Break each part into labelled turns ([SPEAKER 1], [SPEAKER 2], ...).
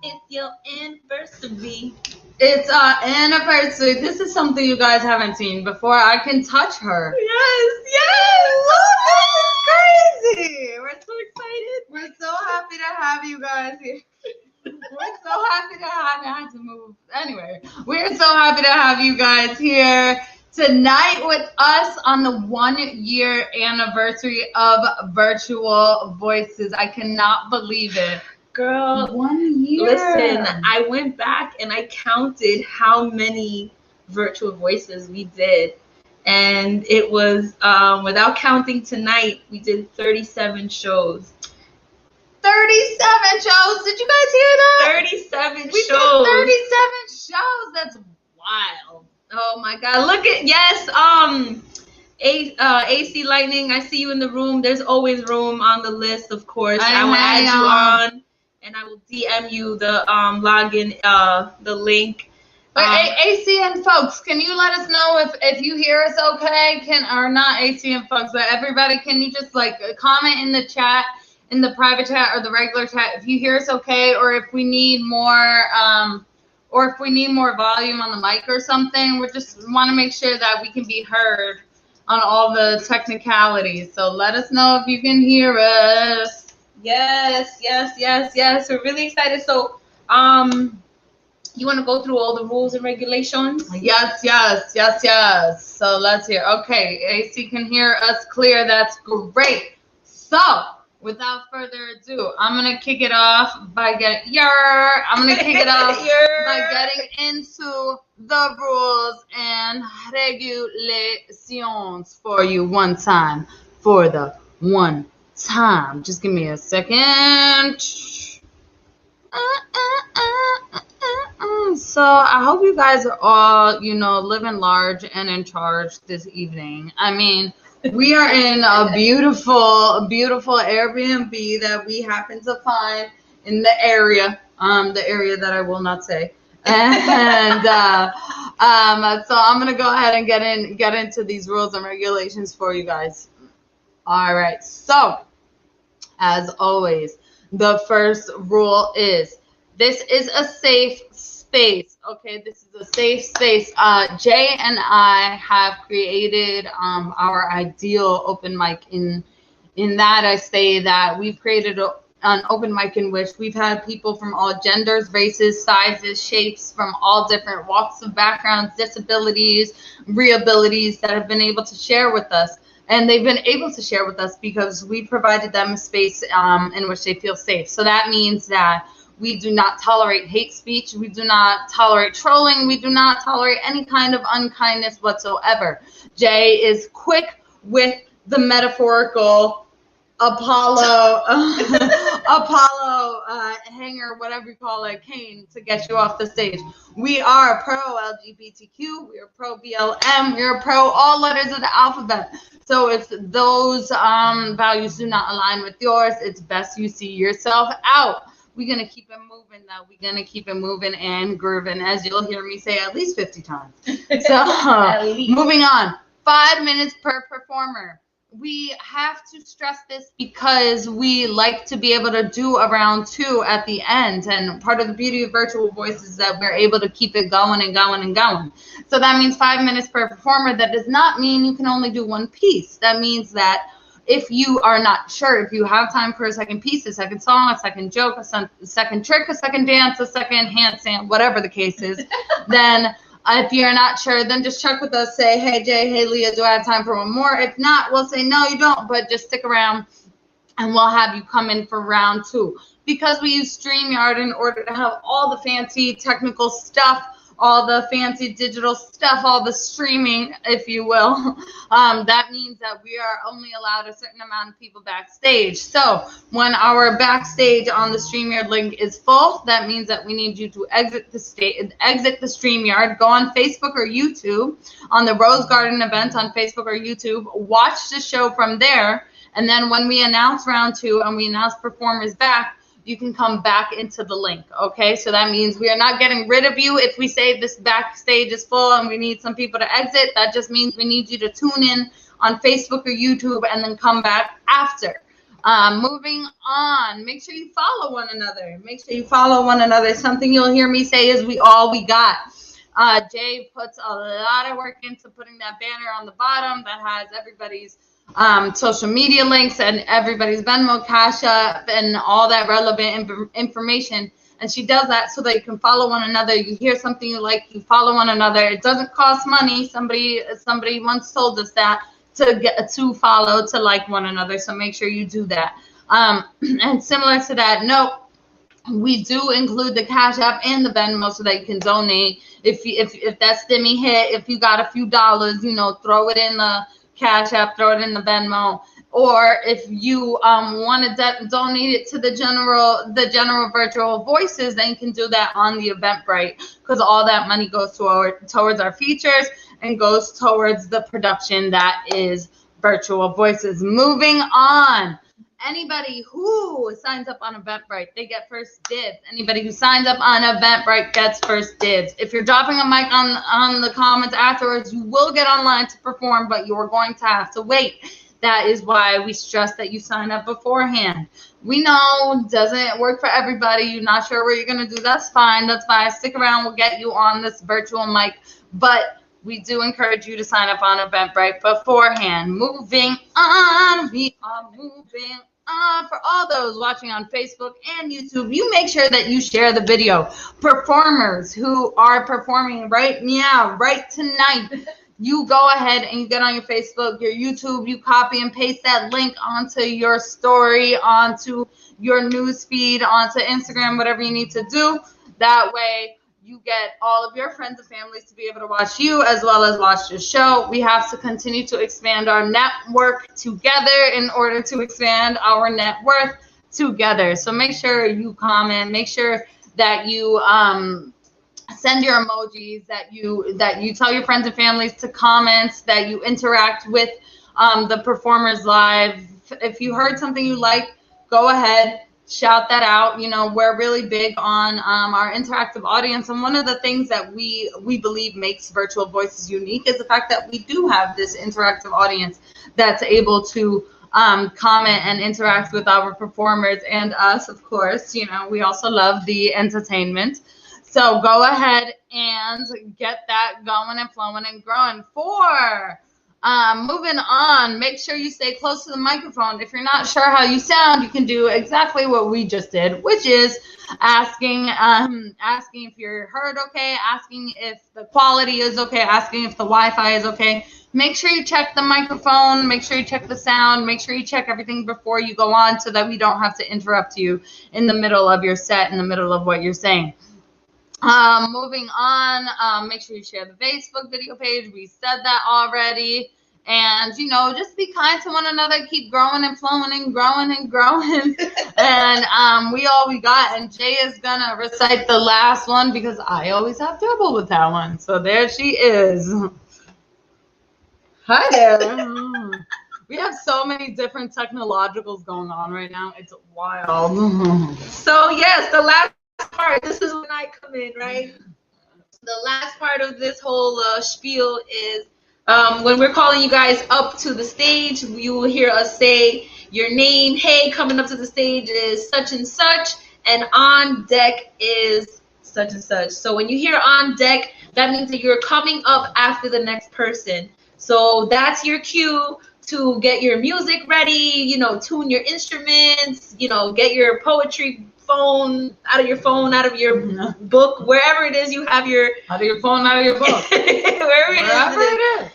[SPEAKER 1] It's your anniversary.
[SPEAKER 2] It's our anniversary. This is something you guys haven't seen before. I can touch her.
[SPEAKER 1] Yes.
[SPEAKER 2] This is crazy.
[SPEAKER 1] We're so excited.
[SPEAKER 2] We're so happy to have you guys here. We're so happy to have you. I had to move. Anyway, we're so happy to have you guys here tonight with us on the 1 year anniversary of Virtual Voices. I cannot believe it.
[SPEAKER 1] Girl,
[SPEAKER 2] 1 year.
[SPEAKER 1] listen, I went back and I counted how many virtual voices we did. And it was, without counting tonight, we did 37 shows.
[SPEAKER 2] 37 shows. Did you guys hear that?
[SPEAKER 1] 37
[SPEAKER 2] We
[SPEAKER 1] shows.
[SPEAKER 2] did 37 shows. That's wild. Oh my God. Look at, yes, AC Lightning, I see you in the room. There's always room on the list, of course. I will add you on, and I will DM you the login, the link. But ACN folks, can you let us know if you hear us okay? Or not ACN folks, but everybody, can you just like comment in the chat, in the private chat or the regular chat, if you hear us okay, or if we need more volume on the mic or something. We just want to make sure that we can be heard on all the technicalities. So let us know if you can hear us.
[SPEAKER 1] Yes. We're really excited. So, you want to go through all the rules and regulations?
[SPEAKER 2] Yes. So let's hear. Okay, AC can hear us clear. That's great. So without further ado, I'm gonna kick it off by getting into the rules and regulations for you one time. For the one time. Just give me a second. So I hope you guys are all, living large and in charge this evening. I mean, we are in a beautiful, beautiful Airbnb that we happen to find in the area that I will not say. And so I'm gonna go ahead and get into these rules and regulations for you guys. All right. So as always, the first rule is this is a safe space. Okay, this is a safe space. Jay and I have created our ideal open mic. In that, I say that we've created an open mic in which we've had people from all genders, races, sizes, shapes, from all different walks of backgrounds, disabilities, reabilities that have been able to share with us. And they've been able to share with us because we provided them a space in which they feel safe. So that means that we do not tolerate hate speech. We do not tolerate trolling. We do not tolerate any kind of unkindness whatsoever. Jay is quick with the metaphorical Apollo hanger, whatever you call it, cane to get you off the stage. We are pro LGBTQ. We are pro BLM. We are pro all letters of the alphabet. So if those values do not align with yours, it's best you see yourself out. We're going to keep it moving, though. We're going to keep it moving and grooving, as you'll hear me say at least 50 times. So moving on, 5 minutes per performer. We have to stress this because we like to be able to do a round 2 at the end. And part of the beauty of Virtual Voices is that we're able to keep it going and going and going. So that means 5 minutes per performer. That does not mean you can only do one piece. That means that if you are not sure, if you have time for a second piece, a second song, a second joke, a second trick, a second dance, a second handstand, whatever the case is, then if you're not sure, then just check with us. Say, hey, Jay, hey, Leah, do I have time for one more? If not, we'll say, no, you don't, but just stick around and we'll have you come in for round 2. Because we use StreamYard in order to have all the fancy technical stuff, all the fancy digital stuff, all the streaming, if you will. That means that we are only allowed a certain amount of people backstage. So when our backstage on the StreamYard link is full, that means that we need you to exit the StreamYard, go on Facebook or YouTube, on the Rose Garden event on Facebook or YouTube, watch the show from there, and then when we announce round 2 and we announce performers back, you can come back into the link, okay? So that means we are not getting rid of you. If we say this backstage is full and we need some people to exit, that just means we need you to tune in on Facebook or YouTube and then come back after. Moving on, make sure you follow one another. Make sure you follow one another. Something you'll hear me say is we got. Jay puts a lot of work into putting that banner on the bottom that has everybody's social media links and everybody's Venmo, Cash App, and all that relevant information. And she does that so that you can follow one another. You hear something you like, you follow one another. It doesn't cost money. Somebody once told us that to follow, to like one another. So make sure you do that. And similar to that note, we do include the Cash App and the Venmo so that you can donate. If that stimmy hit, if you got a few dollars, throw it in the Cash App, throw it in the Venmo. Or if you want to donate it to the general virtual voices, then you can do that on the Eventbrite, because all that money goes towards our features and goes towards the production that is virtual voices. Moving on. Anybody who signs up on Eventbrite, they get first dibs. Anybody who signs up on Eventbrite gets first dibs. If you're dropping a mic on the comments afterwards, you will get online to perform, but you're going to have to wait. That is why we stress that you sign up beforehand. We know it doesn't work for everybody. You're not sure what you're going to do. That's fine. That's fine. Stick around. We'll get you on this virtual mic. But we do encourage you to sign up on Eventbrite beforehand. Moving on. We are moving on. For all those watching on Facebook and YouTube, you make sure that you share the video. Performers who are performing right now, right tonight, you go ahead and you get on your Facebook, your YouTube, you copy and paste that link onto your story, onto your news feed, onto Instagram, whatever you need to do. That way you get all of your friends and families to be able to watch you as well as watch your show. We have to continue to expand our network together in order to expand our net worth together. So make sure you comment, make sure that you send your emojis, that you tell your friends and families to comment, that you interact with the performers live. If you heard something you like, go ahead, shout that out. We're really big on our interactive audience, and one of the things that we believe makes Virtual Voices unique is the fact that we do have this interactive audience that's able to comment and interact with our performers and us, of course. We also love the entertainment. So go ahead and get that going and flowing and growing. Moving on, make sure you stay close to the microphone. If you're not sure how you sound, you can do exactly what we just did, which is asking if you're heard okay, asking if the quality is okay, asking if the Wi-Fi is okay. Make sure you check the microphone, make sure you check the sound, make sure you check everything before you go on so that we don't have to interrupt you in the middle of your set, in the middle of what you're saying. Moving on, make sure you share the Facebook video page. We said that already. And, just be kind to one another. Keep growing and flowing and growing and growing. And we all we got. And Jay is going to recite the last one because I always have trouble with that one. So there she is. Hi there. We have so many different technologicals going on right now. It's wild.
[SPEAKER 1] So, yes, the last part, this is when I come in, right? The last part of this whole spiel is when we're calling you guys up to the stage, you will hear us say your name. Hey, coming up to the stage is such and such, and on deck is such and such. So when you hear on deck, that means that you're coming up after the next person. So that's your cue to get your music ready, tune your instruments, get your poetry phone, out of your book, wherever it is you have your
[SPEAKER 2] out of your phone, out of your book,
[SPEAKER 1] wherever it is.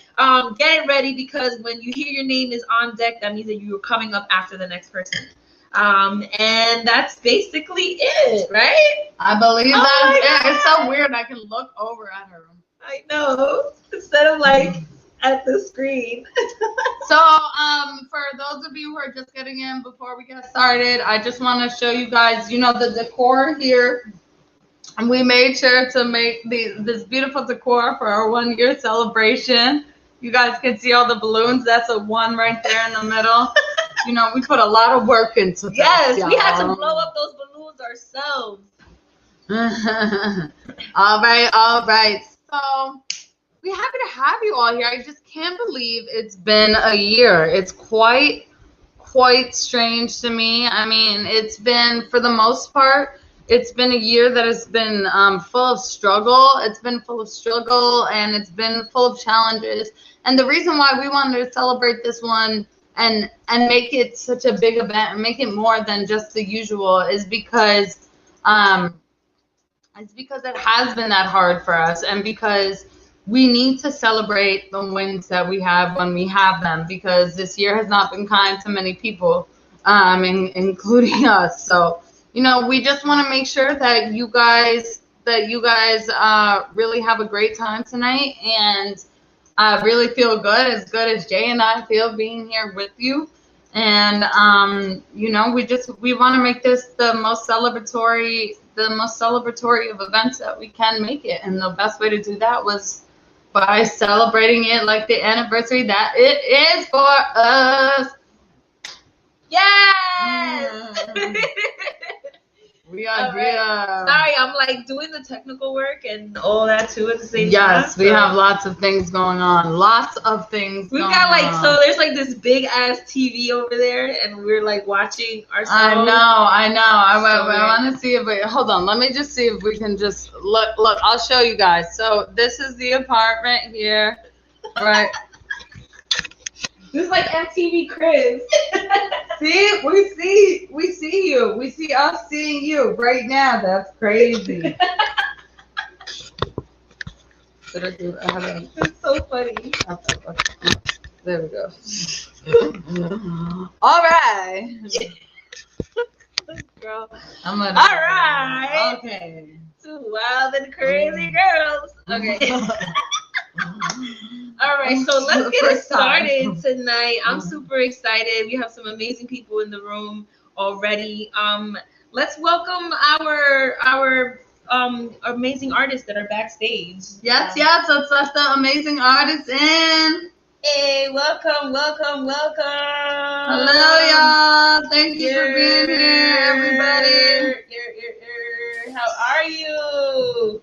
[SPEAKER 1] Get it ready, because when you hear your name is on deck, that means that you're coming up after the next person. And that's basically it, right?
[SPEAKER 2] I believe that. Yeah, it's so weird. I can look over at her.
[SPEAKER 1] I know, instead of at the screen.
[SPEAKER 2] So, for those of you who are just getting in before we get started, I just want to show you guys, the decor here. And we made sure to make this beautiful decor for our 1-year celebration. You guys can see all the balloons. That's a 1 right there in the middle. We put a lot of work into this.
[SPEAKER 1] Yes, we had to blow up those balloons ourselves.
[SPEAKER 2] All right. So, we're happy to have you all here. I just can't believe it's been a year. It's quite quite strange to me. I mean, it's been, for the most part, it's been a year that has been full of struggle. It's been full of struggle, and it's been full of challenges. And the reason why we wanted to celebrate this one and make it such a big event and make it more than just the usual is because it has been that hard for us, and because we need to celebrate the wins that we have when we have them, because this year has not been kind to many people, including us. So, you know, we just want to make sure that you guys really have a great time tonight, and really feel good as Jay and I feel being here with you. And you know, we want to make this the most celebratory of events that we can make it, and the best way to do that was by celebrating it like the anniversary that it is for us.
[SPEAKER 1] Yes.
[SPEAKER 2] We are.
[SPEAKER 1] Sorry, I'm like doing the technical work and all that too at the same time.
[SPEAKER 2] Yes, we have lots of things going on.
[SPEAKER 1] We've got like, so there's like this big ass TV over there, and we're like watching ourselves.
[SPEAKER 2] I know. I want to see it, but hold on. Let me just see if we can just look. I'll show you guys. So this is the apartment here, right?
[SPEAKER 1] This is like MTV Cribs.
[SPEAKER 2] See, we see you. We see us seeing you right now. That's crazy.
[SPEAKER 1] It's so funny.
[SPEAKER 2] There we go. All right.
[SPEAKER 1] Girl.
[SPEAKER 2] All
[SPEAKER 1] right.
[SPEAKER 2] Okay.
[SPEAKER 1] Two wild and crazy girls. Okay. All right, so let's get it started tonight. I'm super excited. We have some amazing people in the room already. Let's welcome our amazing artists that are backstage.
[SPEAKER 2] Yes. Let's let the amazing artists in.
[SPEAKER 1] Hey, welcome.
[SPEAKER 2] Hello, y'all. Thank you for being here, everybody.
[SPEAKER 1] How are you?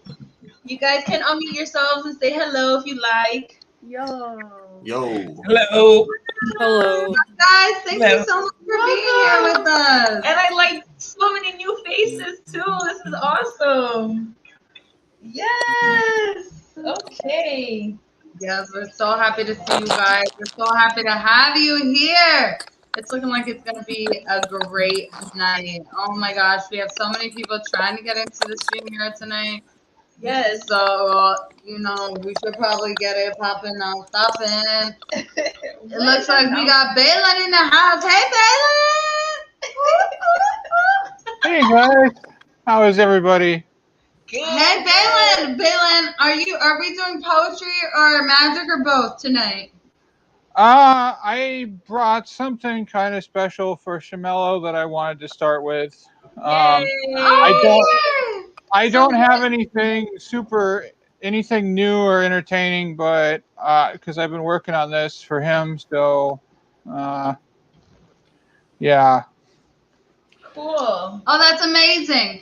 [SPEAKER 1] You guys can unmute yourselves and say hello if you like.
[SPEAKER 3] Yo.
[SPEAKER 4] Hello.
[SPEAKER 2] Guys, thank you so much for being here with us.
[SPEAKER 1] And I like so many new faces too. This is awesome. Yes. Okay.
[SPEAKER 2] Yes, we're so happy to see you guys. We're so happy to have you here. It's looking like it's going to be a great night. Oh my gosh, we have so many people trying to get into the stream here tonight.
[SPEAKER 1] Yes.
[SPEAKER 2] So, you know, we should probably get it popping now. Stopping. It looks like we got Balin in the house. Hey, Balin!
[SPEAKER 3] Hey guys, how is everybody?
[SPEAKER 1] Good.
[SPEAKER 2] Hey, Balin, are we doing poetry or magic or both tonight?
[SPEAKER 3] I brought something kind of special for Shamello that I wanted to start with. I don't have anything new or entertaining, but because I've been working on this for him, so yeah.
[SPEAKER 1] Cool.
[SPEAKER 2] Oh, that's amazing.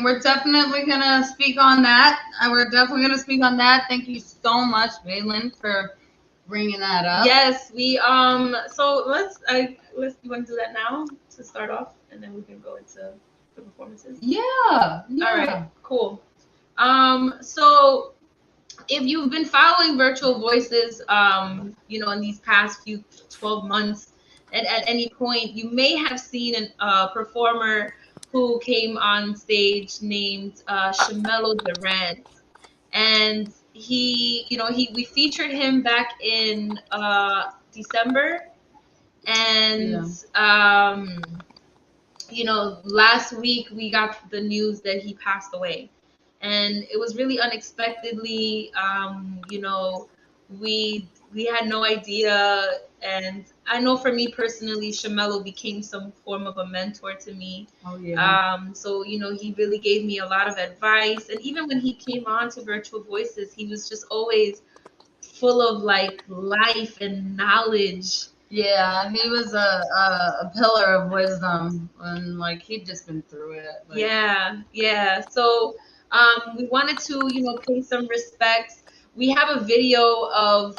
[SPEAKER 2] We're definitely going to speak on that. Thank you so much, Balin, for bringing that up.
[SPEAKER 1] Yes, we so let's you want to do that now to start off, and then we can go into the performances.
[SPEAKER 2] Yeah.
[SPEAKER 1] All right, cool. So if you've been following Virtual Voices, you know, in these past few 12 months, at any point, you may have seen a performer who came on stage named Shamello Durant, and we featured him back in December, and you know, last week we got the news that he passed away, and it was really unexpectedly. You know, we had no idea, and I know for me personally, Shamello became some form of a mentor to me.
[SPEAKER 2] Oh yeah.
[SPEAKER 1] So you know, he really gave me a lot of advice, and even when he came on to Virtual Voices, he was just always full of like life and knowledge.
[SPEAKER 2] Yeah, he was a pillar of wisdom, and like he'd just been through it. Like.
[SPEAKER 1] Yeah. So we wanted to, you know, pay some respect. We have a video of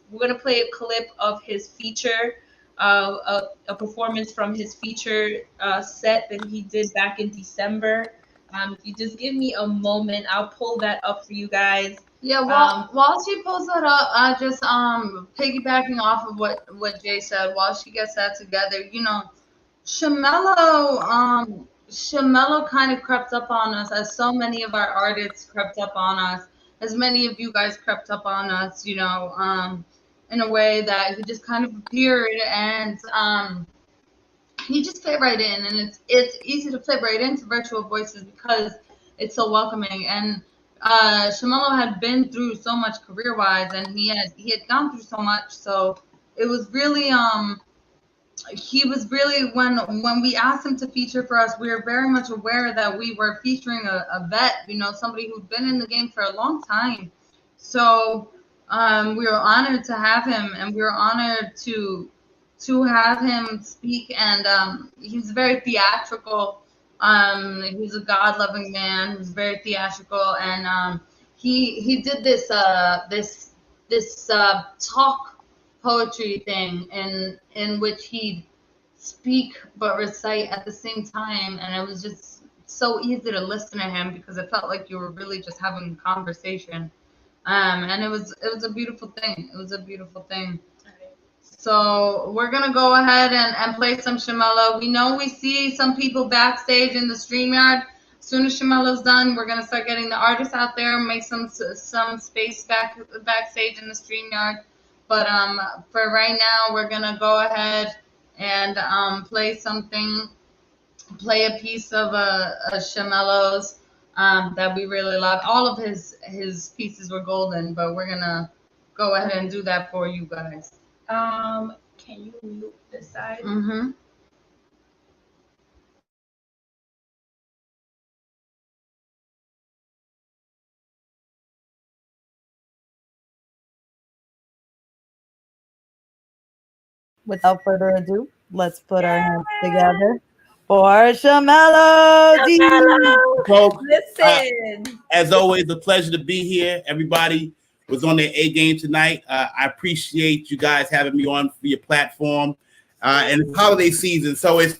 [SPEAKER 1] we're gonna play a clip of his feature a performance from his feature set that he did back in December. If you just give me a moment, I'll pull that up for you guys.
[SPEAKER 2] Yeah, while she pulls that up, I just piggybacking off of what Jay said, while she gets that together, you know, Shamello kind of crept up on us, as so many of our artists crept up on us, as many of you guys crept up on us, you know, in a way that he just kind of appeared, and he just fit right in, and it's easy to fit right into Virtual Voices because it's so welcoming. And Shamello had been through so much career-wise, and he had gone through so much, so it was really he was really, when we asked him to feature for us, we were very much aware that we were featuring a vet, you know, somebody who'd been in the game for a long time. So we were honored to have him, and we were honored to have him speak. And he's very theatrical. He's a God-loving man who's very theatrical, and he did this talk poetry thing in which he'd speak but recite at the same time, and it was just so easy to listen to him because it felt like you were really just having a conversation, and it was a beautiful thing. It was a beautiful thing. So we're gonna go ahead and play some Shamello. We know we see some people backstage in the StreamYard. As soon as Shamello's done, we're gonna start getting the artists out there and make some space backstage in the StreamYard. But for right now, we're gonna go ahead and play a piece of Shamello's that we really love. All of his pieces were golden, but we're gonna go ahead and do that for you guys.
[SPEAKER 1] Can you mute this side?
[SPEAKER 2] Mm-hmm.
[SPEAKER 5] Without further ado, let's put our hands together for Shamello D.
[SPEAKER 4] Folks,
[SPEAKER 1] Listen.
[SPEAKER 4] as always, a pleasure to be here. Everybody was on their A game tonight. I appreciate you guys having me on for your platform. And it's holiday season, so it's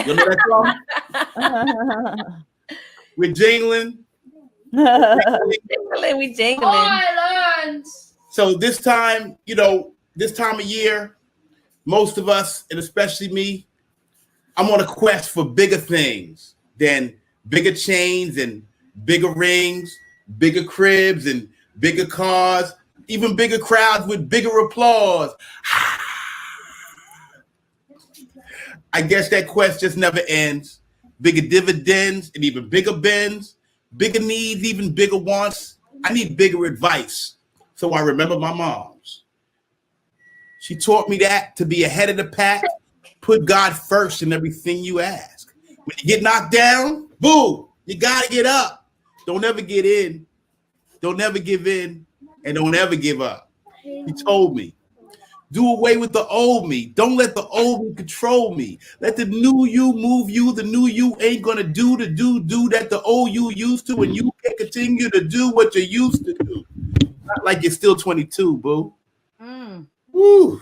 [SPEAKER 4] you know that song? We're jingling.
[SPEAKER 1] We jingling.
[SPEAKER 4] So this time, you know, this time of year, most of us, and especially me, I'm on a quest for bigger things than bigger chains and bigger rings, bigger cribs and bigger cars, even bigger crowds with bigger applause. I guess that quest just never ends. Bigger dividends and even bigger bends, bigger needs, even bigger wants. I need bigger advice. So I remember my mom's. She taught me that to be ahead of the pack, put God first in everything you ask. When you get knocked down, boo, you gotta get up. Don't ever get in. Don't ever give in, and don't ever give up. He told me, do away with the old me. Don't let the old me control me. Let the new you move you. The new you ain't gonna do the do that the old you used to, and you can continue to do what you used to do. Not like you're still 22, boo. Woo.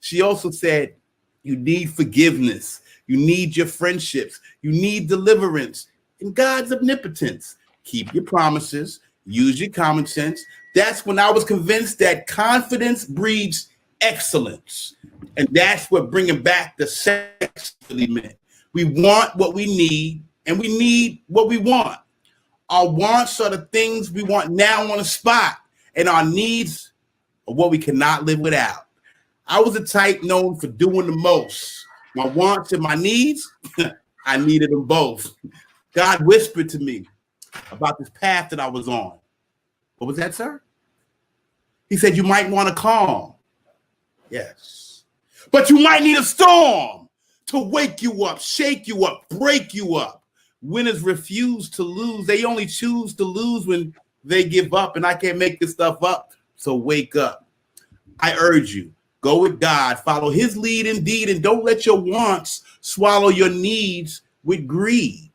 [SPEAKER 4] She also said, you need forgiveness. You need your friendships. You need deliverance and God's omnipotence. Keep your promises. Use your common sense. That's when I was convinced that confidence breeds excellence. And that's what bringing back the sex really meant. We want what we need, and we need what we want. Our wants are the things we want now on the spot, and our needs are what we cannot live without. I was a type known for doing the most. My wants and my needs, I needed them both. God whispered to me about this path that I was on. What was that, sir? He said, you might want a calm. Yes. But you might need a storm to wake you up, shake you up, break you up. Winners refuse to lose. They only choose to lose when they give up, and I can't make this stuff up. So wake up. I urge you, go with God, follow his lead indeed, and don't let your wants swallow your needs with greed.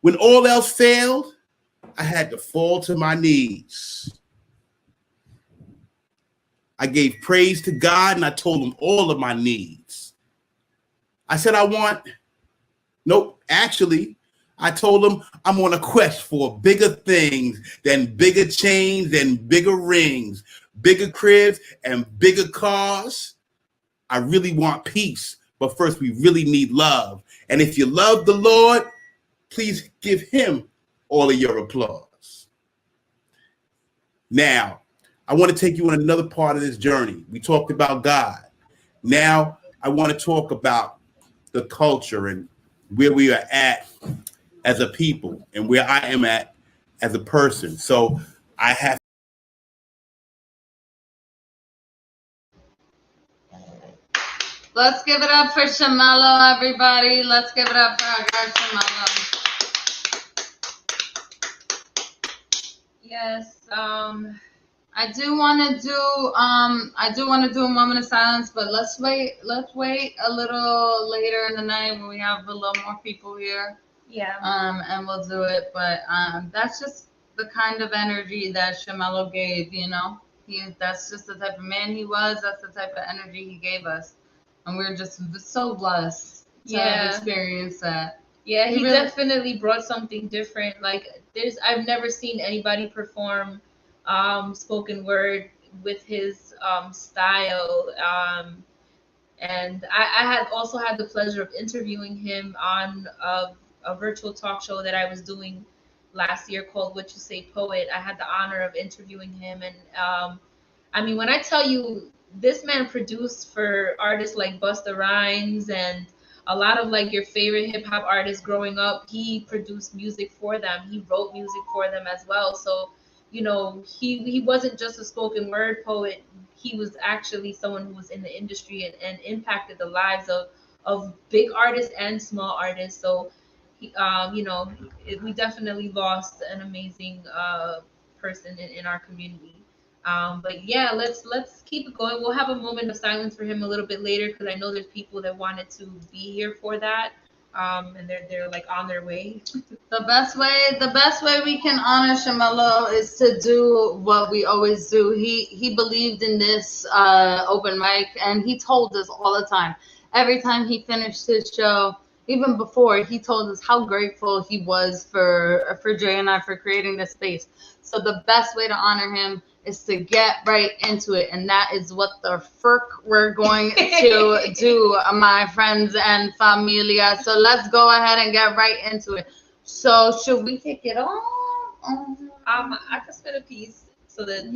[SPEAKER 4] When all else failed, I had to fall to my knees. I gave praise to God, and I told him all of my needs. I said, actually, I told him I'm on a quest for bigger things than bigger chains and bigger rings, bigger cribs and bigger cars. I really want peace, but first we really need love. And if you love the Lord, please give him all of your applause. Now, I want to take you on another part of this journey. We talked about God. Now, I want to talk about the culture and where we are at as a people and where I am at as a person. So I have.
[SPEAKER 2] Let's give it up for Shamello, everybody. Let's give it up for our girl Shamello.
[SPEAKER 1] Yes.
[SPEAKER 2] I do want to do a moment of silence, but let's wait a little later in the night when we have a little more people here.
[SPEAKER 1] Yeah.
[SPEAKER 2] And we'll do it. But that's just the kind of energy that Shamello gave, you know. That's just the type of man he was. That's the type of energy he gave us. And we're just so blessed to have experienced that.
[SPEAKER 1] Yeah, he
[SPEAKER 2] really
[SPEAKER 1] definitely brought something different. Like I've never seen anybody perform spoken word with his style. And I had also had the pleasure of interviewing him on a virtual talk show that I was doing last year called What You Say Poet. I had the honor of interviewing him, and I mean, when I tell you, this man produced for artists like Busta Rhymes and a lot of like your favorite hip hop artists growing up. He produced music for them. He wrote music for them as well. So, you know, he wasn't just a spoken word poet. He was actually someone who was in the industry and impacted the lives of big artists and small artists. So, you know, we definitely lost an amazing person in our community. But yeah, let's keep it going. We'll have a moment of silence for him a little bit later because I know there's people that wanted to be here for that, and they're like on their way.
[SPEAKER 2] The best way we can honor Shamello is to do what we always do. He believed in this open mic, and he told us all the time. Every time he finished his show, even before, he told us how grateful he was for Dre and I for creating this space. So the best way to honor him is to get right into it, and that is what the frick we're going to do, my friends and familia. So let's go ahead and get right into it. So should we kick it off?
[SPEAKER 1] I can spit a piece so that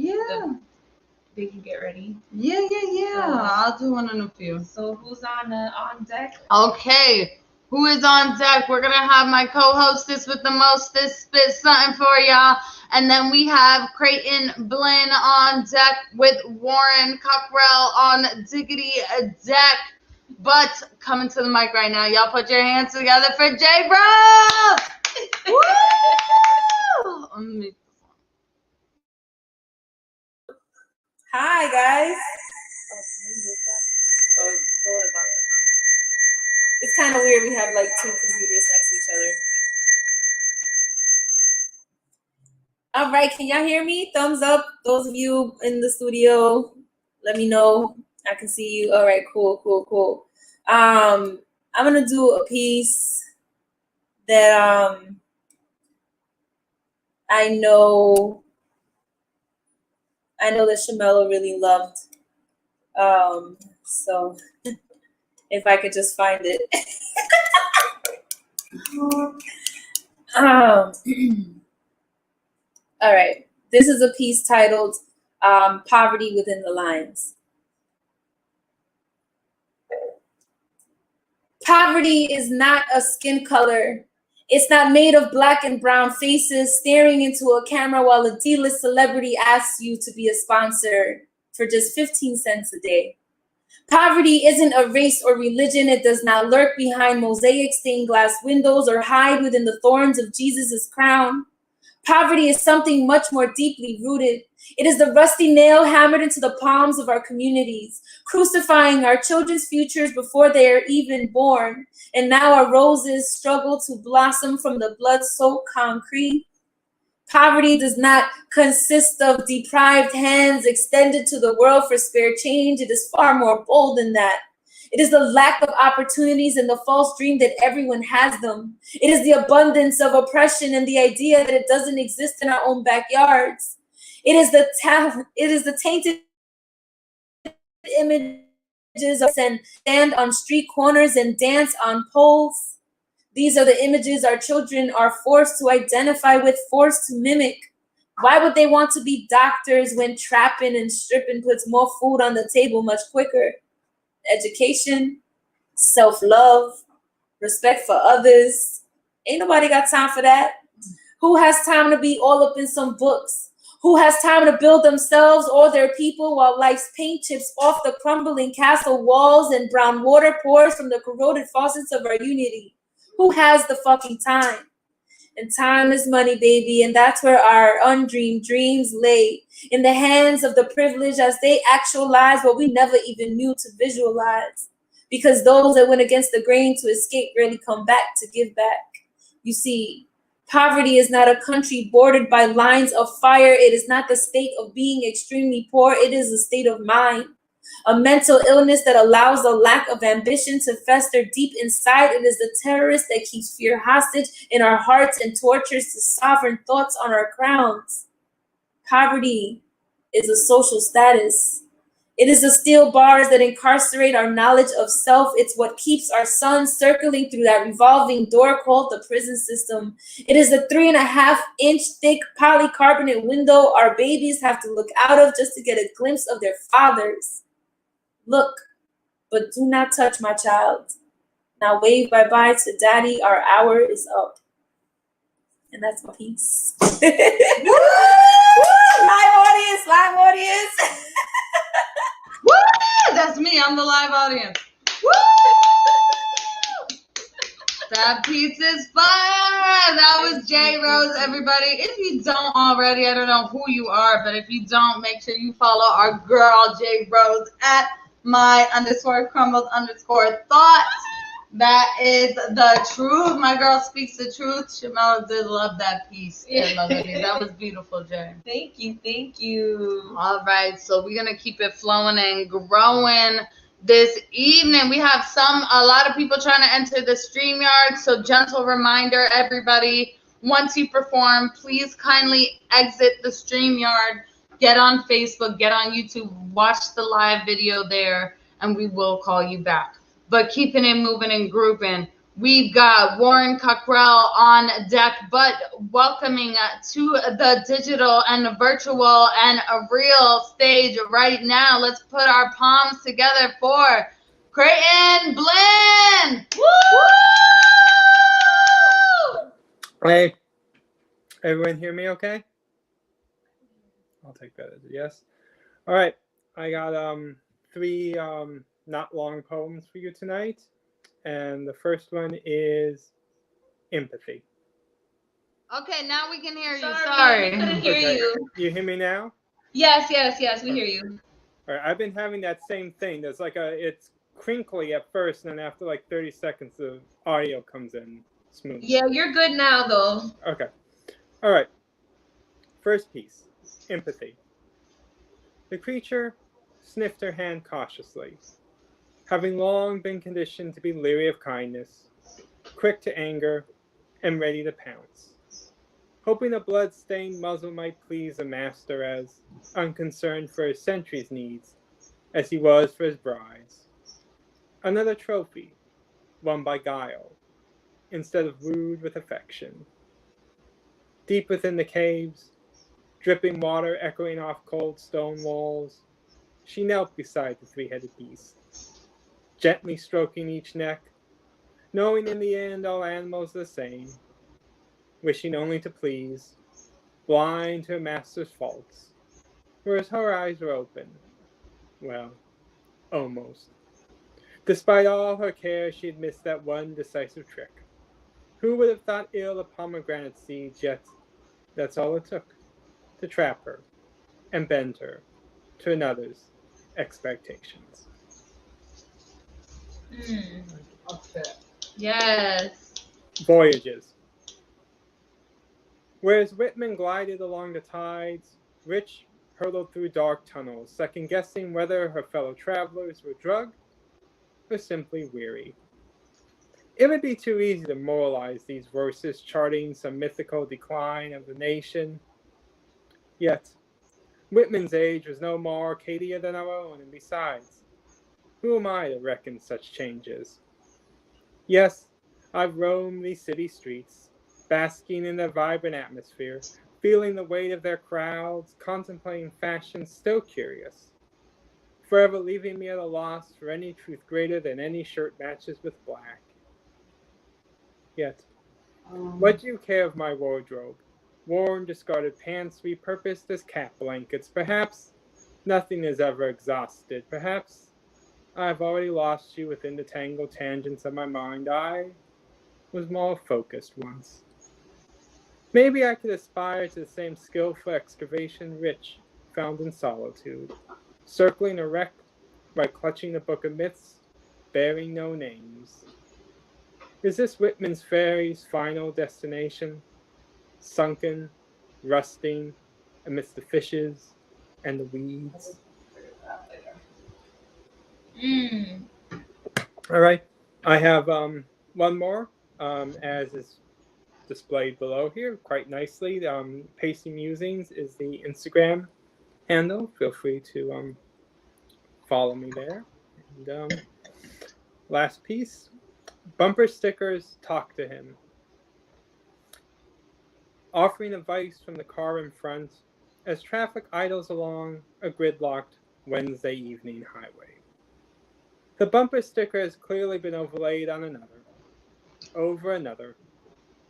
[SPEAKER 1] they can get ready.
[SPEAKER 2] Yeah. I'll do one in a few.
[SPEAKER 1] So who's on deck?
[SPEAKER 2] Okay. Who is on deck? We're going to have my co-hostess with the mostest spit something for y'all. And then we have Creighton Blinn on deck with Warren Cockrell on Diggity deck. But coming to the mic right now, y'all put your hands together for J Bro! Woo!
[SPEAKER 6] Hi, guys. It's kind of weird. We have like two computers next to each other. All right, can y'all hear me? Thumbs up. Those of you in the studio, let me know. I can see you. All right, cool. I'm gonna do a piece that I know that Shamello really loved. So if I could just find it. All right. This is a piece titled Poverty Within the Lines. Poverty is not a skin color. It's not made of black and brown faces staring into a camera while a D-list celebrity asks you to be a sponsor for just 15 cents a day. Poverty isn't a race or religion. It does not lurk behind mosaic stained glass windows or hide within the thorns of Jesus's crown. Poverty is something much more deeply rooted. It is the rusty nail hammered into the palms of our communities, crucifying our children's futures before they are even born. And now our roses struggle to blossom from the blood-soaked concrete. Poverty does not consist of deprived hands extended to the world for spare change. It is far more bold than that. It is the lack of opportunities and the false dream that everyone has them. It is the abundance of oppression and the idea that it doesn't exist in our own backyards. It is the tainted images of and stand on street corners and dance on poles. These are the images our children are forced to identify with, forced to mimic. Why would they want to be doctors when trapping and stripping puts more food on the table much quicker? Education, self-love, respect for others. Ain't nobody got time for that. Who has time to be all up in some books? Who has time to build themselves or their people while life's paint chips off the crumbling castle walls and brown water pours from the corroded faucets of our unity? Who has the fucking time? And time is money, baby, and that's where our undreamed dreams lay, in the hands of the privileged as they actualize what we never even knew to visualize. Because those that went against the grain to escape rarely come back to give back. You see, poverty is not a country bordered by lines of fire. It is not the state of being extremely poor. It is a state of mind. A mental illness that allows a lack of ambition to fester deep inside. It is the terrorist that keeps fear hostage in our hearts and tortures the sovereign thoughts on our crowns. Poverty is a social status. It is the steel bars that incarcerate our knowledge of self. It's what keeps our sun circling through that revolving door called the prison system. It is the 3.5-inch thick polycarbonate window our babies have to look out of just to get a glimpse of their fathers. Look, but do not touch my child. Now wave bye-bye to daddy. Our hour is up. And that's my piece. Woo! Live audience, live audience.
[SPEAKER 2] Woo! That's me. I'm the live audience. Woo! That piece is fire. That was J Rose, everybody. If you don't already, I don't know who you are, but if you don't, make sure you follow our girl J Rose at my_crumbled_thought. That is the truth. My girl speaks the truth. Shamela did love that piece. I love it. That was beautiful, Jay.
[SPEAKER 1] Thank you, thank you.
[SPEAKER 2] All right, so we're gonna keep it flowing and growing this evening. We have a lot of people trying to enter the StreamYard. So gentle reminder, everybody, once you perform, please kindly exit the StreamYard. Get on Facebook, get on YouTube, watch the live video there, and we will call you back. But keeping it moving and grouping, we've got Warren Cockrell on deck, but welcoming to the digital and the virtual and a real stage right now. Let's put our palms together for Creighton Blinn. Woo!
[SPEAKER 7] Hey, everyone hear me okay? I'll take that as a yes. All right, I got 3 not long poems for you tonight. And the first one is Empathy.
[SPEAKER 2] Okay, now we can hear you.
[SPEAKER 1] Sorry. We couldn't hear
[SPEAKER 7] Okay.
[SPEAKER 1] you.
[SPEAKER 7] You hear me now?
[SPEAKER 1] Yes, we hear you.
[SPEAKER 7] All right, I've been having that same thing. There's like it's crinkly at first, and then after like 30 seconds, the audio comes in smooth.
[SPEAKER 1] Yeah, you're good now, though.
[SPEAKER 7] Okay. All right. First piece, Empathy. The creature sniffed her hand cautiously, having long been conditioned to be leery of kindness, quick to anger, and ready to pounce, hoping a blood-stained muzzle might please the master as unconcerned for his sentry's needs as he was for his bride's. Another trophy, won by guile, instead of wooed with affection. Deep within the caves, dripping water echoing off cold stone walls, she knelt beside the 3-headed beast, gently stroking each neck, knowing in the end all animals the same, wishing only to please, blind to her master's faults, whereas her eyes were open. Well, almost. Despite all her care, she had missed that one decisive trick. Who would have thought ill of pomegranate seeds, yet that's all it took to trap her and bend her to another's expectations.
[SPEAKER 1] Yes.
[SPEAKER 7] Voyages. Whereas Whitman glided along the tides, Rich hurtled through dark tunnels, second-guessing whether her fellow travelers were drugged or simply weary. It would be too easy to moralize these verses charting some mythical decline of the nation. Yet, Whitman's age was no more Arcadia than our own, and besides, who am I to reckon such changes? Yes, I've roamed these city streets, basking in their vibrant atmosphere, feeling the weight of their crowds, contemplating fashion still curious, forever leaving me at a loss for any truth greater than any shirt matches with black. Yet, what do you care of my wardrobe? Worn, discarded pants repurposed as cat blankets. Perhaps nothing is ever exhausted. Perhaps I've already lost you within the tangled tangents of my mind. I was more focused once. Maybe I could aspire to the same skillful excavation Rich found in solitude, circling erect by clutching the book of myths, bearing no names. Is this Whitman's Ferry's final destination? Sunken, rusting, amidst the fishes and the weeds. All right, I have one more, as is displayed below here quite nicely. Pacey Musings is the Instagram handle. Feel free to follow me there. And last piece, bumper stickers talk to him. Offering advice from the car in front as traffic idles along a gridlocked Wednesday evening highway. The bumper sticker has clearly been overlaid on another, over another,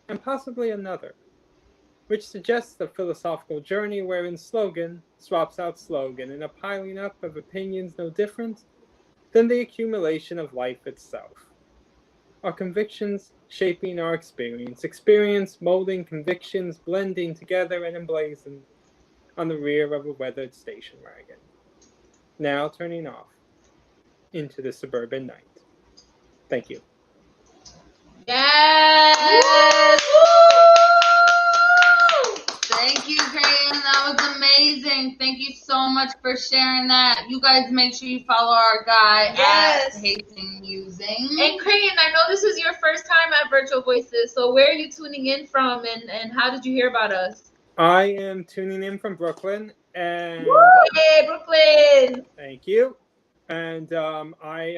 [SPEAKER 7] and possibly another, which suggests a philosophical journey wherein slogan swaps out slogan in a piling up of opinions no different than the accumulation of life itself. Our convictions shaping our experience, experience molding convictions, blending together and emblazoned on the rear of a weathered station wagon. Now turning off into the suburban night. Thank you.
[SPEAKER 2] Yes! Thank you, Creighton. That was amazing. Thank you so much for sharing that. You guys make sure you follow our guy
[SPEAKER 1] Yes.
[SPEAKER 2] at Pacey Musing.
[SPEAKER 1] And Creighton, I know this is your first time at Virtual Voices, so where are you tuning in from, and how did you hear about us?
[SPEAKER 7] I am tuning in from Brooklyn, and
[SPEAKER 1] Hey, Brooklyn!
[SPEAKER 7] thank you. And I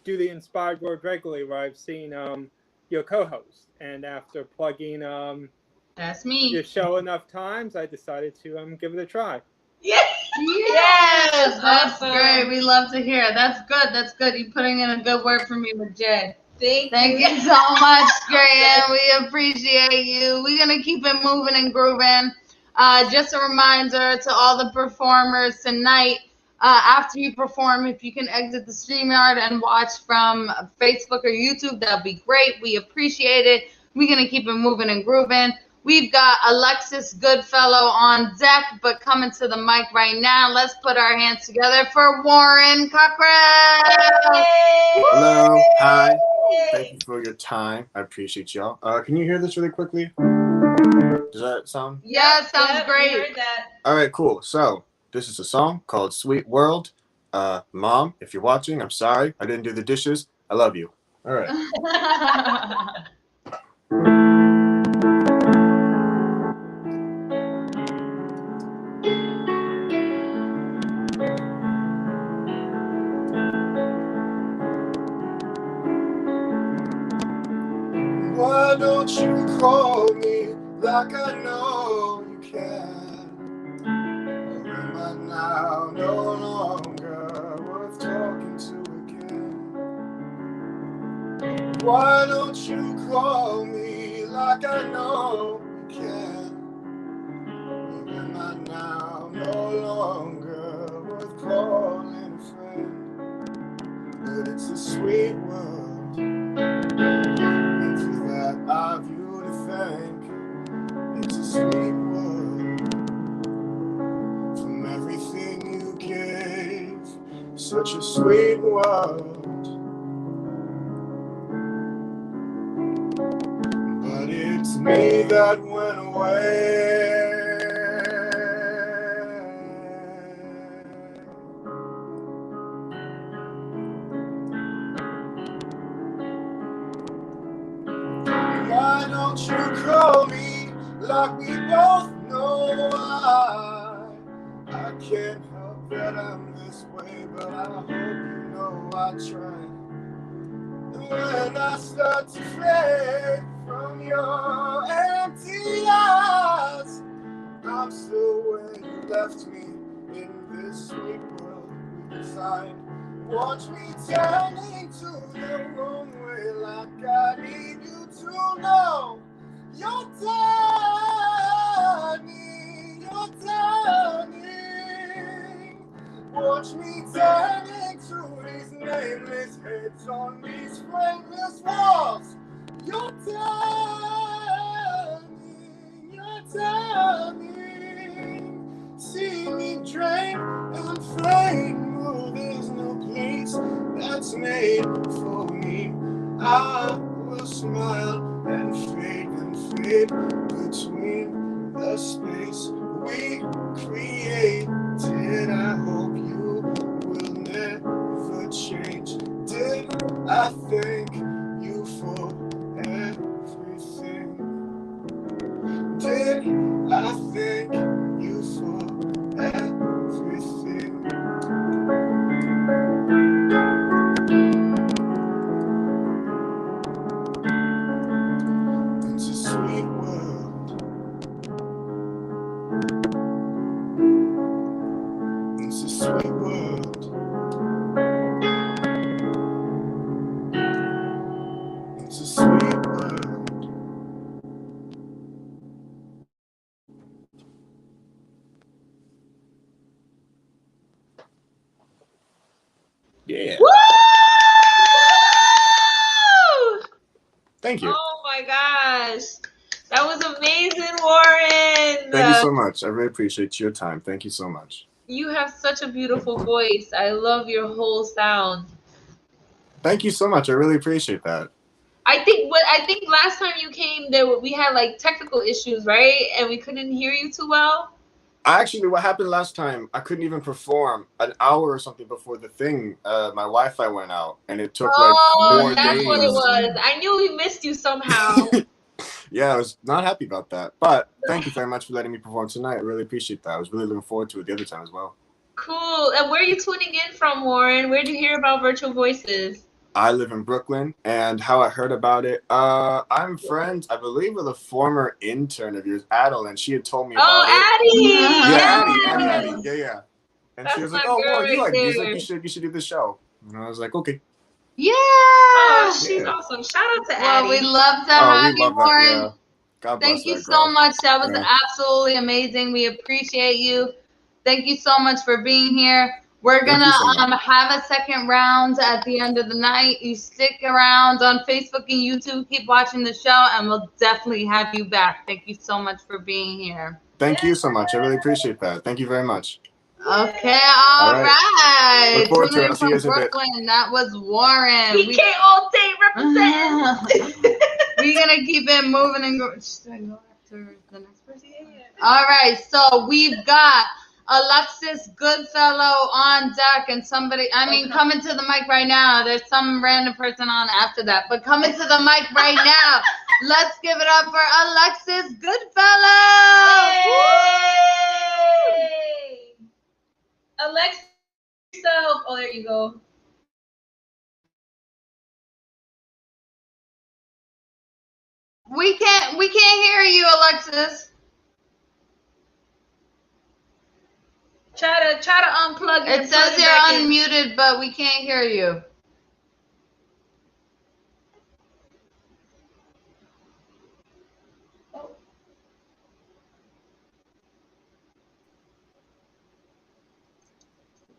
[SPEAKER 7] do the Inspired Word regularly, where I've seen your co-host, and after plugging
[SPEAKER 2] That's me.
[SPEAKER 7] your show enough times, I decided to give it a try.
[SPEAKER 1] Yes!
[SPEAKER 2] Yes, that's
[SPEAKER 1] awesome.
[SPEAKER 2] great. We love to hear it. That's good. That's good. You're putting in a good word for me with Jay. Thank you so much, Graham. We appreciate you. We're going to keep it moving and grooving. Just a reminder to all the performers tonight, after you perform, if you can exit the StreamYard and watch from Facebook or YouTube, that'd be great. We appreciate it. We're going to keep it moving and grooving. We've got Alexis Goodfellow on deck, but coming to the mic right now. Let's put our hands together for Warren Cockrell.
[SPEAKER 8] Hello. Hi. Thank you for your time. I appreciate y'all. Can you hear this really quickly? Does that sound?
[SPEAKER 2] Yeah, sounds
[SPEAKER 1] Yep, we
[SPEAKER 2] great.
[SPEAKER 1] heard that.
[SPEAKER 8] All right, cool. So this is a song called Sweet World. Mom, if you're watching, I'm sorry. I didn't do the dishes. I love you. All right. Why don't you call me like I know you can? Or am I now no longer worth talking to again? Why don't you call me like I know you can? Or am I now no longer worth calling a friend? But it's a sweet world. I've you to thank. It's a sweet world. From everything you gave, such a sweet world. But it's me that went away. Why don't you call me like we both know I can't help that I'm this way, but I hope you know I try. When I start to fade from your empty eyes, I'm still where you left me in this sweet world we designed. Watch me turning to the wrong way, like I need you to know you're turning. Watch me turning to these nameless heads on these frameless walls. You're turning. See me drain and flame. Oh, there's no place that's made for me. I will smile and fade between the space we created. I hope you will never change. Did I thank you for everything? Did I thank you for everything? It's a sweet world. It's a sweet world. It's a sweet world. Yeah.
[SPEAKER 1] Woo!
[SPEAKER 8] Thank you.
[SPEAKER 1] Oh my gosh. That was amazing, Warren.
[SPEAKER 8] Thank you so much. I really appreciate your time. Thank you so much.
[SPEAKER 1] You have such a beautiful voice. I love your whole sound.
[SPEAKER 8] Thank you so much. I really appreciate that.
[SPEAKER 1] I think last time you came we had like technical issues, right? And we couldn't hear you too well.
[SPEAKER 8] Actually, what happened last time, I couldn't even perform an hour or something before the thing. My Wi-Fi went out, and it took like 4
[SPEAKER 1] that's
[SPEAKER 8] days.
[SPEAKER 1] what it was. I knew we missed you somehow.
[SPEAKER 8] Yeah, I was not happy about that. But thank you very much for letting me perform tonight. I really appreciate that. I was really looking forward to it the other time as well.
[SPEAKER 1] Cool. And where are you tuning in from, Warren? Where did you hear about Virtual Voices?
[SPEAKER 8] I live in Brooklyn, and how I heard about it, I'm friends, I believe, with a former intern of yours, Adeline. She had told me about it.
[SPEAKER 1] Addie!
[SPEAKER 8] Yeah, Addie. Yeah. And
[SPEAKER 1] That's
[SPEAKER 8] she was like,
[SPEAKER 1] my
[SPEAKER 8] "Oh,
[SPEAKER 1] girl
[SPEAKER 8] well, you
[SPEAKER 1] right
[SPEAKER 8] like music?
[SPEAKER 1] there.
[SPEAKER 8] You should do the show." And I was like, "Okay."
[SPEAKER 2] Yeah.
[SPEAKER 1] Oh, she's
[SPEAKER 8] Yeah.
[SPEAKER 1] awesome. Shout out to
[SPEAKER 2] Well,
[SPEAKER 1] Addie.
[SPEAKER 2] we love to
[SPEAKER 8] Oh,
[SPEAKER 2] have
[SPEAKER 8] we
[SPEAKER 2] you,
[SPEAKER 8] love that.
[SPEAKER 2] Warren.
[SPEAKER 8] Yeah. God bless
[SPEAKER 2] Thank you
[SPEAKER 8] that
[SPEAKER 2] so
[SPEAKER 8] girl.
[SPEAKER 2] much. That was
[SPEAKER 8] Yeah.
[SPEAKER 2] absolutely amazing. We appreciate you. Thank you so much for being here. We're
[SPEAKER 8] Thank
[SPEAKER 2] gonna
[SPEAKER 8] you so much.
[SPEAKER 2] have a second round at the end of the night. You stick around on Facebook and YouTube. Keep watching the show, and we'll definitely have you back. Thank you so much for being here.
[SPEAKER 8] Thank you so much. I really appreciate that. Thank you very much.
[SPEAKER 2] Okay, all right.
[SPEAKER 8] Look forward to it.
[SPEAKER 2] Tuning
[SPEAKER 8] I'll see
[SPEAKER 2] in
[SPEAKER 8] you guys
[SPEAKER 2] from
[SPEAKER 8] in a bit.
[SPEAKER 2] Brooklyn, that was Warren.
[SPEAKER 1] PK all day represent.
[SPEAKER 2] We're gonna keep it moving and go. Should I go after the next person? All right, so we've got Alexis Goodfellow on deck, and coming to the mic right now. There's some random person on after that, but coming to the mic right now. Let's give it up for Alexis Goodfellow.
[SPEAKER 1] Yay! Alexa, oh, there you go.
[SPEAKER 2] We can't hear you, Alexis.
[SPEAKER 1] Try to unplug it.
[SPEAKER 2] It says you're unmuted, but we can't hear you.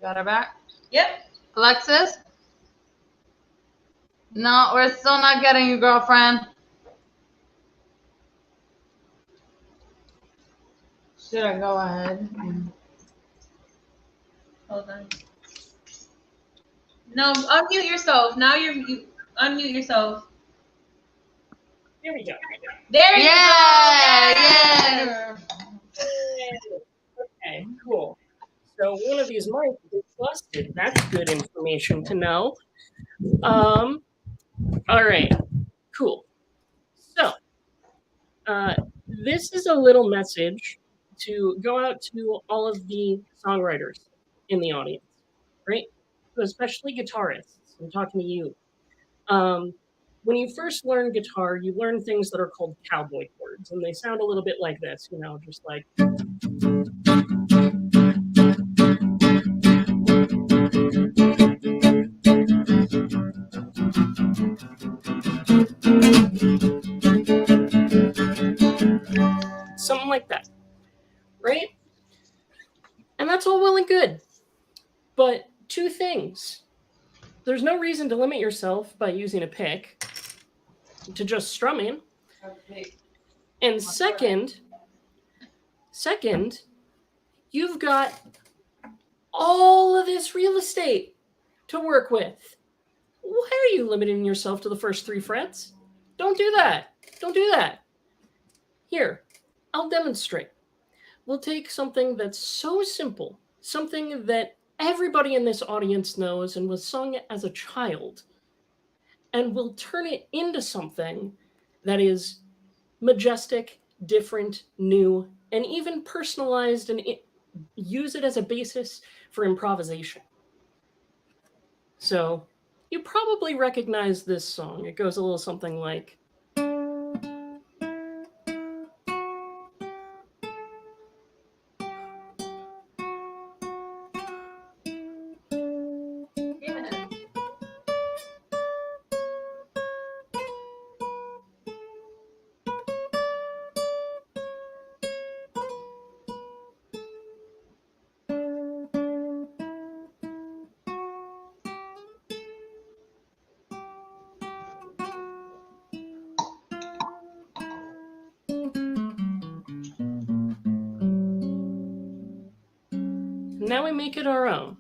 [SPEAKER 2] Got her back?
[SPEAKER 1] Yep.
[SPEAKER 2] Alexis? No, we're still not getting you, girlfriend. Should I go ahead?
[SPEAKER 1] Hold on. No, unmute yourself. Now you unmute yourself.
[SPEAKER 9] Here we go.
[SPEAKER 1] There you
[SPEAKER 2] Yeah.
[SPEAKER 9] Okay, cool. So one of these might be busted. That's good information to know. All right, cool. So this is a little message to go out to all of the songwriters in the audience, right? Especially guitarists. I'm talking to you. When you first learn guitar, you learn things that are called cowboy chords, and they sound a little bit like this, you know, just like. Something like that, right? And that's all well and good. But two things. There's no reason to limit yourself by using a pick to just strumming. And second, you've got all of this real estate to work with. Why are you limiting yourself to the first 3 frets? Don't do that. Don't do that. Here, I'll demonstrate. We'll take something that's so simple, something that everybody in this audience knows and was sung as a child, and we'll turn it into something that is majestic, different, new, and even personalized, and use it as a basis for improvisation. So you probably recognize this song. It goes a little something like. Now we make it our own.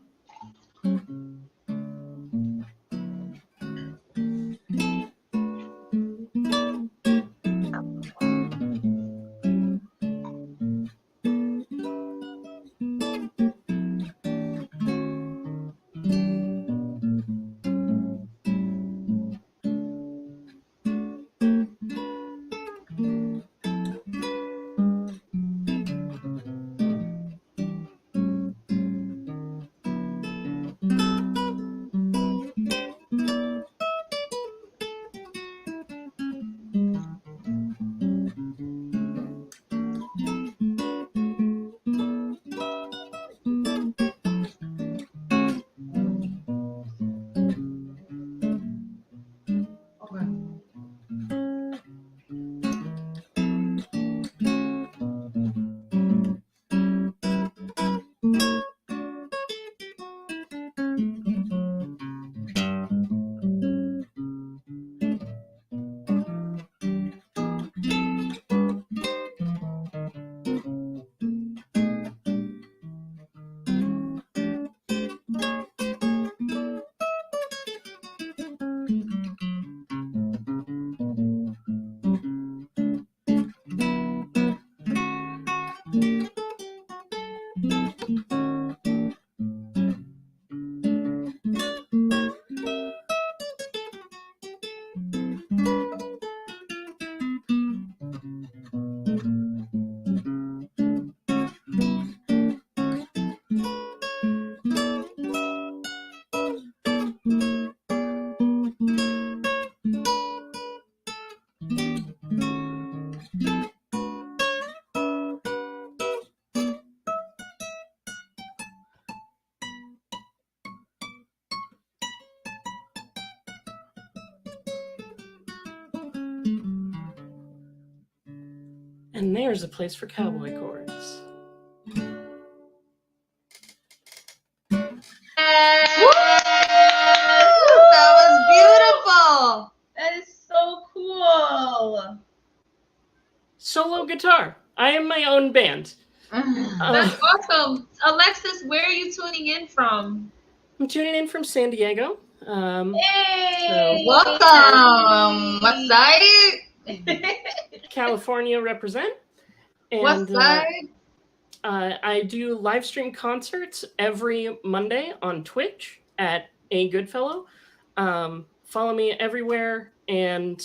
[SPEAKER 9] And there's a place for cowboy chords.
[SPEAKER 2] That was beautiful.
[SPEAKER 1] That is so cool.
[SPEAKER 9] Solo guitar. I am my own band.
[SPEAKER 1] That's awesome. Alexis, where are you tuning in from?
[SPEAKER 9] I'm tuning in from San Diego.
[SPEAKER 1] Hey!
[SPEAKER 2] Welcome. What side?
[SPEAKER 9] California represent. And,
[SPEAKER 2] West Side.
[SPEAKER 9] I do live stream concerts every Monday on Twitch at A Goodfellow. Follow me everywhere, and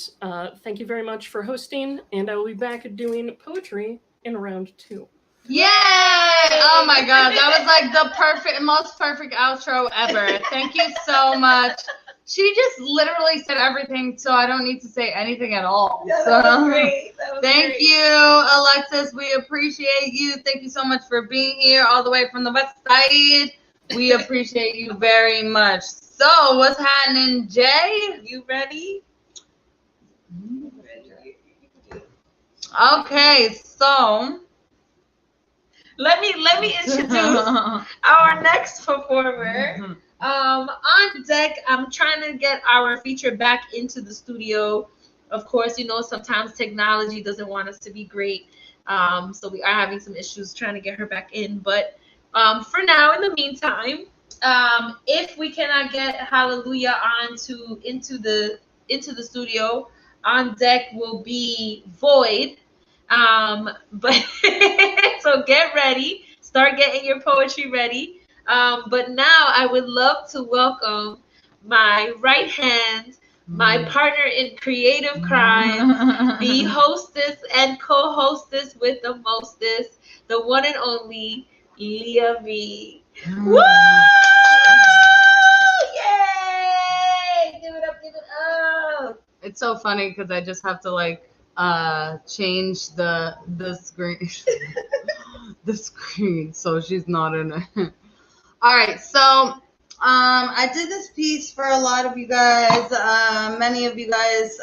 [SPEAKER 9] thank you very much for hosting. And I will be back doing poetry in round 2.
[SPEAKER 2] Yay! Oh my God, that was like the most perfect outro ever. Thank you so much. She just literally said everything, so I don't need to say anything at all.
[SPEAKER 1] Yeah, that was great.
[SPEAKER 2] Thank you, Alexis. We appreciate you. Thank you so much for being here all the way from the West Side. We appreciate you very much. So, what's happening, Jay?
[SPEAKER 1] You ready?
[SPEAKER 2] Okay, so
[SPEAKER 1] let me introduce our next performer. On deck, I'm trying to get our feature back into the studio. Of course, you know, sometimes technology doesn't want us to be great. So we are having some issues trying to get her back in. But for now, in the meantime, if we cannot get Hallelujah into the studio, on deck will be Void. But so get ready, start getting your poetry ready. But now I would love to welcome my right hand, my partner in creative crime, the hostess and co-hostess with the mostest, the one and only Leah V. Woo! Yay! Give it up, give it up.
[SPEAKER 2] it's so funny because I just have to like change the screen the screen so she's not in it. All right, so I did this piece for a lot of you guys, many of you guys,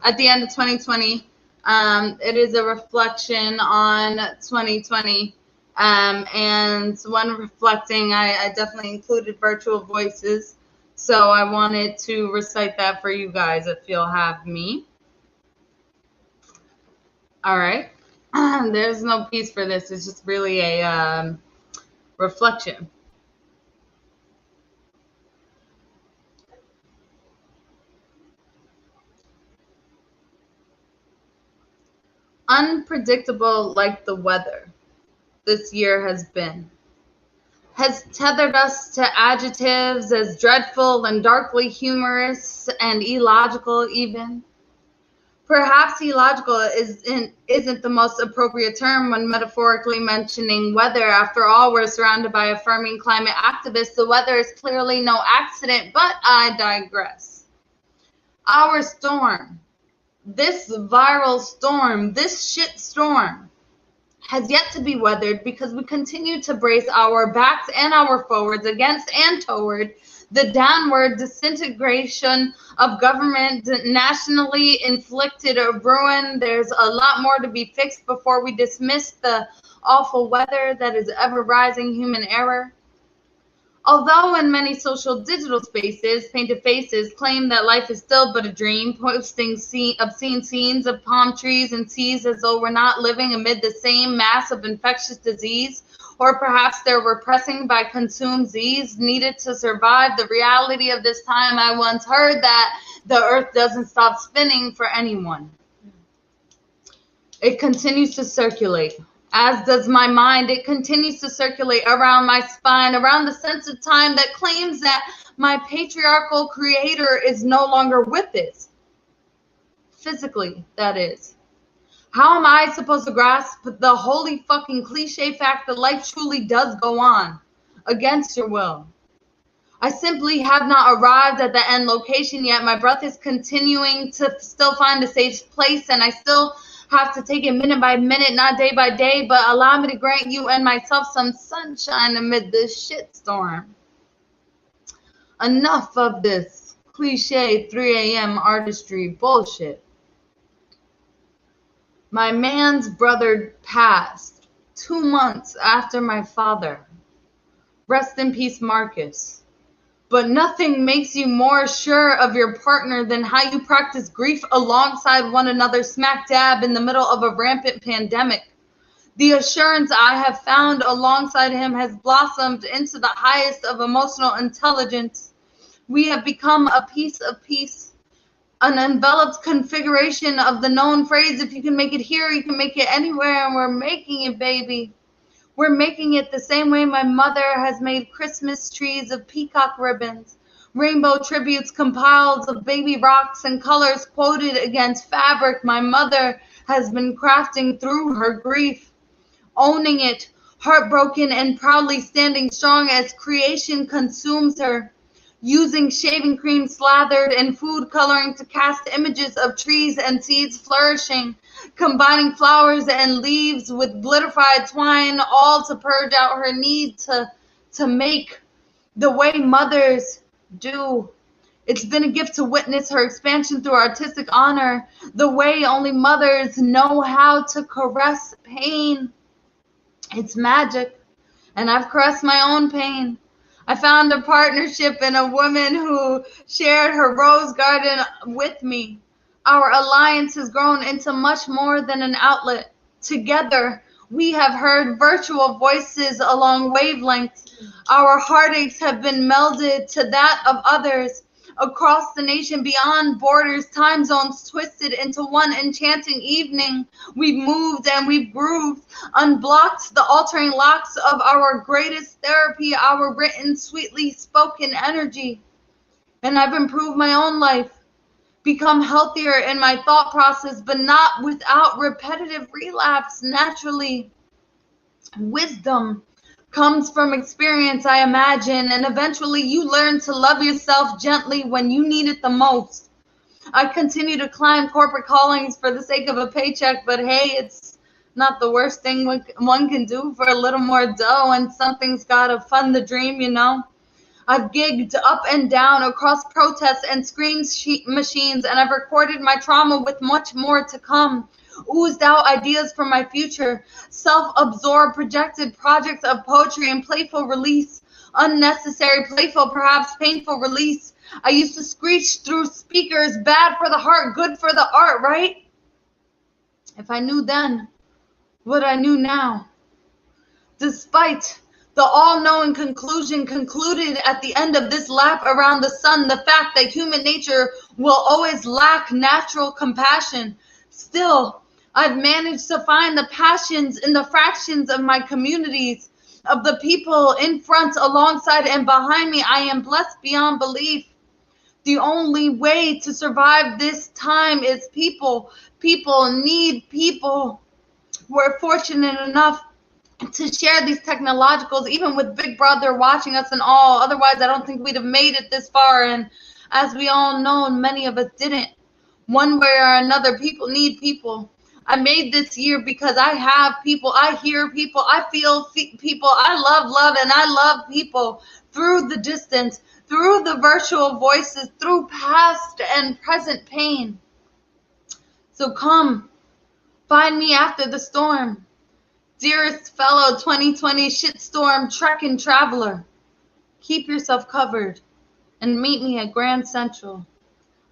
[SPEAKER 2] at the end of 2020. It is a reflection on 2020, and when reflecting, I definitely included virtual voices, so I wanted to recite that for you guys if you'll have me. All right, there's no piece for this, it's just really a reflection. Unpredictable like the weather this year has been, has tethered us to adjectives as dreadful and darkly humorous and illogical even. Perhaps illogical isn't the most appropriate term when metaphorically mentioning weather. After all, we're surrounded by affirming climate activists. The weather is clearly no accident, but I digress. Our storm, this viral storm, this shit storm, has yet to be weathered because we continue to brace our backs and our forwards against and toward the downward disintegration of government nationally inflicted ruin. There's a lot more to be fixed before we dismiss the awful weather that is ever rising human error. Although in many social digital spaces, painted faces claim that life is still but a dream, posting obscene scenes of palm trees and seas as though we're not living amid the same mass of infectious disease, or perhaps they're repressing by consumed Z's needed to survive the reality of this time. I once heard that the earth doesn't stop spinning for anyone. It continues to circulate. As does my mind, it continues to circulate around my spine, around the sense of time that claims that my patriarchal creator is no longer with it. Physically, that is. How am I supposed to grasp the holy fucking cliche fact that life truly does go on against your will? I simply have not arrived at the end location yet. My breath is continuing to still find a safe place, and I still have to take it minute by minute, not day by day, but allow me to grant you and myself some sunshine amid this shitstorm. Enough of this cliche 3 a.m. artistry bullshit. My man's brother passed 2 months after my father. Rest in peace, Marcus. But nothing makes you more sure of your partner than how you practice grief alongside one another smack dab in the middle of a rampant pandemic. The assurance I have found alongside him has blossomed into the highest of emotional intelligence. We have become a piece of peace, an enveloped configuration of the known phrase, if you can make it here, you can make it anywhere, and we're making it, baby. We're making it the same way my mother has made Christmas trees of peacock ribbons, rainbow tributes compiled of baby rocks and colors quoted against fabric my mother has been crafting through her grief, owning it, heartbroken and proudly standing strong as creation consumes her, using shaving cream slathered in food coloring to cast images of trees and seeds flourishing, combining flowers and leaves with glitterified twine, all to purge out her need to make the way mothers do. It's been a gift to witness her expansion through artistic honor, the way only mothers know how to caress pain. It's magic, and I've caressed my own pain. I found a partnership in a woman who shared her rose garden with me. Our alliance has grown into much more than an outlet. Together, we have heard virtual voices along wavelengths. Our heartaches have been melded to that of others. Across the nation, beyond borders, time zones twisted into one enchanting evening. We've moved and we've grooved, unblocked the altering locks of our greatest therapy, our written, sweetly spoken energy. And I've improved my own life, become healthier in my thought process, but not without repetitive relapse. Naturally, wisdom comes from experience, I imagine, and eventually you learn to love yourself gently when you need it the most. I continue to climb corporate callings for the sake of a paycheck, but hey, it's not the worst thing one can do for a little more dough, and something's gotta fund the dream, you know. I've gigged up and down across protests and scream machines, and I've recorded my trauma with much more to come. Oozed out ideas for my future, self-absorbed projected projects of poetry and playful release, unnecessary, playful, perhaps painful release. I used to screech through speakers, bad for the heart, good for the art, right? If I knew then what I knew now. Despite the all-knowing conclusion concluded at the end of this lap around the sun, the fact that human nature will always lack natural compassion, still, I've managed to find the passions in the fractions of my communities, of the people in front, alongside, and behind me. I am blessed beyond belief. The only way to survive this time is people. People need people. We're fortunate enough to share these technologicals, even with Big Brother watching us and all. Otherwise, I don't think we'd have made it this far. And as we all know, many of us didn't. One way or another, people need people. I made this year because I have people, I hear people, I feel people, I love, and I love people through the distance, through the virtual voices, through past and present pain. So come, find me after the storm. Dearest fellow 2020 shitstorm trekking traveler, keep yourself covered and meet me at Grand Central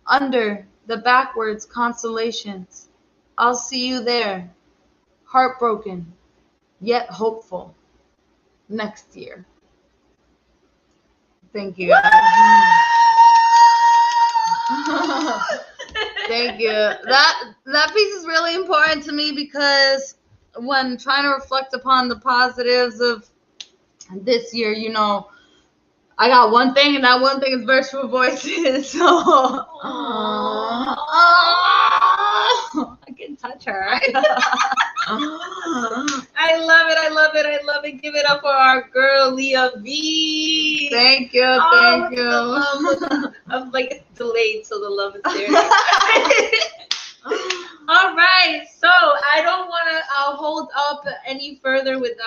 [SPEAKER 2] under the backwards constellations. I'll see you there, heartbroken, yet hopeful, next year. Thank you. Thank you. That piece is really important to me because when trying to reflect upon the positives of this year, you know, I got one thing, and that one thing is virtual voices. So I can touch her. I love it. I love it. I love it. Give it up for our girl Leah V. Thank you. Thank you. I'm like delayed, so the love is there.
[SPEAKER 1] All right, so I don't want to hold up any further with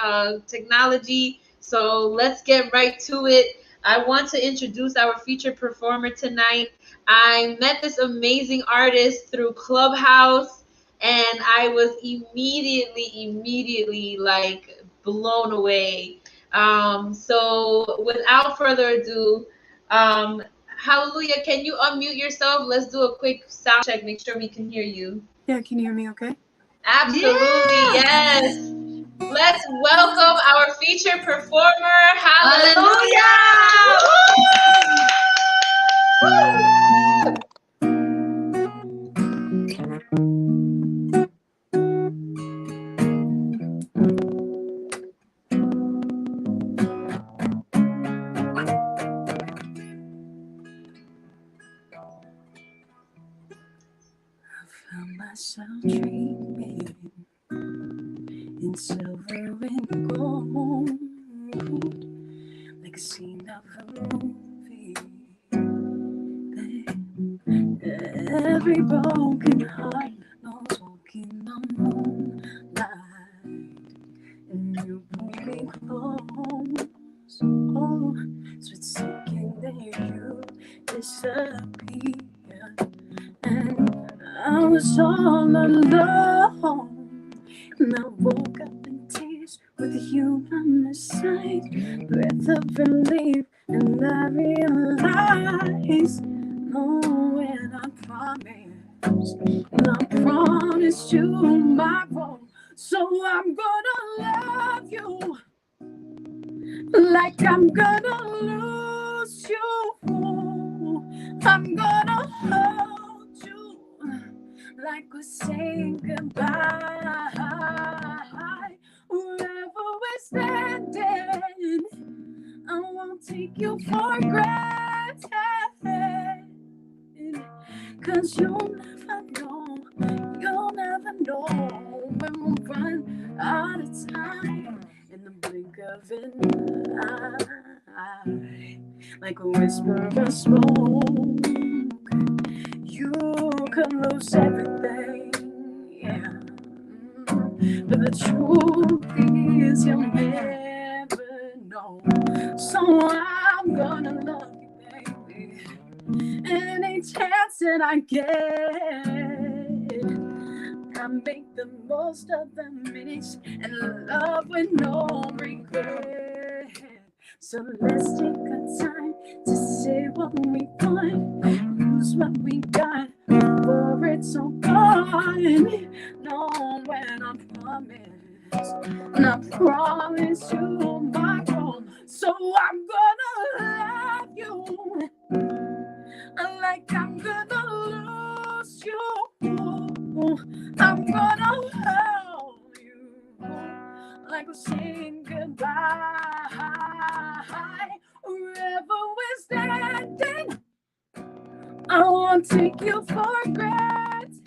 [SPEAKER 1] technology, so let's get right to it. I want to introduce our featured performer tonight. I met this amazing artist through Clubhouse, and I was immediately like blown away. So without further ado, Hallelujah, can you unmute yourself? Let's do a quick sound check, make sure we can hear you.
[SPEAKER 10] Yeah, can you hear me okay?
[SPEAKER 1] Absolutely, yes. Let's welcome our featured performer, Hallelujah!
[SPEAKER 10] sultry baby, in silver and gold, like a scene of a movie. Every broken heart knows walking on moonlight, and you pull me close. Oh, so it's thinking that you disappear, and I was all alone, and I woke up in tears with you by my side, breath of relief, and I realized, no, when I promised you my own, so I'm gonna love you like I'm gonna lose you. I'm gonna hold you like we're saying goodbye. Wherever we're standing, I won't take you for granted, 'cause you'll never know when we'll run out of time in the blink of an eye, like a whisper of smoke. You could lose everything, yeah, but the truth is you'll never know. So I'm gonna love you, baby, any chance that I get. I make the most of the minutes and love with no regret. So let's take our time to say what we want, use what we got before it's all gone. No, when I promise you my own, so I'm gonna love you like I'm gonna lose you. I'm gonna hold you like we're saying goodbye. Wherever we're standing, I won't take you for granted,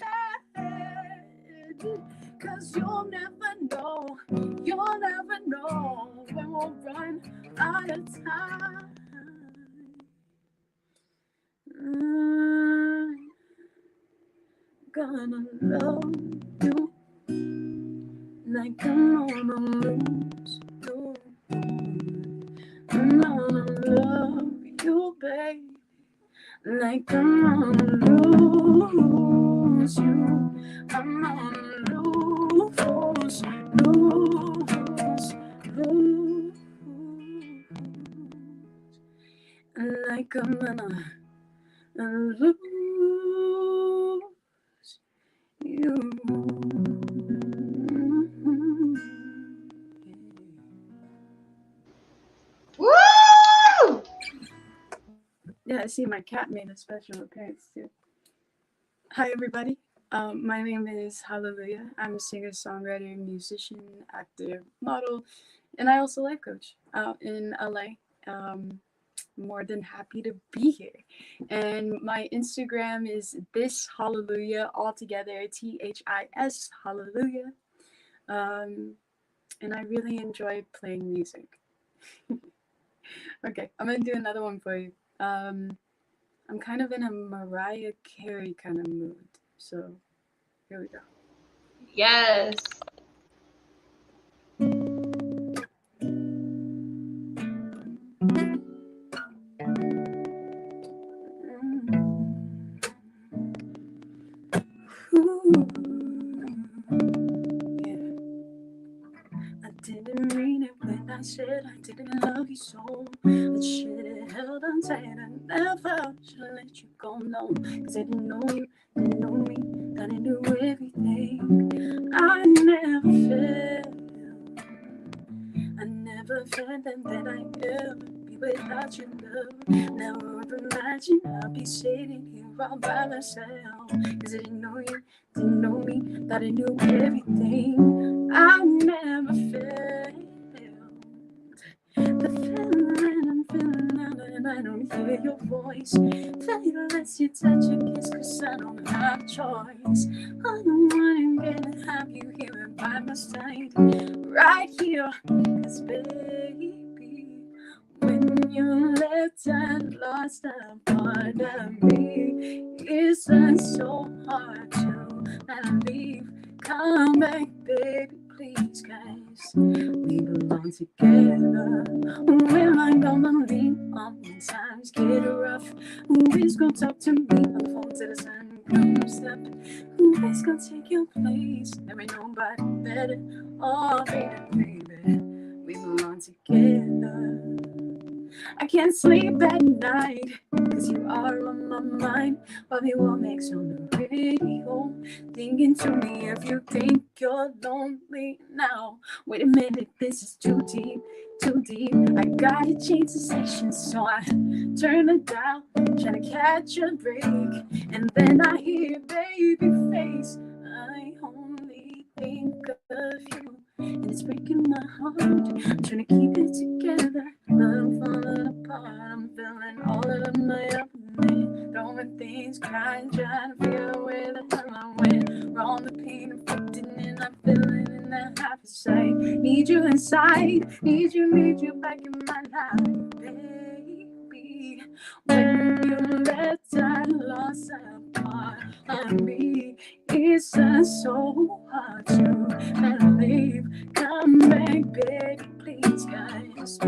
[SPEAKER 10] 'cause you'll never know when we'll run out of time. I'm gonna love you like I'm gonna lose you. I'm gonna love you, baby, like I'm gonna lose you. I'm gonna lose, like I'm gonna lose you.
[SPEAKER 2] Woo!
[SPEAKER 10] Yeah, I see my cat made a special appearance too. Hi, everybody. My name is Hallelujah. I'm a singer, songwriter, musician, actor, model, and I also life coach out in LA. More than happy to be here. And my Instagram is this Hallelujah, all together, THIS Hallelujah. And I really enjoy playing music. Okay, I'm gonna do another one for you. I'm kind of in a Mariah Carey kind of mood, so here we go.
[SPEAKER 1] Yes.
[SPEAKER 10] I said I didn't love you so. I should have held on tight. I never should have let you go, no. 'Cause I didn't know you, didn't know me, that I knew everything. I never felt that I ever be without your love. Never imagine I'll be sitting here all by myself. 'Cause I didn't know you, didn't know me, that I knew everything. I never felt the feeling I'm feeling now, and I I don't hear your voice. Feel unless you touch a kiss, cause I don't have a choice. I don't wanna get have you here by my side, right here. Cause baby, when you left, I lost a part of me. It's so hard to leave. Come back, baby, please, guys. We belong together. When I gonna leave on when times get rough? Who is gonna talk to me on the phone till the sun comes up? Who is gonna take your place? There ain't nobody better. Oh, baby, baby, we belong together. I can't sleep at night, cause you are on my mind. Bobby Womack's on the radio, thinking to me if you think you're lonely now. Wait a minute, this is too deep, too deep. I gotta change the station, so I turn it down, trying to catch a break. And then I hear baby face, I only think of you. And it's breaking my heart. I'm trying to keep it together, but I'm falling apart. I'm feeling all of my up and throwing things, crying, trying to figure out where the hell I went wrong. The pain inflicted and I'm feeling in that half a sight. Need you inside, need you back in my life, baby. When you left, I lost a part of me. It's so hard to leave. Come back, baby, please, guys.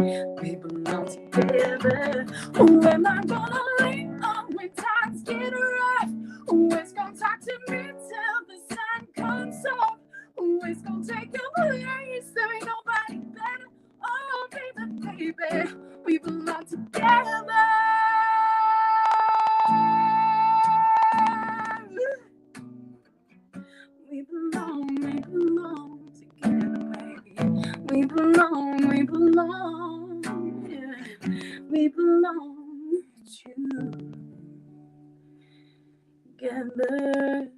[SPEAKER 10] We belong together. Who am I gonna lean on when times get rough? Who is gonna talk to me till the sun comes up? Who is gonna take your place? There ain't nobody better. Oh, baby, baby, we belong together. We belong together, baby. We belong, yeah. We belong together, baby.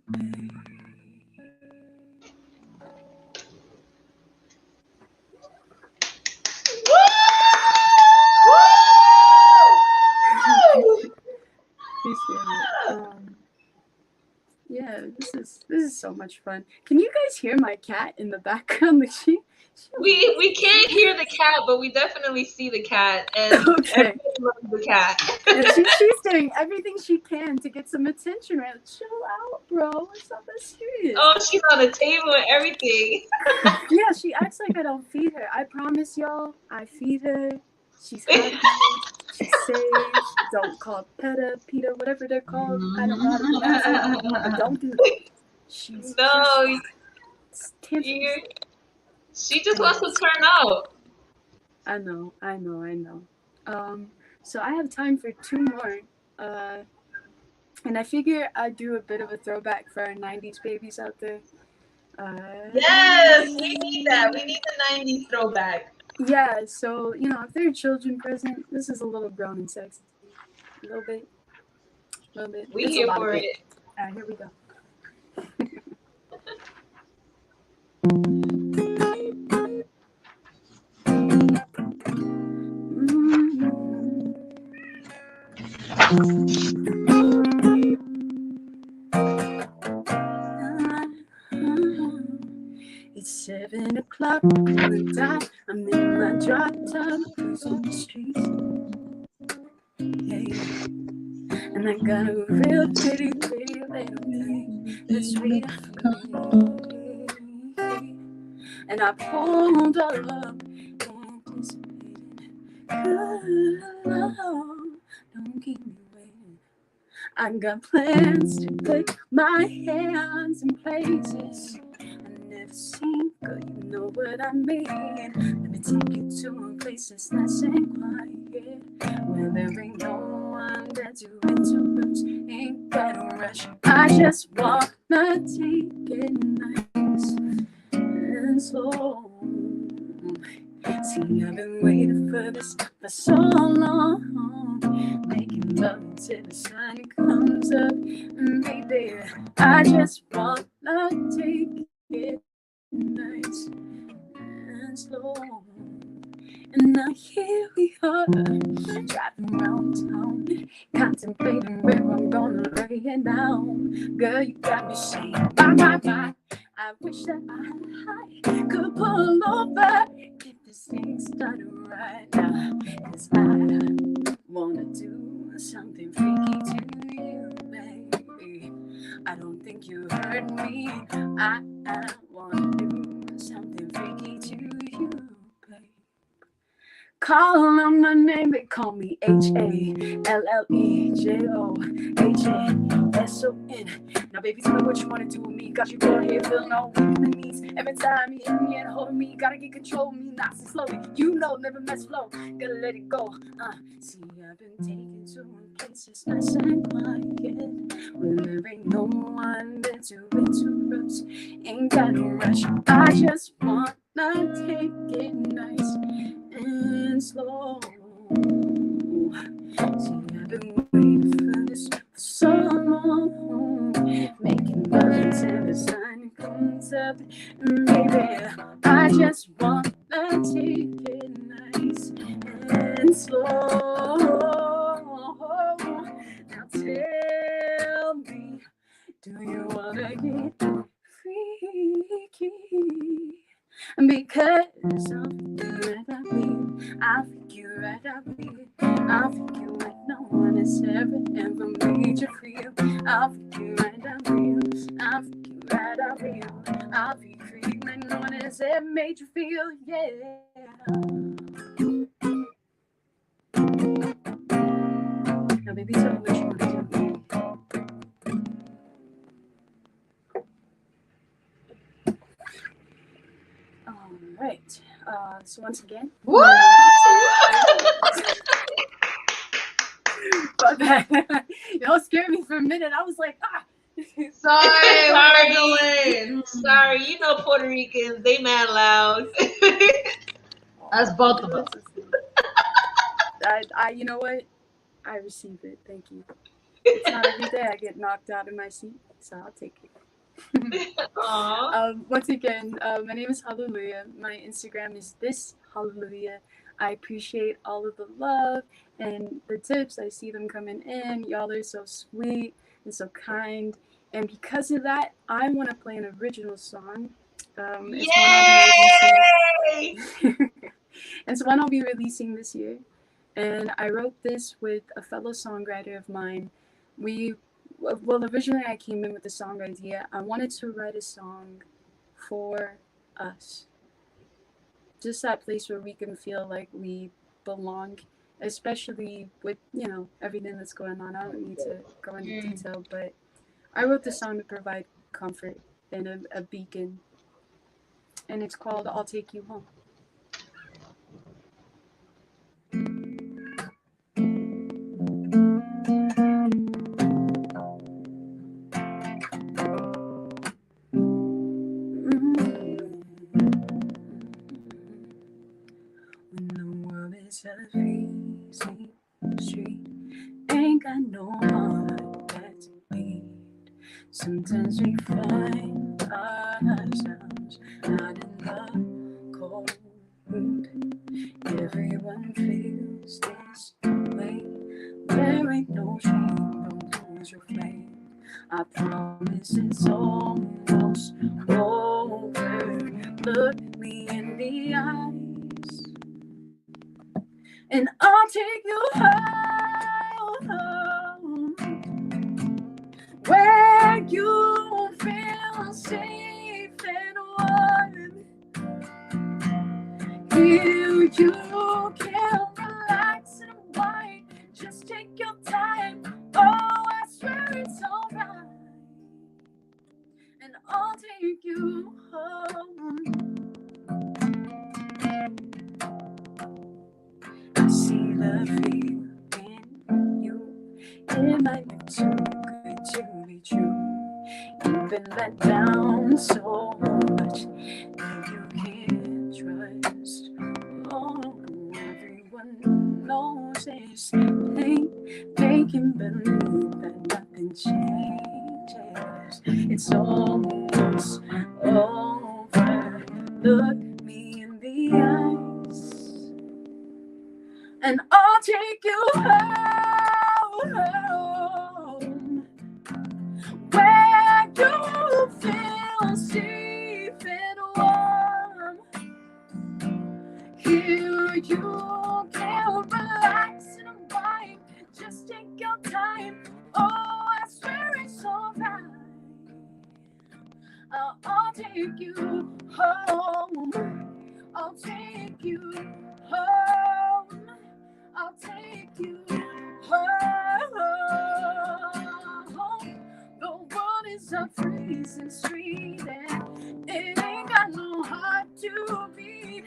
[SPEAKER 10] Yeah, this is so much fun. Can you guys hear my cat in the background? Like
[SPEAKER 1] we can't hear the cat, but we definitely see the cat, and
[SPEAKER 10] okay.
[SPEAKER 1] everybody loves the cat.
[SPEAKER 10] Yeah, she's doing everything she can to get some attention. Right? Chill out, bro. It's not that serious.
[SPEAKER 1] Oh, she's on the table and everything.
[SPEAKER 10] Yeah, she acts like I don't feed her. I promise y'all, I feed her. She's happy. She's safe. Don't call PETA, whatever they're called. I don't know how to pronounce it. But don't do that. She's
[SPEAKER 1] No,
[SPEAKER 10] just,
[SPEAKER 1] she just wants to turn out.
[SPEAKER 10] I know. So I have time for 2 more. And I figure I'd do a bit of a throwback for our 90s babies out there.
[SPEAKER 1] Yes, we need that. We need the 90s throwback.
[SPEAKER 10] Yeah, so, if there are children present, this is a little grown and sexy. A little bit.
[SPEAKER 1] We
[SPEAKER 10] It's
[SPEAKER 1] here
[SPEAKER 10] a lot
[SPEAKER 1] for
[SPEAKER 10] of
[SPEAKER 1] it.
[SPEAKER 10] All right, here we go. It's 7 o'clock on the dot. I'm in my drop top, cruising the streets. Yeah. And I got a real pretty little thing that's waiting for me. And I pulled her up, anticipating. Good Lord, don't keep me waiting. I got plans to put my hands in places I never seen, girl, you know what I mean. Let me take you to places nice and quiet, where there ain't no one that you interrupts. Ain't gotta rush, I just wanna take it nice and slow. See, I've been waiting for this for so long, making love until the sun comes up. And baby, I just wanna take it nice and slow. And now here we are, driving around town, contemplating where I'm gonna lay it down. Girl, you got me saying, bye. I wish that I could pull over, get this thing started right now. 'Cause I wanna do something freaky to you, baby. I don't think you heard me. I wanna do something freaky to you, babe. Call on my name, they call me HALLEJOHASON. Now, baby, tell me what you wanna do with me. Got you going here, feeling all weak in the knees. Every time you in me and holding me, gotta get control of me, nice and slowly. You know, never mess flow, gotta let it go. See, I've been taken to places nice and quiet, where there ain't no one there to interrupt. Ain't got no rush. I just wanna take it nice and slow. See, I've been waiting for this for so long, making millions every sun comes up. Baby, I just wanna take it nice and slow. Now tell me, do you wanna get freaky? Because I'll figure right out with I'll figure like no one has ever made you feel. I'll figure right out with I'll figure right out with I'll be free like no one has ever made you feel, yeah. Now baby, tell me what you want to do. Right. So once again,
[SPEAKER 2] Woo!
[SPEAKER 10] Y'all scared me for a minute. I was like,
[SPEAKER 1] Sorry, Gwendolyn. Sorry, you know Puerto Ricans, they mad loud.
[SPEAKER 2] That's both of us.
[SPEAKER 10] I you know what? I received it. Thank you. It's not every day I get knocked out of my seat, so I'll take it. Once again, my name is Hallelujah. My Instagram is this Hallelujah. I appreciate all of the love and the tips. I see them coming in. Y'all are so sweet and so kind. And because of that, I want to play an original song. It's one I'll be releasing this year. And I wrote this with a fellow songwriter of mine. Well, originally I came in with the song idea. I wanted to write a song for us. Just that place where we can feel like we belong, especially with, everything that's going on. I don't need to go into detail, but I wrote the song to provide comfort and a beacon. And it's called I'll Take You Home. A freezing street, ain't got no heart that's beat. Sometimes we find ourselves out in the cold. Everyone feels this way. There ain't no shame, don't lose your flame. I promise it's almost over. Look me in the eyes, and I'll take you home, where you feel safe and warm. Here you can relax and unwind. Just take your time. Oh, I swear it's alright. And I'll take you home. I see the fear in you. It might be too good to be true. You've been let down so much that you can't trust. Oh, everyone knows this thing. They can believe that nothing changes. It's almost over. Look me in the eyes, and I'll take you home, where you feel safe and warm. Here you can relax and unwind. Just take your time. Oh, I swear it's alright. I'll take you home. I'll take you home. I'll take you home. The world is a freezing street and it ain't got no heart to beat.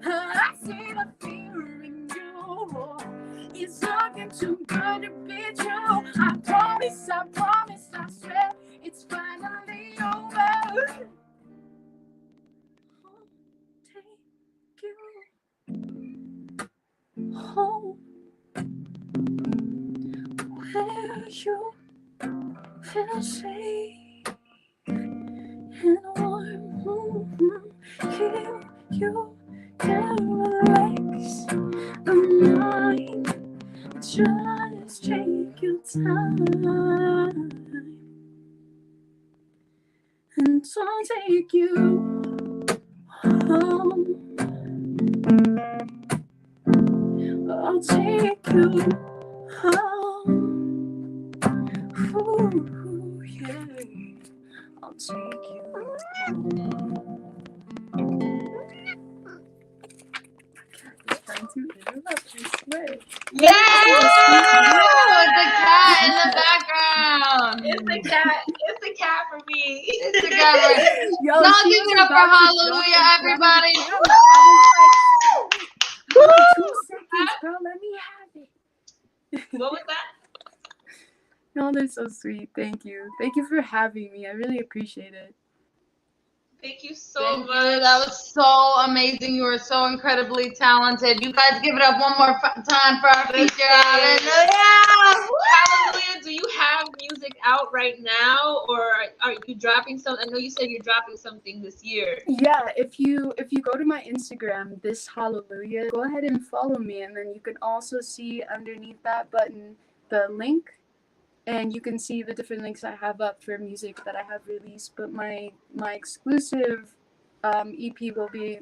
[SPEAKER 10] I see the fear in you. It's looking too good to be true. I promise, I swear it's finally over. Home, where you feel safe and warm. Here you can relax the mind. Just take your time, and I'll take you home. I'll take you home. Ooh, yeah. I'll take you home. Trying to interrupt, I swear.
[SPEAKER 2] Yeah! The cat in the background.
[SPEAKER 1] It's the cat. It's the cat for me.
[SPEAKER 2] It's the cat for me.
[SPEAKER 10] Yo,
[SPEAKER 2] Y'all
[SPEAKER 10] she
[SPEAKER 2] give
[SPEAKER 10] was
[SPEAKER 2] it up for
[SPEAKER 10] about to jump
[SPEAKER 2] Hallelujah,
[SPEAKER 10] in front of the
[SPEAKER 2] everybody.
[SPEAKER 10] camera. I was like, 2 seconds, bro. Let me have it.
[SPEAKER 1] What was that?
[SPEAKER 10] No, they're so sweet. Thank you. Thank you for having me. I really appreciate it.
[SPEAKER 1] Thank you so
[SPEAKER 2] Thank you.
[SPEAKER 1] much.
[SPEAKER 2] That was so amazing. You were so incredibly talented. You guys give it up one more time for our feature. Hallelujah!
[SPEAKER 1] Hallelujah. Do you have music out right now, or are you dropping something? I know you said you're dropping something this year.
[SPEAKER 10] Yeah, if you go to my Instagram, this Hallelujah, go ahead and follow me, and then you can also see underneath that button the link, and you can see the different links I have up for music that I have released. But my exclusive EP will be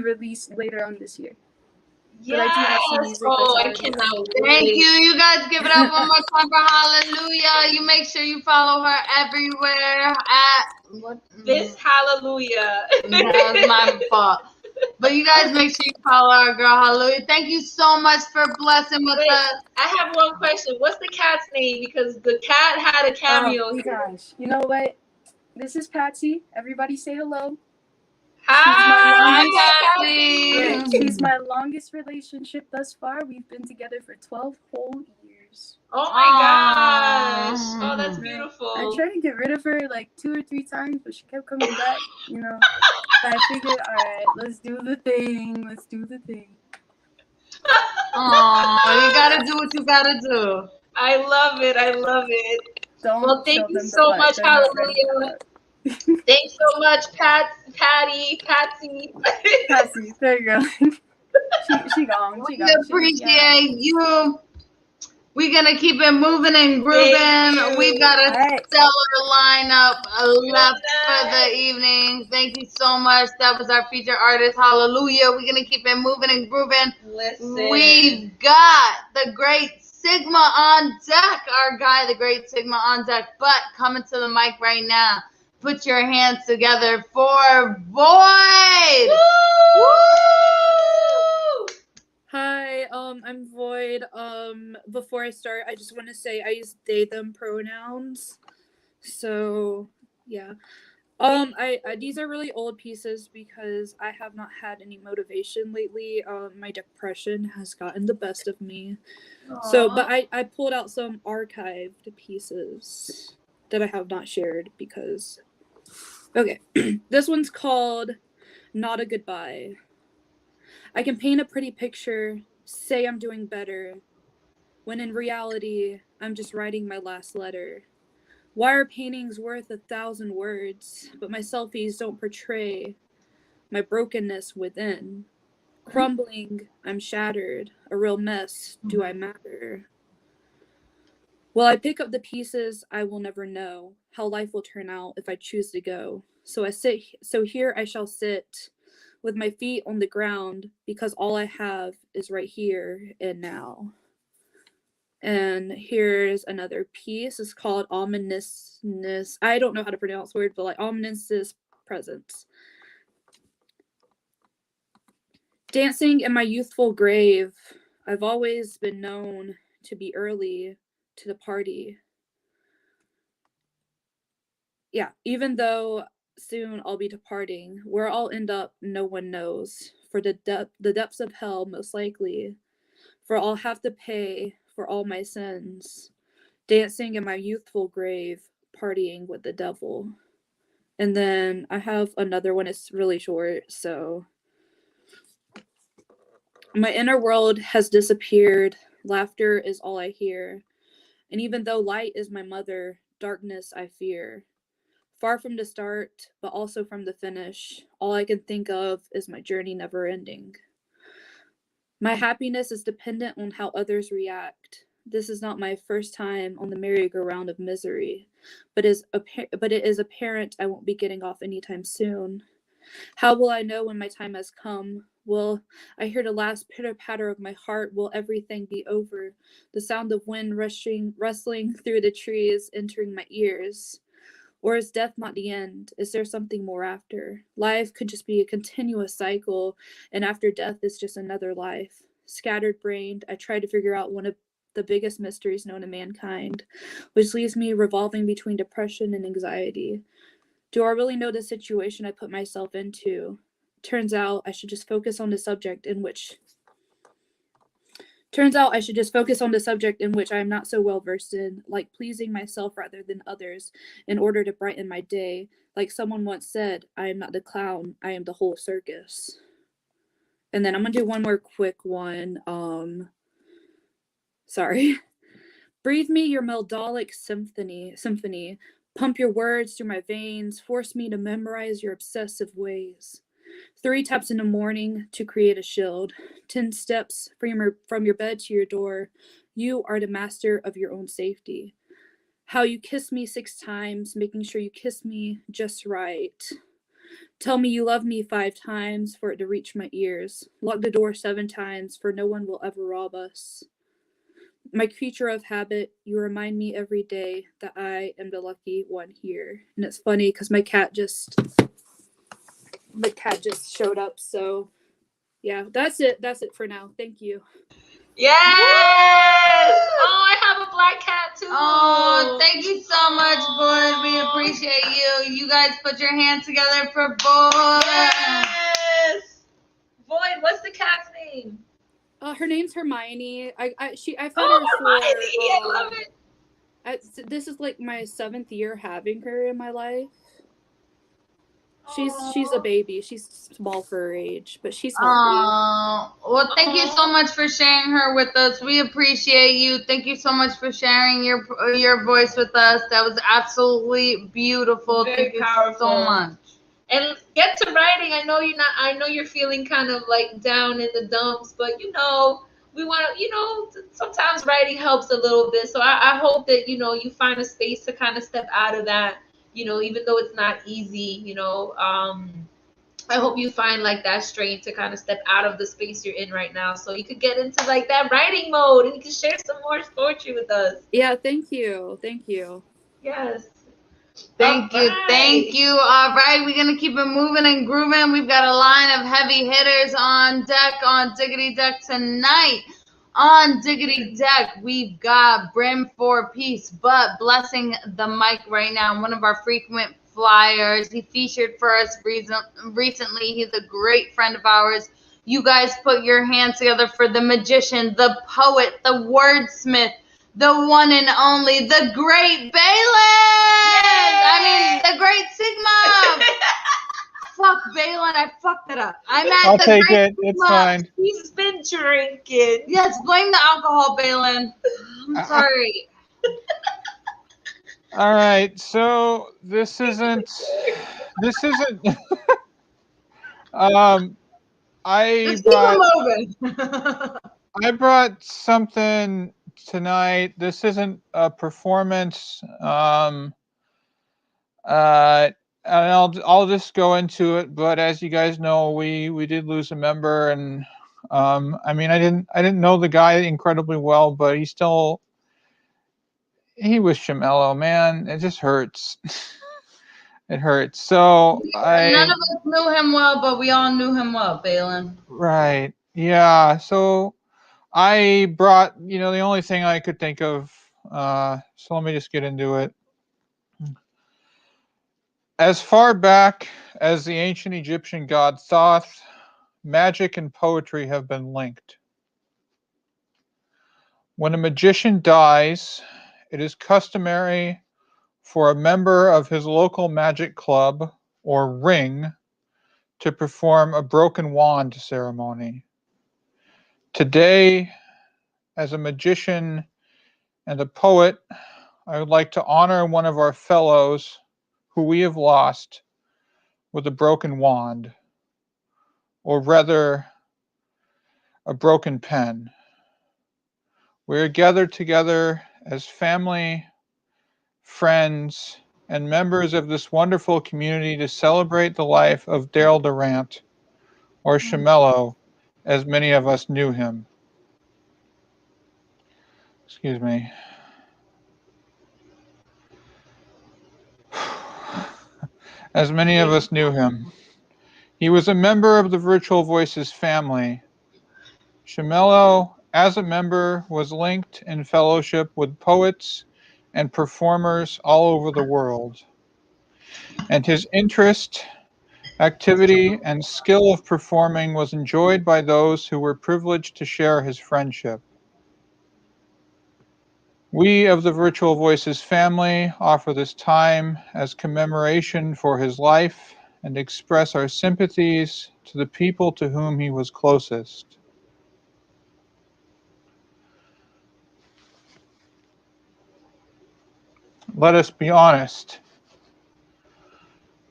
[SPEAKER 10] released later on this year. But I do have some music that's
[SPEAKER 1] I
[SPEAKER 10] already
[SPEAKER 1] cannot
[SPEAKER 10] out.
[SPEAKER 2] Thank you. You guys give it up one more time for Hallelujah. You make sure you follow her everywhere at what?
[SPEAKER 1] This Hallelujah.
[SPEAKER 2] That was my fault. But you guys make sure you follow our girl Hallelujah. Thank you so much for blessing with
[SPEAKER 1] Wait,
[SPEAKER 2] us.
[SPEAKER 1] I have one question. What's the cat's name? Because the cat had a cameo
[SPEAKER 10] Oh
[SPEAKER 1] here.
[SPEAKER 10] gosh, you know what? This is Patsy. Everybody say hello.
[SPEAKER 1] Hi,
[SPEAKER 2] Patsy.
[SPEAKER 10] She's my longest relationship thus far. We've been together for 12 whole years.
[SPEAKER 1] Oh my gosh. Oh, that's
[SPEAKER 10] I
[SPEAKER 1] beautiful.
[SPEAKER 10] tried to get rid of her like 2 or 3 times, but she kept coming back, you know. So I figured, all right, let's do the thing.
[SPEAKER 2] Oh, you gotta do what you gotta do.
[SPEAKER 1] I love it.
[SPEAKER 10] Don't
[SPEAKER 1] Well, thank
[SPEAKER 10] show
[SPEAKER 1] you
[SPEAKER 10] them the
[SPEAKER 1] so
[SPEAKER 10] butt.
[SPEAKER 1] much,
[SPEAKER 10] They're not ready for
[SPEAKER 1] Hallelujah. Thanks so much, Patsy.
[SPEAKER 10] Patsy, there you go. she gone.
[SPEAKER 2] We appreciate you. We're gonna keep it moving and grooving. We got a stellar lineup left for the evening. Thank you so much. That was our featured artist. Hallelujah. We're gonna keep it moving and grooving.
[SPEAKER 1] Listen.
[SPEAKER 2] We've got the great Sigma on deck. Our guy, the great Sigma on deck. But coming to the mic right now. Put your hands together for Void. Woo!
[SPEAKER 11] Hi, I'm Void. Before I start, I just want to say I use they them pronouns. So, yeah. I these are really old pieces because I have not had any motivation lately. My depression has gotten the best of me. So, but I pulled out some archived pieces that I have not shared because okay. This one's called Not a Goodbye. I can paint a pretty picture, say I'm doing better, when in reality, I'm just writing my last letter. Why are paintings worth 1,000 words, but my selfies don't portray my brokenness within? Crumbling, I'm shattered. A real mess, do I matter? Will I pick up the pieces? I will never know how life will turn out if I choose to go. So here I shall sit with my feet on the ground because all I have is right here and now. And here's another piece. It's called Ominousness. I don't know how to pronounce words, but like Ominousness Presence. Dancing in my youthful grave, I've always been known to be early to the party. Yeah, even though soon I'll be departing, where I'll end up, no one knows. For the depths of hell, most likely. For I'll have to pay for all my sins. Dancing in my youthful grave, partying with the devil. And then I have another one. It's really short, so... My inner world has disappeared. Laughter is all I hear. And even though light is my mother, darkness I fear. Far from the start, but also from the finish, all I can think of is my journey never ending. My happiness is dependent on how others react. This is not my first time on the merry-go-round of misery, but it is apparent I won't be getting off anytime soon. How will I know when my time has come? Will I hear the last pitter-patter of my heart? Will everything be over? The sound of wind rustling through the trees, entering my ears. Or is death not the end? Is there something more after? Life could just be a continuous cycle, and after death is just another life. Scattered-brained, I try to figure out one of the biggest mysteries known to mankind, which leaves me revolving between depression and anxiety. Do I really know the situation I put myself into? Turns out I should just focus on the subject in which I am not so well versed in, like pleasing myself rather than others in order to brighten my day. Like someone once said, I am not the clown, I am the whole circus. And then I'm gonna do one more quick one. Sorry. Breathe me your melodic symphony. Pump your words through my veins. Force me to memorize your obsessive ways. 3 taps in the morning to create a shield. 10 steps from your bed to your door. You are the master of your own safety. How you kiss me 6 times, making sure you kiss me just right. Tell me you love me 5 times for it to reach my ears. Lock the door 7 times, for no one will ever rob us. My creature of habit, you remind me every day that I am the lucky one here. And it's funny because my cat just showed up. So yeah, that's it for now. Thank you.
[SPEAKER 2] Yes!
[SPEAKER 1] Oh, I have a black cat too.
[SPEAKER 2] Oh, thank you so much, Boyd. We appreciate you. You guys put your hands together for Boyd.
[SPEAKER 1] Yes. Boyd, what's the cat's name?
[SPEAKER 11] Her name's Hermione. I've had her
[SPEAKER 1] Hermione, I
[SPEAKER 11] for.
[SPEAKER 1] love it.
[SPEAKER 11] This is like my 7th year having her in my life. She's a baby. She's small for her age, but she's healthy.
[SPEAKER 2] Well, thank you so much for sharing her with us. We appreciate you. Thank you so much for sharing your voice with us. That was absolutely beautiful.
[SPEAKER 1] Very
[SPEAKER 2] Thank
[SPEAKER 1] powerful.
[SPEAKER 2] you so much.
[SPEAKER 1] And get to writing. I know you're feeling kind of like down in the dumps, but we want to, sometimes writing helps a little bit. So I hope that, you find a space to kind of step out of that, even though it's not easy, I hope you find like that strength to kind of step out of the space you're in right now. So you could get into like that writing mode and you can share some more poetry with us.
[SPEAKER 11] Yeah, thank you. Thank you.
[SPEAKER 1] Yes.
[SPEAKER 2] Thank you. All right, we're gonna keep it moving and grooving. We've got a line of heavy hitters on deck on Diggity Deck tonight. On Diggity Deck, we've got Brim 4 Piece, but blessing the mic right now. One of our frequent flyers. He featured for us recently. He's a great friend of ours. You guys put your hands together for the magician, the poet, the wordsmith, the one and only, the great Balin! I mean, the great Sigma! Fuck, Balin, I fucked it up.
[SPEAKER 3] I'll take it. It's fine.
[SPEAKER 1] He's been drinking.
[SPEAKER 2] Yes, blame the alcohol, Balin. I'm sorry.
[SPEAKER 3] All right, so this isn't I
[SPEAKER 2] Just keep
[SPEAKER 3] brought
[SPEAKER 2] it moving.
[SPEAKER 3] I brought something tonight. This isn't a performance. And I'll just go into it. But as you guys know, we did lose a member, and I mean, I didn't know the guy incredibly well, but he was Shamello, man. It just hurts. It hurts. So
[SPEAKER 2] None of us knew him well, but we all knew him well, Balin.
[SPEAKER 3] Right. Yeah. So I brought, the only thing I could think of. So let me just get into it. As far back as the ancient Egyptian god Thoth, magic and poetry have been linked. When a magician dies, it is customary for a member of his local magic club or ring to perform a broken wand ceremony. Today, as a magician and a poet, I would like to honor one of our fellows who we have lost with a broken wand, or rather, a broken pen. We are gathered together as family, friends, and members of this wonderful community to celebrate the life of Daryl Durant, or Shamello, as many of us knew him. Excuse me. As many of us knew him. He was a member of the Virtual Voices family. Shamello, as a member, was linked in fellowship with poets and performers all over the world. And his interest, activity, and skill of performing was enjoyed by those who were privileged to share his friendship. We of the Virtual Voices family offer this time as commemoration for his life and express our sympathies to the people to whom he was closest. Let us be honest.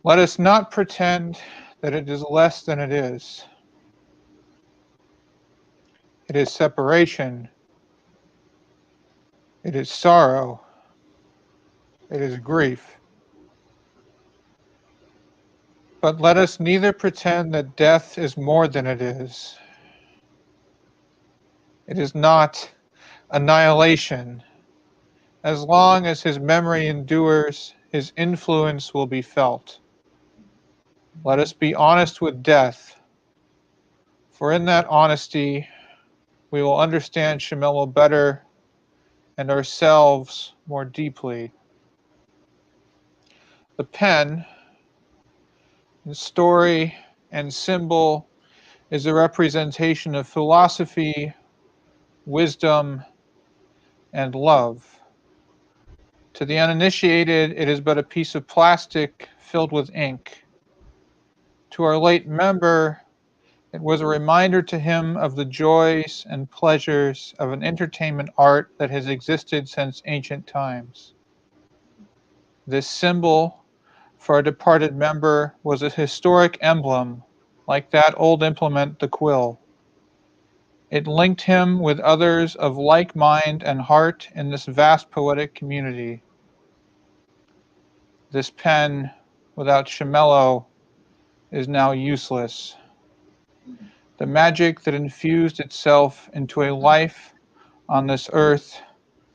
[SPEAKER 3] Let us not pretend that it is less than it is. It is separation. It is sorrow. It is grief. But let us neither pretend that death is more than it is. It is not annihilation. As long as his memory endures, his influence will be felt. Let us be honest with death, for in that honesty, we will understand Shamello better and ourselves more deeply. The pen, the story, and symbol is a representation of philosophy, wisdom, and love. To the uninitiated, it is but a piece of plastic filled with ink. To our late member, it was a reminder to him of the joys and pleasures of an entertainment art that has existed since ancient times. This symbol for a departed member was a historic emblem, like that old implement, the quill. It linked him with others of like mind and heart in this vast poetic community. This pen, without Shamello, is now useless. The magic that infused itself into a life on this earth,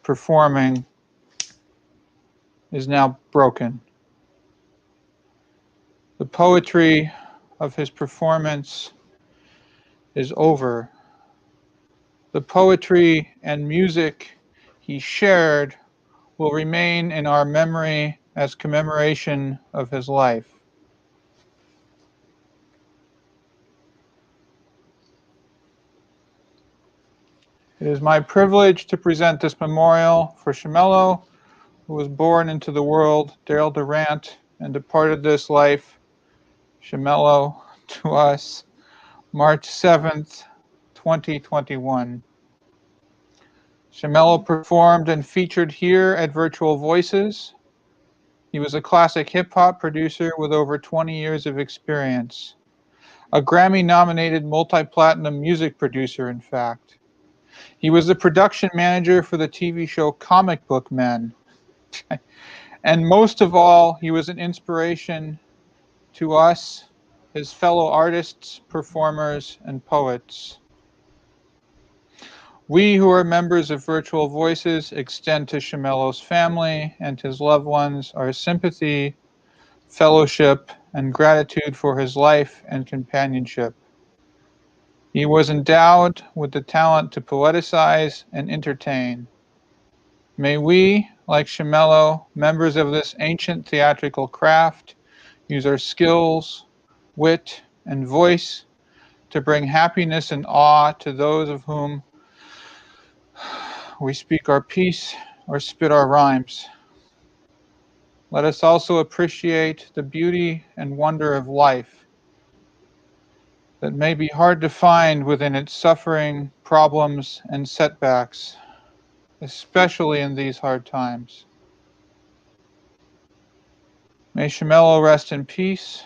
[SPEAKER 3] performing, is now broken. The poetry of his performance is over. The poetry and music he shared will remain in our memory as commemoration of his life. It is my privilege to present this memorial for Shamello, who was born into the world, Daryl Durant, and departed this life, Shamello, to us, March 7th, 2021. Shamello performed and featured here at Virtual Voices. He was a classic hip-hop producer with over 20 years of experience. a Grammy-nominated multi-platinum music producer, in fact. He was the production manager for the TV show Comic Book Men. And most of all, he was an inspiration to us, his fellow artists, performers, and poets. We who are members of Virtual Voices extend to Shamelo's family and his loved ones our sympathy, fellowship, and gratitude for his life and companionship. He was endowed with the talent to poeticize and entertain. May we, like Shamelo, members of this ancient theatrical craft, use our skills, wit, and voice to bring happiness and awe to those of whom we speak our piece or spit our rhymes. Let us also appreciate the beauty and wonder of life that may be hard to find within its suffering, problems, and setbacks, especially in these hard times. May Shamelo rest in peace,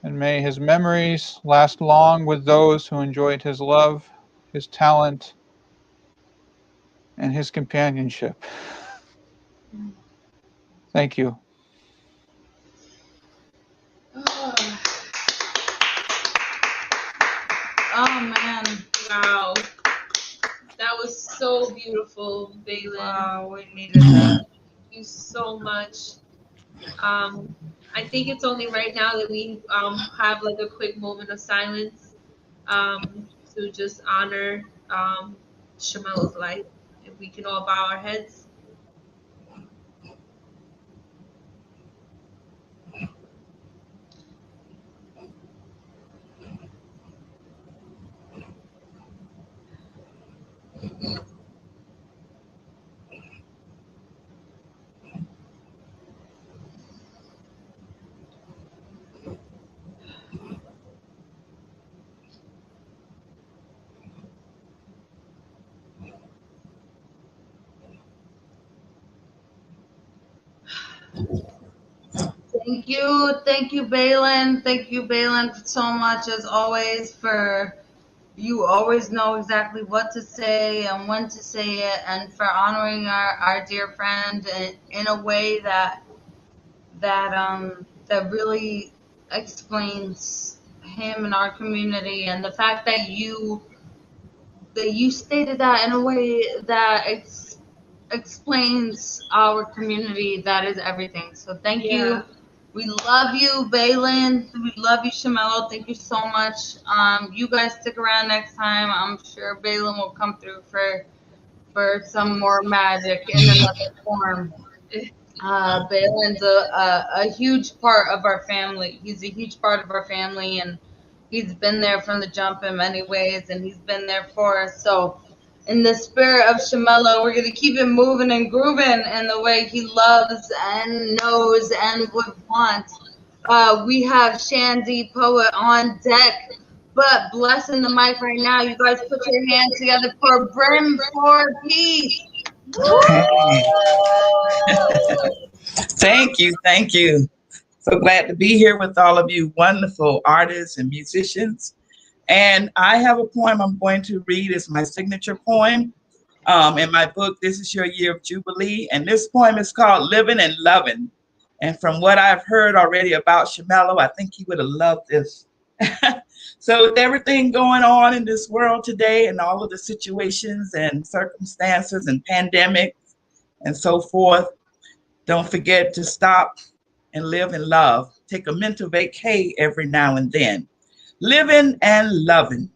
[SPEAKER 3] and may his memories last long with those who enjoyed his love, his talent, and his companionship. Thank you.
[SPEAKER 1] Oh man, wow. That was so beautiful, Balin.
[SPEAKER 2] Wow, we needed that.
[SPEAKER 1] Thank you so much. I think it's only right now that we have like a quick moment of silence to just honor Shamelo's life. If we can all bow our heads.
[SPEAKER 2] Thank you, Balin. Thank you, Balin, so much as always for you always know exactly what to say and when to say it, and for honoring our dear friend in a way that really explains him and our community, and the fact that you stated that in a way that explains our community. That is everything. So thank you. We love you, Balin. We love you, Shamelo. Thank you so much. You guys stick around next time. I'm sure Balin will come through for some more magic in another form. Balin's a huge part of our family. He's a huge part of our family, and he's been there from the jump in many ways, and he's been there for us. So in the spirit of Shamelo, we're going to keep it moving and grooving in the way he loves and knows and would want. We have Shandy Poet on deck, but blessing the mic right now. You guys put your hands together for Brim for Peace.
[SPEAKER 12] Thank you. Thank you. So glad to be here with all of you wonderful artists and musicians. And I have a poem I'm going to read. It's my signature poem in my book, This Is Your Year of Jubilee. And this poem is called Living and Loving. And from what I've heard already about Shamelo, I think he would have loved this. So with everything going on in this world today and all of the situations and circumstances and pandemics and so forth, don't forget to stop and live and love. Take a mental vacay every now and then. Living and loving.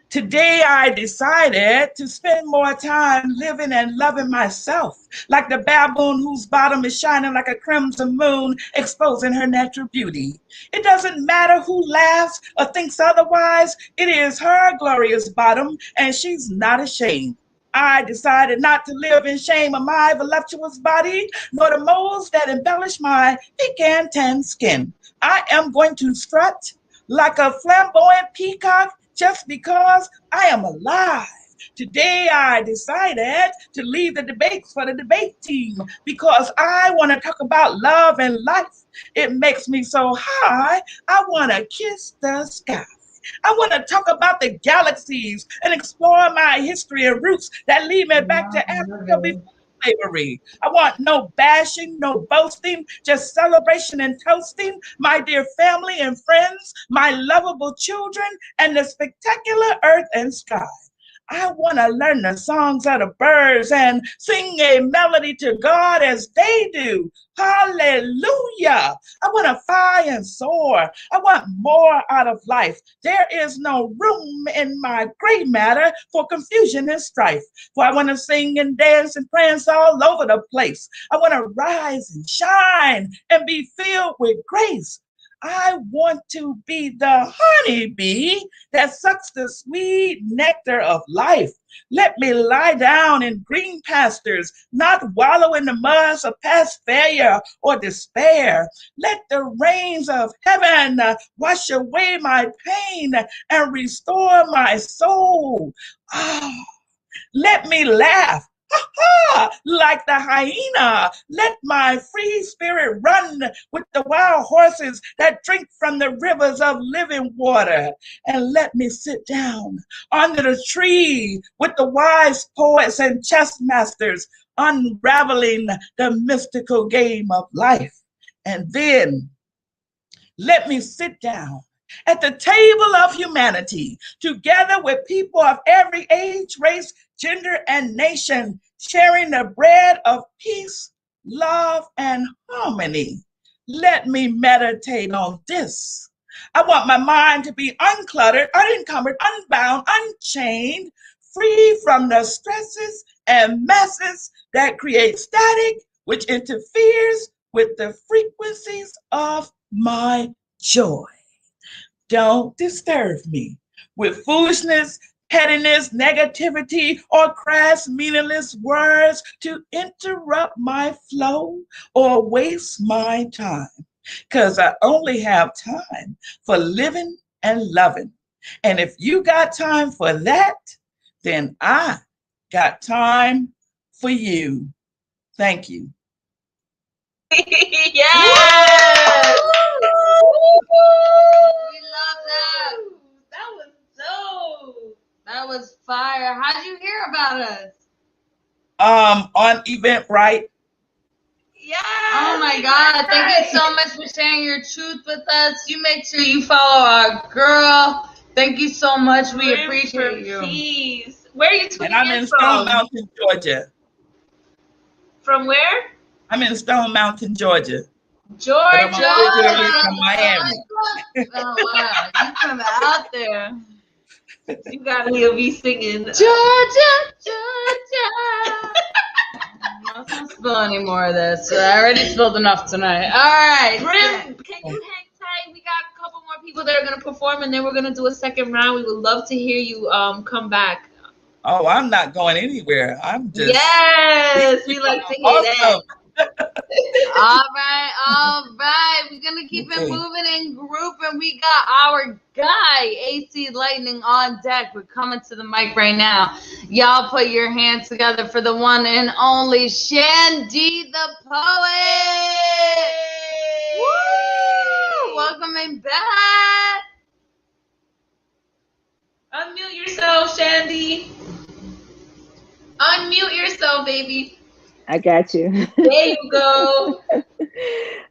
[SPEAKER 12] Today I decided to spend more time living and loving myself, like the baboon whose bottom is shining like a crimson moon, exposing her natural beauty. It doesn't matter who laughs or thinks otherwise, it is her glorious bottom, and she's not ashamed. I decided not to live in shame of my voluptuous body, nor the moles that embellish my pecan tan skin. I am going to strut like a flamboyant peacock just because I am alive Today I decided to leave the debates for the debate team because I want to talk about love and life. It makes me so high, I want to kiss the sky. I want to talk about the galaxies and explore my history and roots that lead me back to Africa before slavery. I want no bashing, no boasting, just celebration and toasting my dear family and friends, my lovable children, and the spectacular earth and sky. I want to learn the songs of the birds and sing a melody to God as they do. Hallelujah. I want to fly and soar. I want more out of life. There is no room in my gray matter for confusion and strife. For I want to sing and dance and prance all over the place. I want to rise and shine and be filled with grace. I want to be the honeybee that sucks the sweet nectar of life. Let me lie down in green pastures, not wallow in the muds of past failure or despair. Let the rains of heaven wash away my pain and restore my soul. Let me laugh. Like the hyena, let my free spirit run with the wild horses that drink from the rivers of living water. And let me sit down under the tree with the wise poets and chess masters, unraveling the mystical game of life. And then let me sit down at the table of humanity, together with people of every age, race, gender, and nation, sharing the bread of peace, love, and harmony. Let me meditate on this. I want my mind to be uncluttered, unencumbered, unbound, unchained, free from the stresses and messes that create static, which interferes with the frequencies of my joy. Don't disturb me with foolishness, pettiness, negativity, or crass, meaningless words to interrupt my flow or waste my time. Because I only have time for living and loving. And if you got time for that, then I got time for you. Thank you.
[SPEAKER 2] Yes! We love that.
[SPEAKER 1] That was dope.
[SPEAKER 2] That was fire. How'd you hear about us?
[SPEAKER 12] On Eventbrite.
[SPEAKER 1] Yeah.
[SPEAKER 2] Oh my God. Thank you so much for sharing your truth with us. You make sure you follow our girl. Thank you so much. We appreciate you.
[SPEAKER 1] Peace. Where are you tuning
[SPEAKER 12] And I'm in Stone
[SPEAKER 1] from?
[SPEAKER 12] Mountain, Georgia.
[SPEAKER 1] From where?
[SPEAKER 12] I'm in Stone Mountain, Georgia.
[SPEAKER 1] Georgia.
[SPEAKER 12] But I'm originally from Miami.
[SPEAKER 2] Oh wow. You from out there.
[SPEAKER 1] You gotta be singing.
[SPEAKER 2] Georgia, Georgia. I'm not gonna spill any more of this. I already spilled enough tonight. All right.
[SPEAKER 1] Brim, can you hang tight? We got a couple more people that are gonna perform, and then we're gonna do a second round. We would love to hear you come back.
[SPEAKER 12] Oh, I'm not going anywhere. I'm just.
[SPEAKER 1] Yes, we like to hear that.
[SPEAKER 2] All right. We're gonna keep it moving and grouping. We got our guy AC Lightning on deck. We're coming to the mic right now. Y'all put your hands together for the one and only Shandy the Poet. Woo! Welcoming back.
[SPEAKER 1] Unmute yourself, Shandy. Unmute yourself, baby.
[SPEAKER 13] I got you.
[SPEAKER 1] There you go.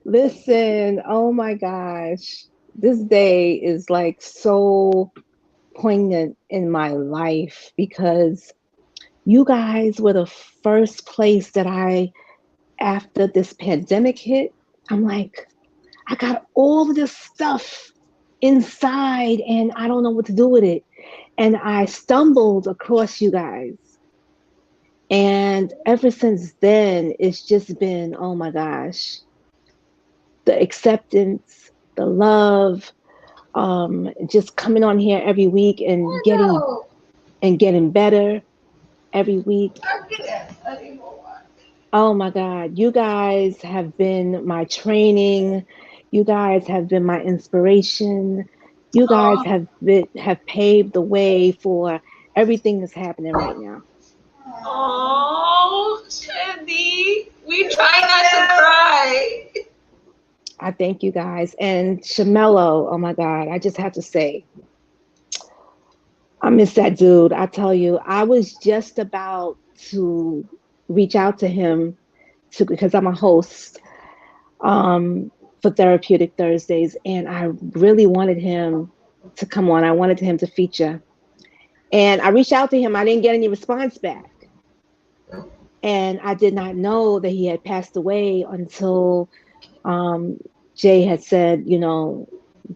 [SPEAKER 13] Listen, oh my gosh. This day is like so poignant in my life because you guys were the first place that after this pandemic hit, I'm like, I got all of this stuff inside and I don't know what to do with it. And I stumbled across you guys. And ever since then, it's just been, oh my gosh, the acceptance, the love, just coming on here every week and getting better every week. Oh my God, you guys have been my training. You guys have been my inspiration. You guys have paved the way for everything that's happening right now.
[SPEAKER 1] Oh, Shandy, we try not to cry.
[SPEAKER 13] I thank you guys. And Shamello, oh my God, I just have to say, I miss that dude. I tell you, I was just about to reach out to him because I'm a host for Therapeutic Thursdays, and I really wanted him to come on. I wanted him to feature. And I reached out to him. I didn't get any response back. And I did not know that he had passed away until Jay had said, you know,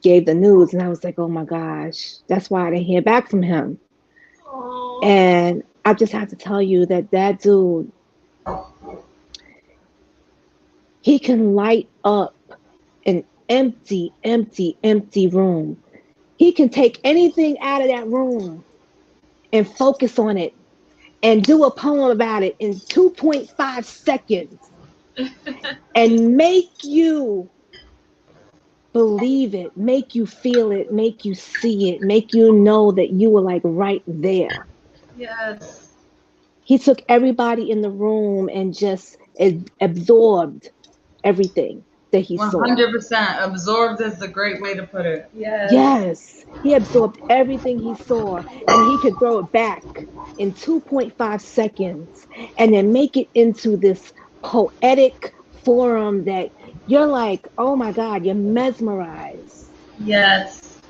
[SPEAKER 13] gave the news. And I was like, oh my gosh, that's why I didn't hear back from him.
[SPEAKER 1] Aww.
[SPEAKER 13] And I just have to tell you that that dude, he can light up an empty, empty, empty room. He can take anything out of that room and focus on it and do a poem about it in 2.5 seconds and make you believe it, make you feel it, make you see it, make you know that you were like right there.
[SPEAKER 1] Yes.
[SPEAKER 13] He took everybody in the room and just absorbed everything that he saw.
[SPEAKER 2] 100%. Absorbed is the great way to put it.
[SPEAKER 13] Yes, he absorbed everything he saw, and he could throw it back in 2.5 seconds and then make it into this poetic forum that you're like, oh my God, you're mesmerized.
[SPEAKER 1] Yes.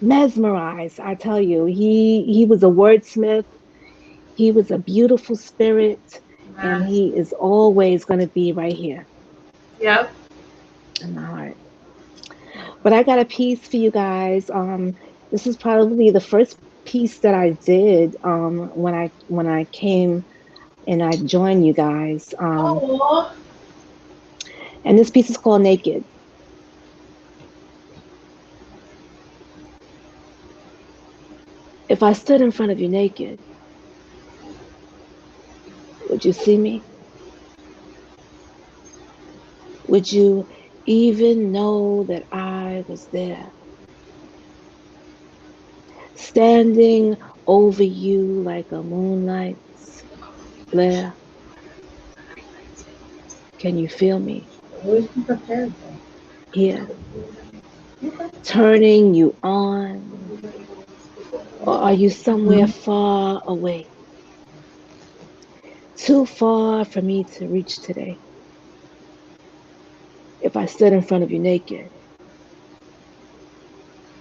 [SPEAKER 13] Mesmerized, I tell you. He was a wordsmith. He was a beautiful spirit, and he is always going to be right here.
[SPEAKER 1] Yep.
[SPEAKER 13] In my heart. But I got a piece for you guys. This is probably the first piece that I did when I came and I joined you guys. And this piece is called Naked. If I stood in front of you naked, would you see me? Would you even know that I was there? Standing over you like a moonlight flare. Can you feel me? Here. Turning you on? Or are you somewhere far away? Too far for me to reach today. If I stood in front of you naked,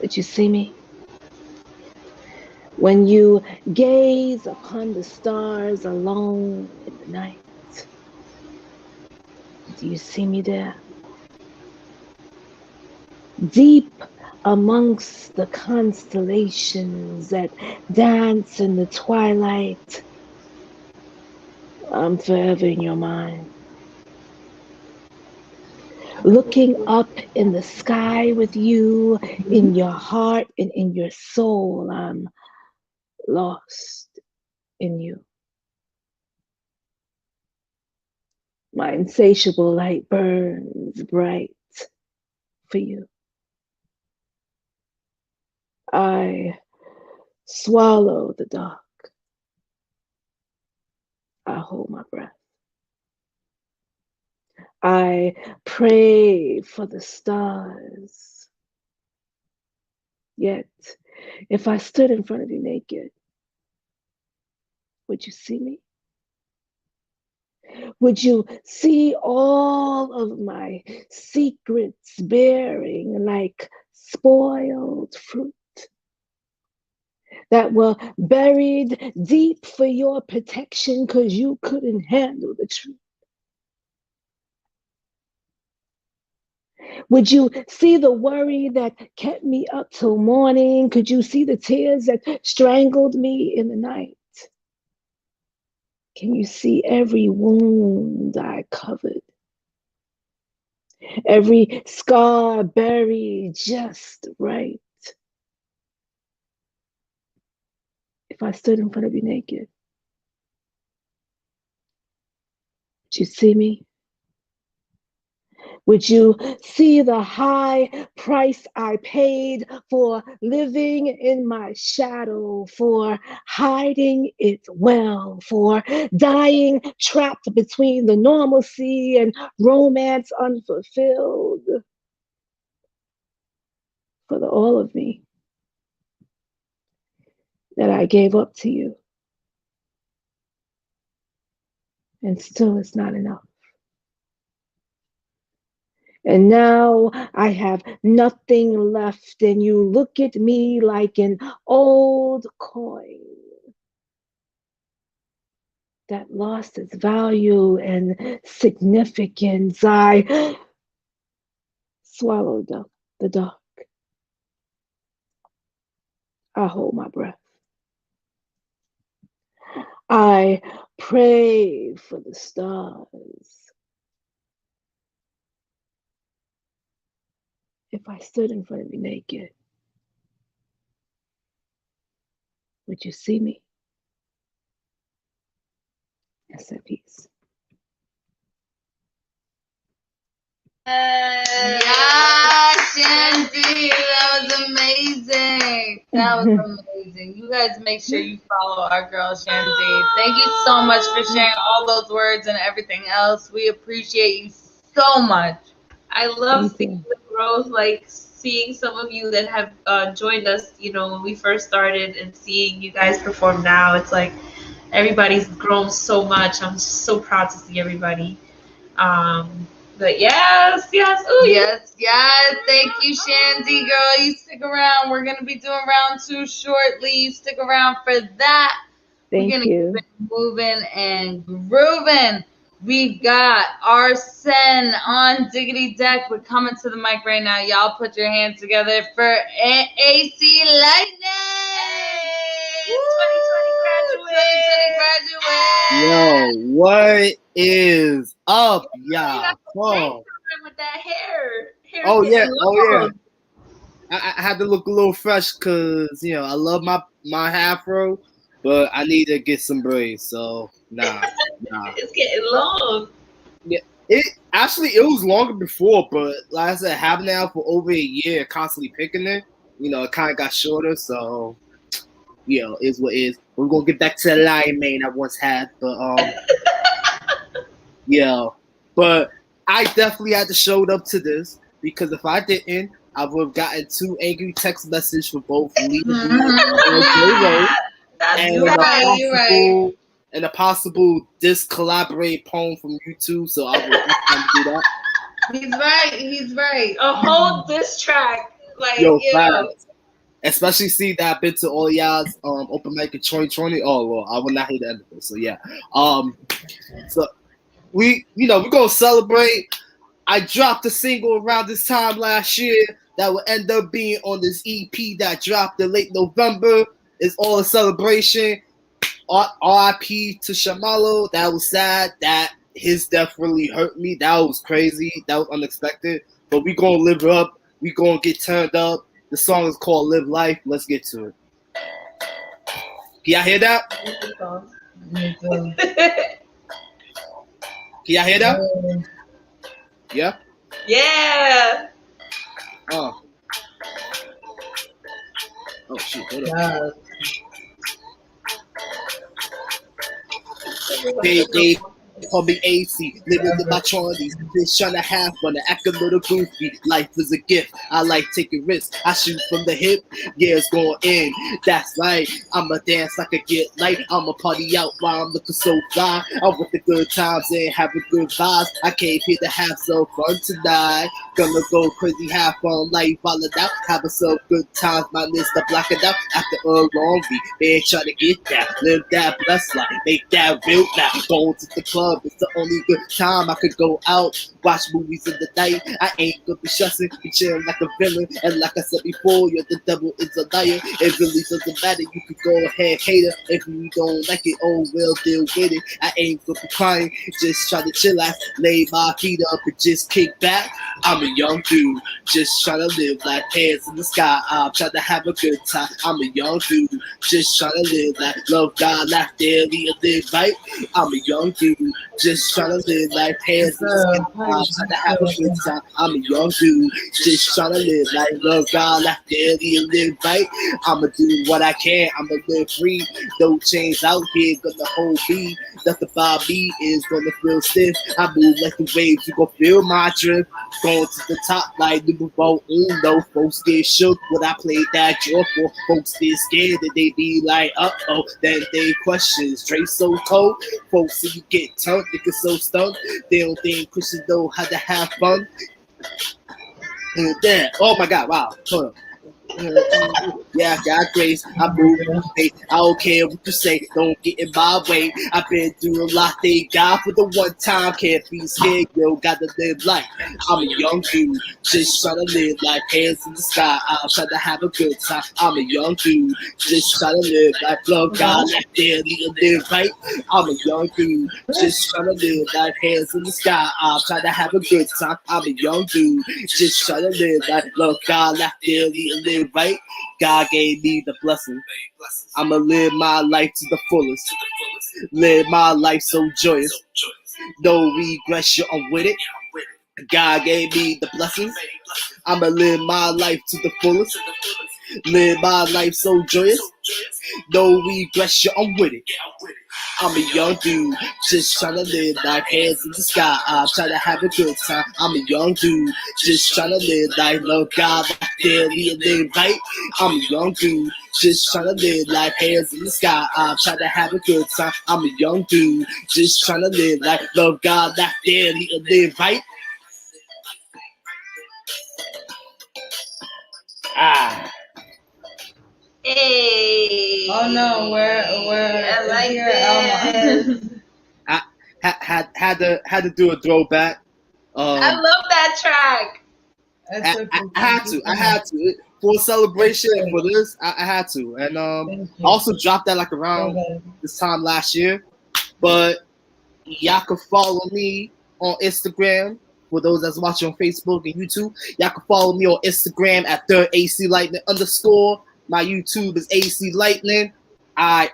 [SPEAKER 13] would you see me? When you gaze upon the stars alone in the night, do you see me there? Deep amongst the constellations that dance in the twilight, I'm forever in your mind. Looking up in the sky with you, in your heart and in your soul, I'm lost in you. My insatiable light burns bright for you. I swallow the dark. I hold my breath. I pray for the stars. Yet, if I stood in front of you naked, would you see me? Would you see all of my secrets bearing like spoiled fruit that were buried deep for your protection because you couldn't handle the truth? Would you see the worry that kept me up till morning? Could you see the tears that strangled me in the night? Can you see every wound I covered? Every scar buried just right? If I stood in front of you naked, would you see me? Would you see the high price I paid for living in my shadow, for hiding it well, for dying trapped between the normalcy and romance unfulfilled, for the all of me that I gave up to you, and still it's not enough. And now I have nothing left, and you look at me like an old coin that lost its value and significance. I swallowed up the dark. I hold my breath. I pray for the stars. If I stood in front of you naked, would you see me? I said peace.
[SPEAKER 2] Yeah, Shandy, that was amazing. That was amazing. You guys make sure you follow our girl Shandy. Thank you so much for sharing all those words and everything else. We appreciate you so much.
[SPEAKER 1] I love seeing the growth, like seeing some of you that have joined us, you know, when we first started, and seeing you guys perform now. It's like everybody's grown so much. I'm so proud to see everybody. But yes. Ooh,
[SPEAKER 2] yes. Thank you, Shandy, girl. You stick around. We're gonna be doing round 2 shortly. You stick around for that.
[SPEAKER 13] Thank
[SPEAKER 2] We're gonna
[SPEAKER 13] you.
[SPEAKER 2] keep it moving and grooving. We've got Arsene on Diggity Deck. We're coming to the mic right now. Y'all put your hands together for AC Lightning. 2020 graduate.
[SPEAKER 14] Yo, what is up, y'all? Whoa.
[SPEAKER 1] with that hair.
[SPEAKER 14] Oh yeah. I had to look a little fresh because I love my afro, but I need to get some braids. So nah.
[SPEAKER 1] It's getting long.
[SPEAKER 14] Yeah, it was longer before, but like I said, having it out for over a year, constantly picking it, it kind of got shorter. So is what is. We're gonna get back to the lion mane I once had, but but I definitely had to show up to this because if I didn't, I would have gotten 2 angry text messages for both Lee and a possible discollaborate poem from YouTube. So I would have to do that.
[SPEAKER 2] He's right.
[SPEAKER 1] A whole diss track, like
[SPEAKER 14] Especially see that I've been to all y'all's open mic in 2020. Oh well, I will not hate the end of it. So yeah. So we're gonna celebrate. I dropped a single around this time last year that will end up being on this EP that dropped in late November. It's all a celebration. RIP to Shamalo. That was sad. That his death really hurt me. That was crazy. That was unexpected. But we gonna live up. We gonna get turned up. The song is called Live Life. Let's get to it. Can y'all hear that? Can y'all hear that? Yeah?
[SPEAKER 1] Yeah.
[SPEAKER 14] Oh shit, hold up. They call me AC, living in my 20s, bitch trying to have fun, to act a little goofy. Life is a gift, I like taking risks. I shoot from the hip, yeah, it's going in. That's right, I'ma dance like I get light. I'ma party out while I'm looking so fly. I want the good times and having good vibes. I came here to have some fun tonight. Gonna go crazy, have fun, life all it out. Having some good times, my list to block it out. After a long week, man, trying to get that, live that blessed life, make that real now. Going to the club, it's the only good time I could go out, watch movies in the night. I ain't gonna be stressing, be chilling like a villain. And like I said before, the devil is a liar. It really doesn't matter, you could go ahead, hater. If you don't like it, oh well, deal with it. I ain't gonna be crying, just try to chill out, lay my feet up and just kick back. I'm I'm a young dude, just trying to live like hands in the sky. I'm trying to have a good time. I'm a young dude, just trying to live like love God, laugh daily, and live right. I'm a young dude, just trying to live like hands in the sky. I'm trying to have a good time. I'm a young dude, just trying to live like love God, laugh daily, and live right. I'ma do what I can. I'ma live free. No chains out here gonna hold me. Nothing about me is gonna feel stiff. I move like the waves. You gon' feel my drift. Going to the top like numero uno. Folks get shook when I play that draw for. Folks get scared that they be like, uh-oh. Then they question. Straight so cold. Folks see you get turned. They get so stunned. They don't think Christians know how to have fun. And then, oh my God, wow. Hold on. Yeah, I got grace. I move in faith. I don't care what you say. Don't get in my way. I've been through a lot. Thank God for the one time. Can't be scared, yo. Gotta live life. I'm a young dude, just trying to live life. Hands in the sky. I'm trying to have a good time. I'm a young dude, just trying to live life. Love God, like daily and live right. I'm a young dude, just trying to live life. Hands in the sky. I'm trying to have a good time. I'm a young dude, just trying to live life. Love God, like daily and live right. God gave me the blessing. I'ma live my life to the fullest. Live my life so joyous. No regrets, I'm with it. God gave me the blessings. I'ma live my life to the fullest. Live my life so joyous. No regrets, I'm with it. I'm a young dude, just trying to live like hands in the sky. I'm trying to have a good time. I'm a young dude, just trying to live like love God, like daily and live right. I'm a young dude, just trying to live like hands in the sky. I'm trying to have a good time. I'm a young dude, just trying to live like love God, like daily and live right.
[SPEAKER 1] Hey.
[SPEAKER 2] Oh no, we're
[SPEAKER 1] I like
[SPEAKER 2] here,
[SPEAKER 1] this.
[SPEAKER 14] I had to do a throwback.
[SPEAKER 1] I love that track.
[SPEAKER 14] I had to for a celebration for this. I had to, and I also dropped that like around this time last year. But y'all can follow me on Instagram. For those that's watching on Facebook and YouTube, y'all can follow me on Instagram at @AC_Lightning_. My YouTube is AC Lightning. I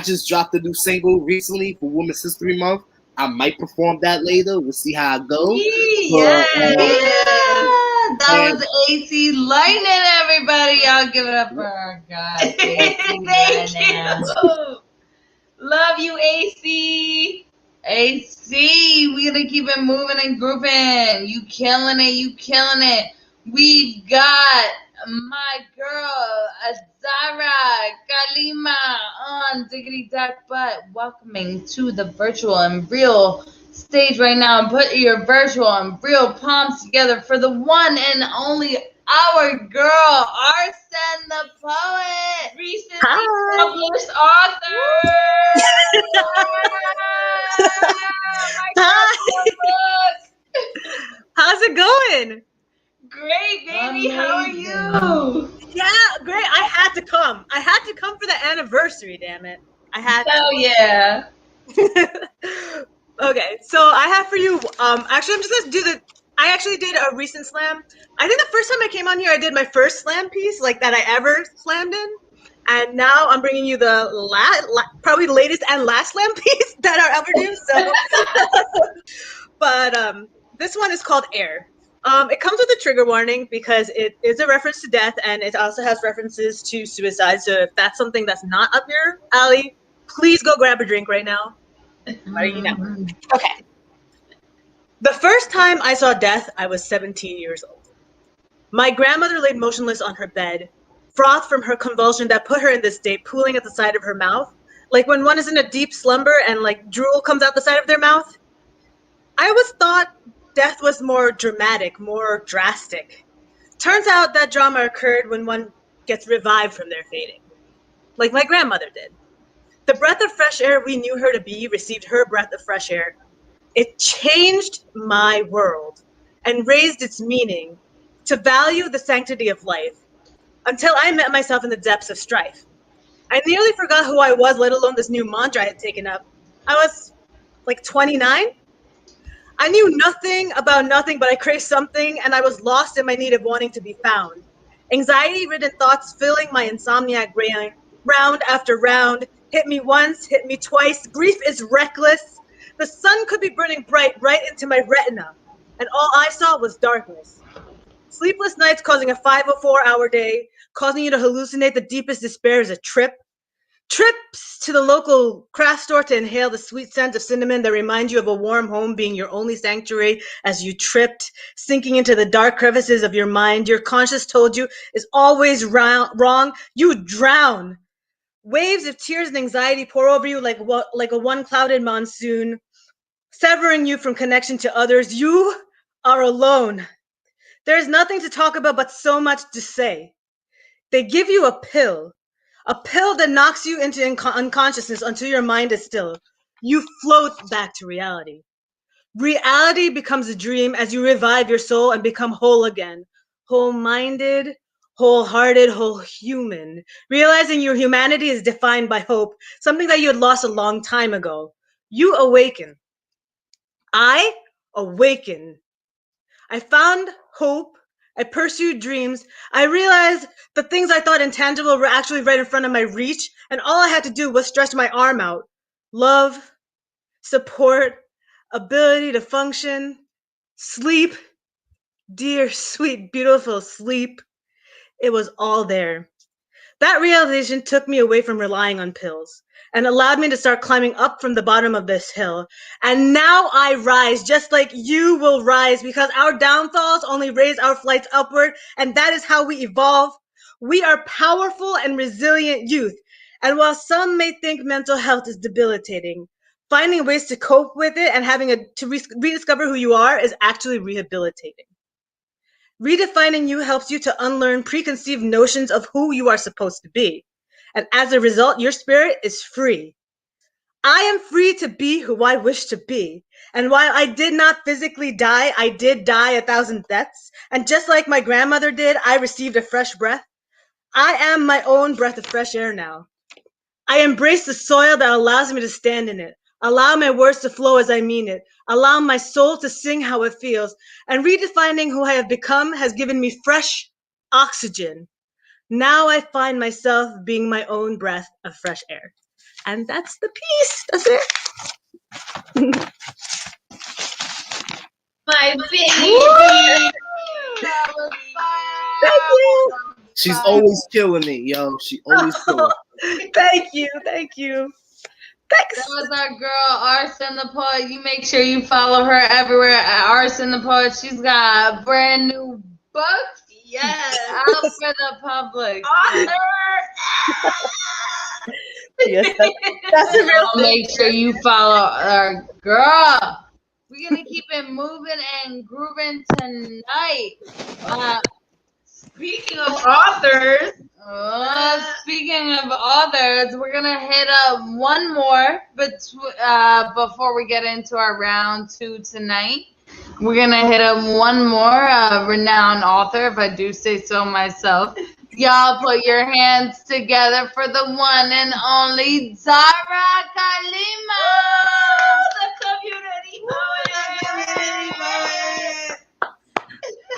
[SPEAKER 14] just dropped a new single recently for Women's History Month. I might perform that later. We'll see how it goes.
[SPEAKER 2] That was AC Lightning, everybody. Y'all give it up for our guy.
[SPEAKER 1] Thank you. Love you, AC.
[SPEAKER 2] AC, we gonna keep it moving and grouping. You killing it. We've got my girl Azara Kalima on Diggity Duck Butt, welcoming to the virtual and real stage right now. Put your virtual and real palms together for the one and only our girl, Arsen the poet, recently published author.
[SPEAKER 15] How's it going?
[SPEAKER 1] Great, baby. How are you?
[SPEAKER 15] Yeah, great. I had to come. I had to come for the anniversary, damn it. I had
[SPEAKER 1] Hell yeah.
[SPEAKER 15] Okay, so I have for you, actually I'm just gonna do I actually did a recent slam. I think the first time I came on here, I did my first slam piece, like that I ever slammed in. And now I'm bringing you the probably latest and last slam piece that I'll ever do. So, but this one is called Air. It comes with a trigger warning because it is a reference to death, and it also has references to suicide. So if that's something that's not up your alley, please go grab a drink right now. Okay. The first time I saw death, I was 17 years old. My grandmother laid motionless on her bed, froth from her convulsion that put her in this state, pooling at the side of her mouth, like when one is in a deep slumber and like drool comes out the side of their mouth. I always thought death was more dramatic, more drastic. Turns out that drama occurred when one gets revived from their fading, like my grandmother did. The breath of fresh air we knew her to be received her breath of fresh air. It changed my world and raised its meaning to value the sanctity of life until I met myself in the depths of strife. I nearly forgot who I was, let alone this new mantra I had taken up. I was like 29. I knew nothing about nothing, but I craved something, and I was lost in my need of wanting to be found. Anxiety-ridden thoughts filling my insomniac brain, round after round, hit me once, hit me twice. Grief is reckless. The sun could be burning bright right into my retina, and all I saw was darkness. Sleepless nights causing a 504-hour day, causing you to hallucinate the deepest despair is a trip. Trips to the local craft store to inhale the sweet scent of cinnamon that reminds you of a warm home being your only sanctuary as you tripped, sinking into the dark crevices of your mind. Your conscience told you is always wrong. You drown. Waves of tears and anxiety pour over you like a one-clouded monsoon, severing you from connection to others. You are alone. There's nothing to talk about but so much to say. They give you a pill that knocks you into unconsciousness until your mind is still. You float back to reality. Reality becomes a dream as you revive your soul and become whole again. Whole-minded, wholehearted, whole human. Realizing your humanity is defined by hope, something that you had lost a long time ago. You awaken. I awaken. I found hope. I pursued dreams. I realized the things I thought intangible were actually right in front of my reach, and all I had to do was stretch my arm out. Love, support, ability to function, sleep, dear, sweet, beautiful sleep. It was all there. That realization took me away from relying on pills and allowed me to start climbing up from the bottom of this hill. And now I rise just like you will rise, because our downfalls only raise our flights upward, and that is how we evolve. We are powerful and resilient youth. And while some may think mental health is debilitating, finding ways to cope with it and having to rediscover who you are is actually rehabilitating. Redefining you helps you to unlearn preconceived notions of who you are supposed to be. And as a result, your spirit is free. I am free to be who I wish to be. And while I did not physically die, I did die 1,000 deaths. And just like my grandmother did, I received a fresh breath. I am my own breath of fresh air now. I embrace the soil that allows me to stand in it. Allow my words to flow as I mean it. Allow my soul to sing how it feels. And redefining who I have become has given me fresh oxygen. Now I find myself being my own breath of fresh air. And that's the piece. That's it.
[SPEAKER 1] My baby.
[SPEAKER 15] Thank you.
[SPEAKER 14] She's always killing me, yo. She always killing me.
[SPEAKER 15] Thank you. Thank you. Thanks.
[SPEAKER 2] That was our girl, Arson the Poet. You make sure you follow her everywhere at Arson the Poet. She's got a brand new book.
[SPEAKER 1] Yes.
[SPEAKER 2] Out for the public.
[SPEAKER 15] Yes, that's a real thing.
[SPEAKER 2] Make sure you follow our girl. We're going to keep it moving and grooving tonight.
[SPEAKER 1] Speaking of authors,
[SPEAKER 2] we're gonna hit up one more, before we get into our round 2 tonight. We're gonna hit up one more renowned author, if I do say so myself. Y'all put your hands together for the one and only Zara Kalima,
[SPEAKER 1] the community poet.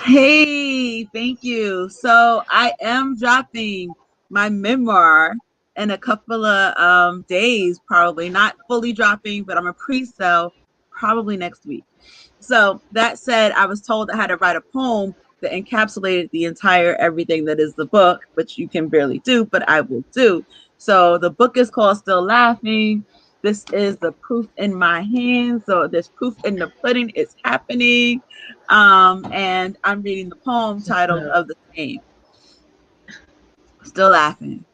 [SPEAKER 16] Hey, thank you. So I am dropping my memoir in a couple of days, probably not fully dropping, but I'm a pre-sale probably next week. So that said, I was told I had to write a poem that encapsulated the entire everything that is the book, which you can barely do, but I will do. So the book is called Still Laughing. This is the proof in my hands. So there's proof in the pudding. It's happening. And I'm reading the poem titled of the same. Still laughing.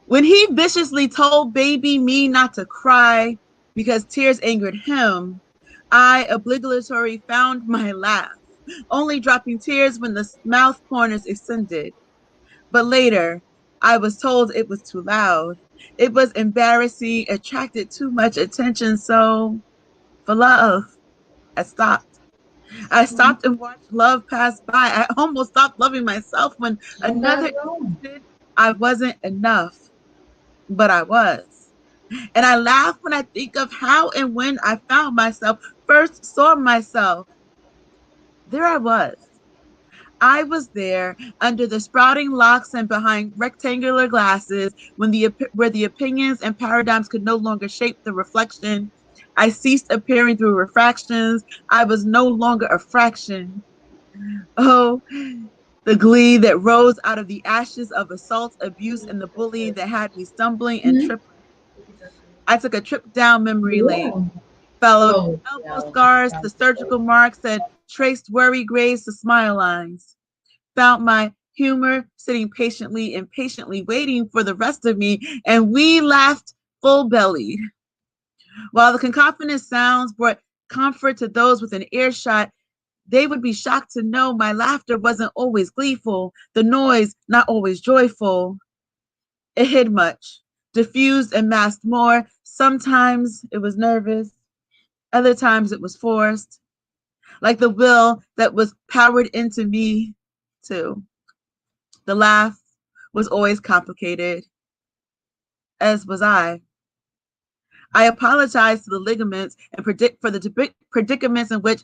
[SPEAKER 16] When he viciously told baby me not to cry because tears angered him, I obligatory found my laugh, only dropping tears when the mouth corners extended. But later, I was told it was too loud. It was embarrassing, attracted too much attention. So, for love, I stopped. I stopped and watched love pass by. I almost stopped loving myself when another insisted I wasn't enough, but I was. And I laugh when I think of how and when I found myself first saw myself, there I was. I was there under the sprouting locks and behind rectangular glasses where the opinions and paradigms could no longer shape the reflection. I ceased appearing through refractions. I was no longer a fraction. Oh, the glee that rose out of the ashes of assault, abuse, and the bullying that had me stumbling and tripping. I took a trip down memory lane, followed elbow scars to surgical marks that traced worry graves to smile lines. Found my humor sitting patiently and patiently waiting for the rest of me, and we laughed full-bellied. While the cacophonous sounds brought comfort to those within earshot, they would be shocked to know my laughter wasn't always gleeful, the noise not always joyful. It hid much, diffused and masked more. Sometimes it was nervous, other times it was forced, like the will that was powered into me too. The laugh was always complicated, as was I. I apologized to the ligaments and for the predicaments in which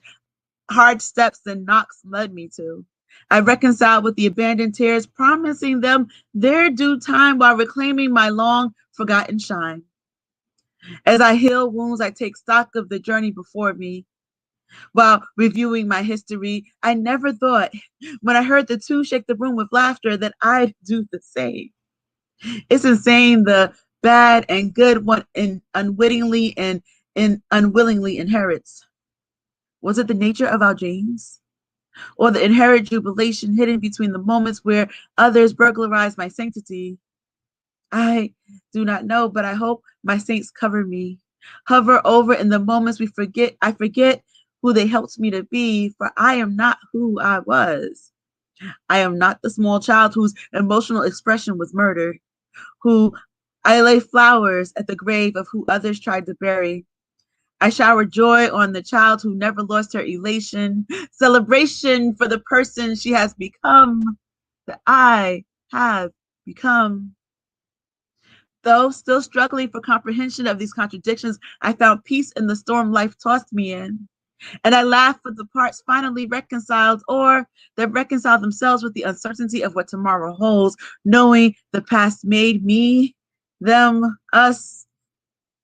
[SPEAKER 16] hard steps and knocks led me to. I reconciled with the abandoned tears, promising them their due time while reclaiming my long forgotten shine. As I heal wounds, I take stock of the journey before me. While reviewing my history, I never thought, when I heard the two shake the room with laughter, that I'd do the same. It's insane the bad and good one unwittingly and unwillingly inherits. Was it the nature of our genes? Or the inherent jubilation hidden between the moments where others burglarize my sanctity? I do not know, but I hope my saints cover me, hover over in the moments I forget who they helped me to be, for I am not who I was. I am not the small child whose emotional expression was murdered, who I lay flowers at the grave of who others tried to bury. I shower joy on the child who never lost her elation, celebration for the person she has become, that I have become. Though still struggling for comprehension of these contradictions, I found peace in the storm life tossed me in. And I laughed with the parts finally reconciled, or that reconcile themselves with the uncertainty of what tomorrow holds, knowing the past made me, them, us,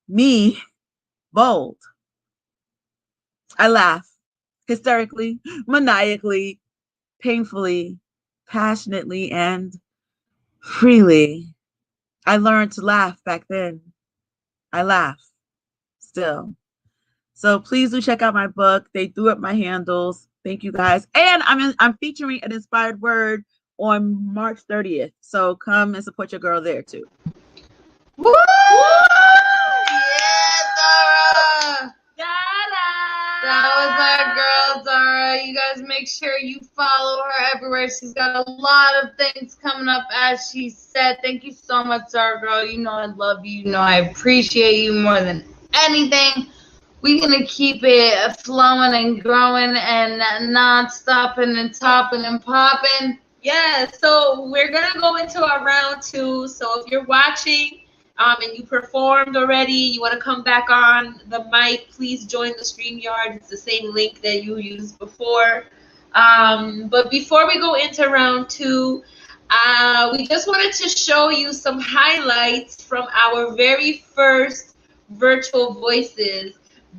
[SPEAKER 16] me, bold. I laugh, hysterically, maniacally, painfully, passionately, and freely. I learned to laugh back then. I laugh still. So please do check out my book. They threw up my handles. Thank you guys. And I'm featuring an inspired word on March 30th. So come and support your girl there too.
[SPEAKER 2] Woo! Yeah, Zara! That was our girl, Zara. You guys make sure you follow her everywhere. She's got a lot of things coming up, as she said. Thank you so much, Zara, girl. You know I love you. You know I appreciate you more than anything. We're going to keep it flowing and growing and not stopping and topping and popping.
[SPEAKER 1] Yeah, so we're going to go into our round 2. So if you're watching and you performed already, you want to come back on the mic, please join the StreamYard. It's the same link that you used before. But before we go into round 2, we just wanted to show you some highlights from our very first Virtual Voices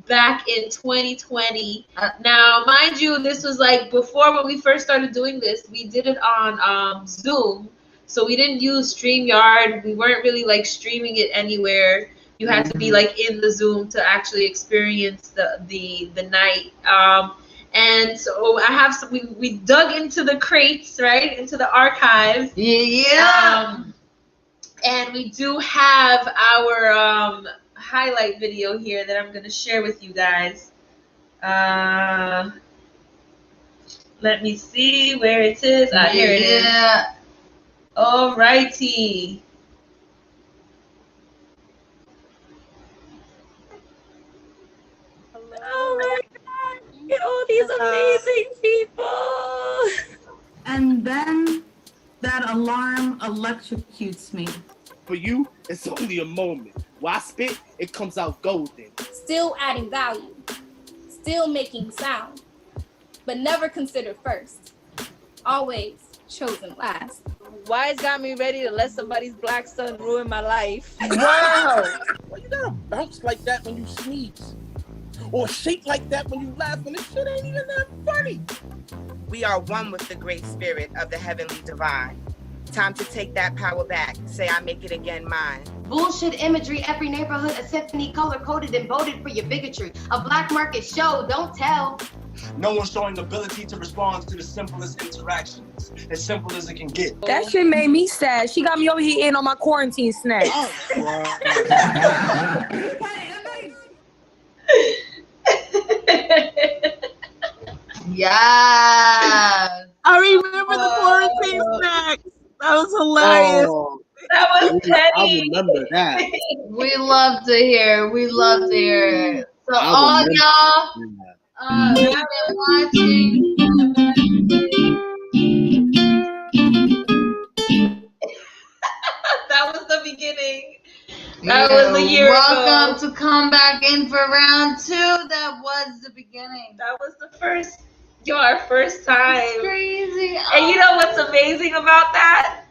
[SPEAKER 1] back in 2020. Now, mind you, this was like before when we first started doing this, we did it on Zoom. So we didn't use StreamYard. We weren't really like streaming it anywhere. You had to be like in the Zoom to actually experience the night. And so I have some, we dug into the crates, right? Into the archives.
[SPEAKER 2] Yeah.
[SPEAKER 1] And we do have our highlight video here that I'm going to share with you guys. Let me see where it is. Here it is. Alrighty.
[SPEAKER 10] Oh my God! Look at all these amazing people!
[SPEAKER 17] And then that alarm electrocutes me.
[SPEAKER 14] For you, it's only a moment. While I spit, it comes out golden.
[SPEAKER 6] Still adding value. still making sound, but never considered first, always chosen last.
[SPEAKER 18] Wise got me ready to let somebody's black son ruin my life.
[SPEAKER 19] Wow! Why you gotta bounce like that when you sneeze? Or shake like that when you laugh when this shit ain't even that funny?
[SPEAKER 20] We are one with the great spirit of the heavenly divine. Time to take that power back. Say I make it again mine.
[SPEAKER 21] Bullshit imagery, every neighborhood a symphony, color-coded and voted for your bigotry. A black market show, don't tell.
[SPEAKER 22] No one's showing ability to respond to the simplest interactions, as simple as it can get.
[SPEAKER 18] That shit made me sad. She got me over here eating on my quarantine snacks.
[SPEAKER 2] Yes.
[SPEAKER 16] I remember the quarantine snacks. That was hilarious.
[SPEAKER 14] Oh,
[SPEAKER 1] That was
[SPEAKER 14] I
[SPEAKER 1] petty.
[SPEAKER 14] remember that.
[SPEAKER 2] We love to hear. We love to hear it. So
[SPEAKER 14] I
[SPEAKER 2] all
[SPEAKER 14] remember
[SPEAKER 2] y'all that been watching.
[SPEAKER 1] That was the beginning. That was a year
[SPEAKER 2] Welcome
[SPEAKER 1] ago.
[SPEAKER 2] to come back in for round 2. That was the beginning.
[SPEAKER 1] That was the first, our first time.
[SPEAKER 2] It's crazy.
[SPEAKER 1] And you know what's amazing about that?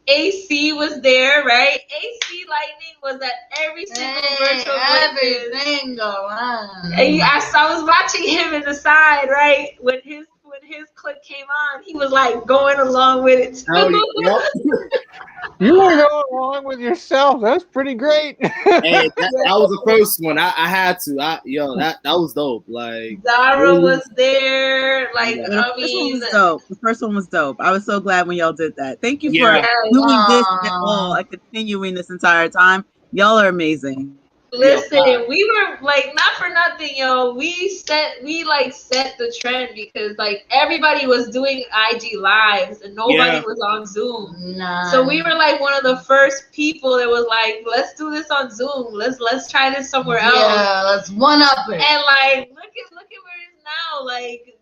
[SPEAKER 1] AC was there, right? AC Lightning was at every single virtual
[SPEAKER 2] every
[SPEAKER 1] Voices.
[SPEAKER 2] single one.
[SPEAKER 1] And I was watching him in the side, right? When his clip came on, he was like going along with it too.
[SPEAKER 14] Oh,
[SPEAKER 3] You were going along with yourself. That's pretty great.
[SPEAKER 14] Hey, that was the first one. I had to. That was dope. Like
[SPEAKER 1] Zara was there. Like,
[SPEAKER 16] The
[SPEAKER 1] I
[SPEAKER 16] first one
[SPEAKER 1] mean,
[SPEAKER 16] was dope. The first one was dope. I was so glad when y'all did that. Thank you
[SPEAKER 14] Yeah.
[SPEAKER 16] for doing this at all and continuing this entire time. Y'all are amazing.
[SPEAKER 1] listen, we were like, not for nothing, yo. We set the trend because like everybody was doing IG lives and nobody was on Zoom.
[SPEAKER 2] Nah.
[SPEAKER 1] So we were like one of the first people that was like, let's do this on Zoom. Let's try this somewhere else.
[SPEAKER 2] Yeah, let's one up it.
[SPEAKER 1] And like, look at where it is now. Like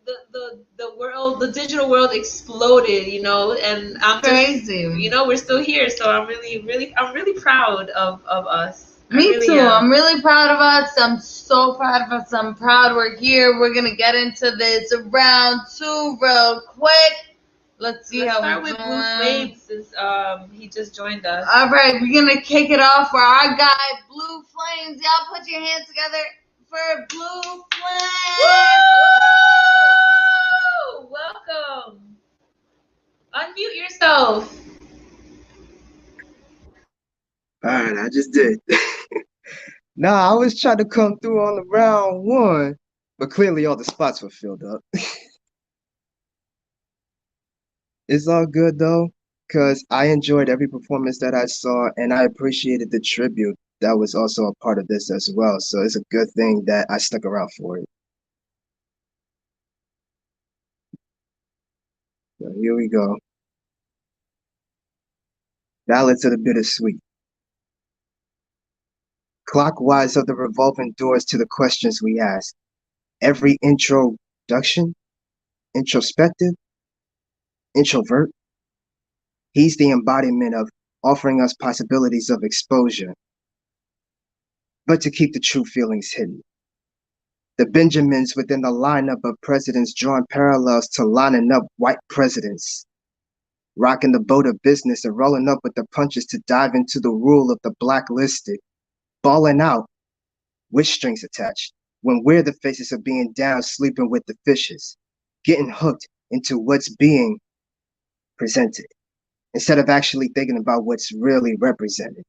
[SPEAKER 1] the world, the digital world exploded, you know. And I'm
[SPEAKER 2] crazy.
[SPEAKER 1] We're still here. So I'm really proud of us.
[SPEAKER 2] Me
[SPEAKER 1] really
[SPEAKER 2] too.
[SPEAKER 1] am.
[SPEAKER 2] I'm really proud of us. I'm so proud of us. I'm proud we're here. We're gonna get into this round 2 real quick. Let's see
[SPEAKER 1] Let's
[SPEAKER 2] how
[SPEAKER 1] start
[SPEAKER 2] we're
[SPEAKER 1] with
[SPEAKER 2] doing.
[SPEAKER 1] Blue Flames since he just joined us.
[SPEAKER 2] All right, we're gonna kick it off for our guy Blue Flames. Y'all put your hands together for Blue Flames.
[SPEAKER 1] Woo! Welcome. Unmute yourself.
[SPEAKER 23] All right, I just did. Nah, I was trying to come through on the round 1, but clearly all the spots were filled up. It's all good though, because I enjoyed every performance that I saw, and I appreciated the tribute that was also a part of this as well. So it's a good thing that I stuck around for it. So here we go. Ballad to the Bittersweet. Clockwise of the revolving doors to the questions we ask. Every introduction, introspective, introvert. He's the embodiment of offering us possibilities of exposure, but to keep the true feelings hidden. The Benjamins within the lineup of presidents drawing parallels to lining up white presidents, rocking the boat of business and rolling up with the punches to dive into the rule of the blacklisted, balling out with strings attached, when we're the faces of being down, sleeping with the fishes, getting hooked into what's being presented, instead of actually thinking about what's really represented.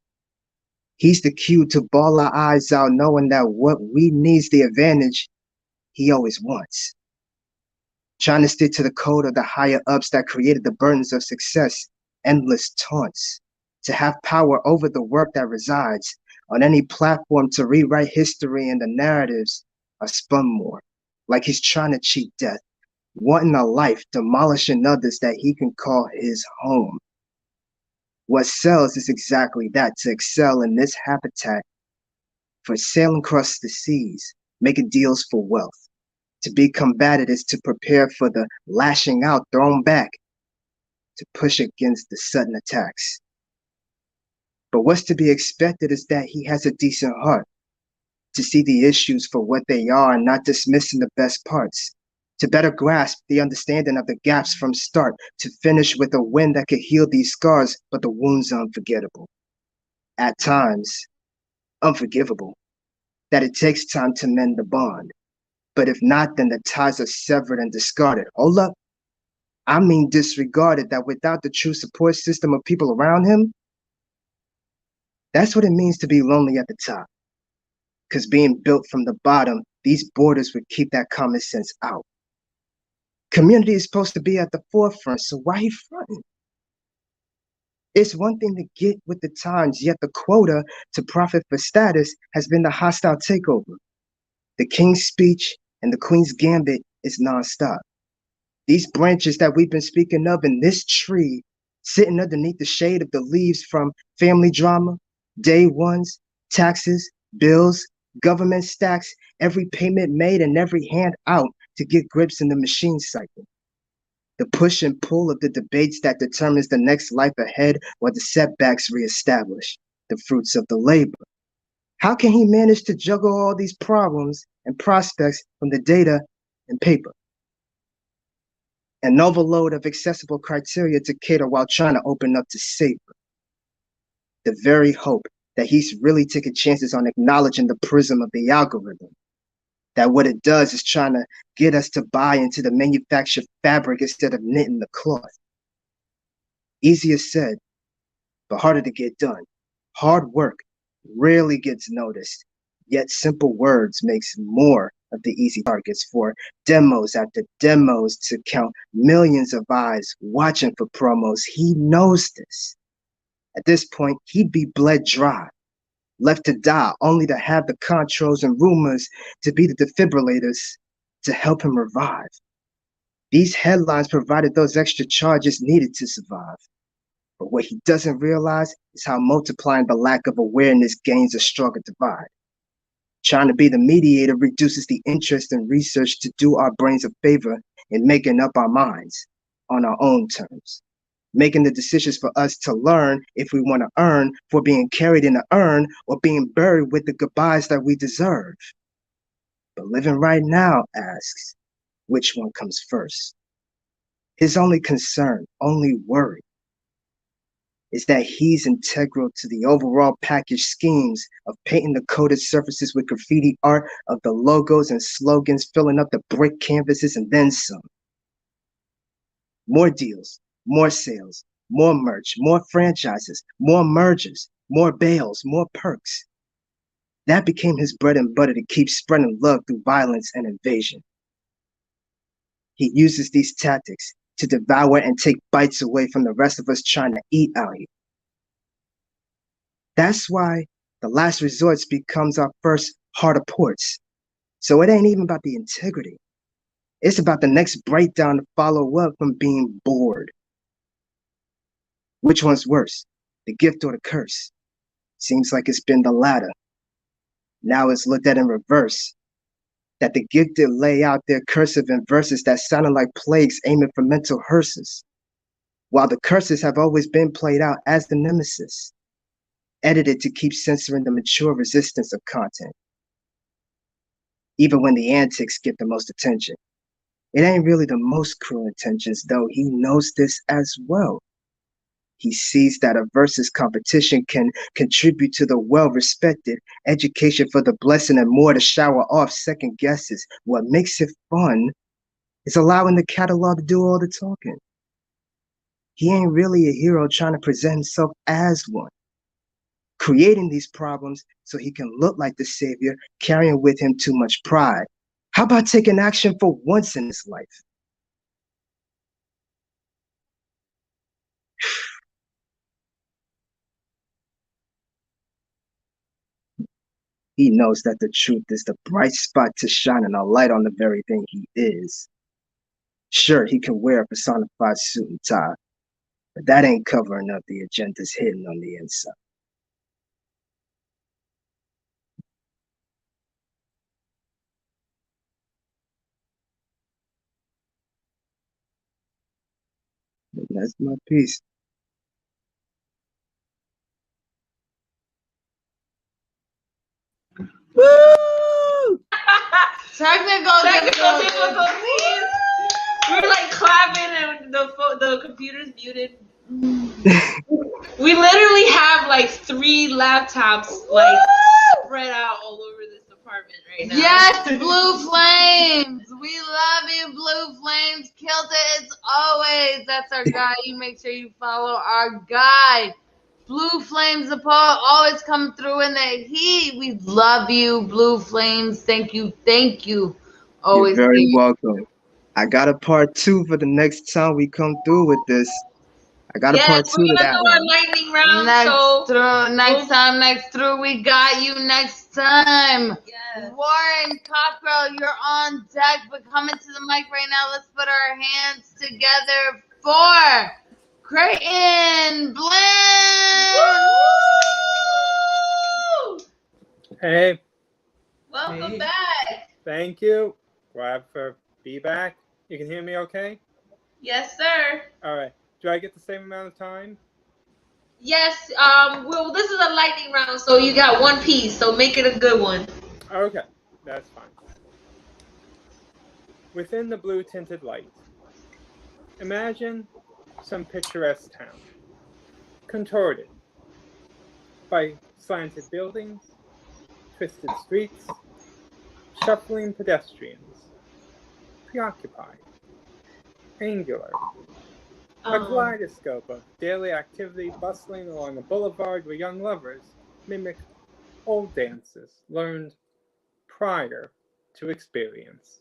[SPEAKER 23] He's the cue to ball our eyes out, knowing that what we need's the advantage he always wants. Trying to stick to the code of the higher ups that created the burdens of success, endless taunts, to have power over the work that resides on any platform to rewrite history, and the narratives are spun more, like he's trying to cheat death, wanting a life, demolishing others that he can call his home. What sells is exactly that, to excel in this habitat, for sailing across the seas, making deals for wealth. To be combated is to prepare for the lashing out, thrown back, to push against the sudden attacks. But what's to be expected is that he has a decent heart, to see the issues for what they are and not dismissing the best parts, to better grasp the understanding of the gaps from start, to finish with a win that could heal these scars, but the wounds are unforgettable. At times, unforgivable, that it takes time to mend the bond. But if not, then the ties are severed and discarded. Hold up. I mean disregarded, that without the true support system of people around him, that's what it means to be lonely at the top. Because being built from the bottom, these borders would keep that common sense out. Community is supposed to be at the forefront, so why he fronting? It's one thing to get with the times, yet the quota to profit for status has been the hostile takeover. The king's speech and the queen's gambit is nonstop. These branches that we've been speaking of in this tree, sitting underneath the shade of the leaves from family drama, day ones, taxes, bills, government stacks, every payment made and every hand out to get grips in the machine cycle. The push and pull of the debates that determines the next life ahead or the setbacks reestablish the fruits of the labor. How can he manage to juggle all these problems and prospects from the data and paper? An overload of accessible criteria to cater while trying to open up to savor. The very hope that he's really taking chances on acknowledging the prism of the algorithm. That what it does is trying to get us to buy into the manufactured fabric instead of knitting the cloth. Easier said, but harder to get done. Hard work rarely gets noticed, yet simple words makes more of the easy targets for demos after demos to count millions of eyes watching for promos. He knows this. At this point, he'd be bled dry, left to die, only to have the contras and rumors to be the defibrillators to help him revive. These headlines provided those extra charges needed to survive. But what he doesn't realize is how multiplying the lack of awareness gains a stronger divide. Trying to be the mediator reduces the interest in research to do our brains a favor in making up our minds on our own terms. Making the decisions for us to learn if we want to earn for being carried in an urn or being buried with the goodbyes that we deserve. But living right now asks, which one comes first? His only concern, only worry, is that he's integral to the overall package schemes of painting the coded surfaces with graffiti art of the logos and slogans, filling up the brick canvases and then some. More deals, more sales, more merch, more franchises, more mergers, more bails, more perks. That became his bread and butter to keep spreading love through violence and invasion. He uses these tactics to devour and take bites away from the rest of us trying to eat out here. That's why the last resorts becomes our first heart of ports. So it ain't even about the integrity. It's about the next breakdown to follow up from being bored. Which one's worse, the gift or the curse? Seems like it's been the latter. Now it's looked at in reverse. That the gifted lay out their cursive in verses that sounded like plagues aiming for mental hearses, while the curses have always been played out as the nemesis, edited to keep censoring the mature resistance of content. Even when the antics get the most attention. It ain't really the most cruel intentions, though he knows this as well. He sees that a versus competition can contribute to the well-respected education for the blessing and more to shower off second guesses. What makes it fun is allowing the catalog to do all the talking. He ain't really a hero trying to present himself as one, creating these problems so he can look like the savior, carrying with him too much pride. How about taking action for once in his life? He knows that the truth is the bright spot to shine a light on the very thing he is. Sure, he can wear a personified suit and tie, but that ain't covering up the agendas hidden on the inside. And that's my piece.
[SPEAKER 16] Woo!
[SPEAKER 2] Technical
[SPEAKER 1] difficulties. We were like clapping and the computer's muted. We literally have like 3 laptops like spread out all over this apartment right now.
[SPEAKER 2] Yes, Blue Flames. We love you, Blue Flames. Killed it as always. That's our guy. You make sure you follow our guy. Blue Flames, the poet, always come through in the heat. We love you, Blue Flames. Thank you. Thank you. Always.
[SPEAKER 23] You're very welcome. I got a part 2 for the next time we come through with this. I got a part 2 to that one.
[SPEAKER 1] Lightning round.
[SPEAKER 2] Next through, we got you next time. Yes. Warren Cockrell, you're on deck, but coming to the mic right now. Let's put our hands together for Creighton Blend.
[SPEAKER 4] Hey.
[SPEAKER 1] Welcome back.
[SPEAKER 4] Thank you. Glad to be back. You can hear me okay?
[SPEAKER 1] Yes, sir.
[SPEAKER 4] All right. Do I get the same amount of time?
[SPEAKER 1] Yes. Well, this is a lightning round, so you got 1 piece. So make it a good one.
[SPEAKER 4] Okay, that's fine. Within the blue tinted light, imagine some picturesque town, contorted by slanted buildings, twisted streets, shuffling pedestrians, preoccupied, angular. A kaleidoscope of daily activity bustling along a boulevard where young lovers mimic old dances learned prior to experience.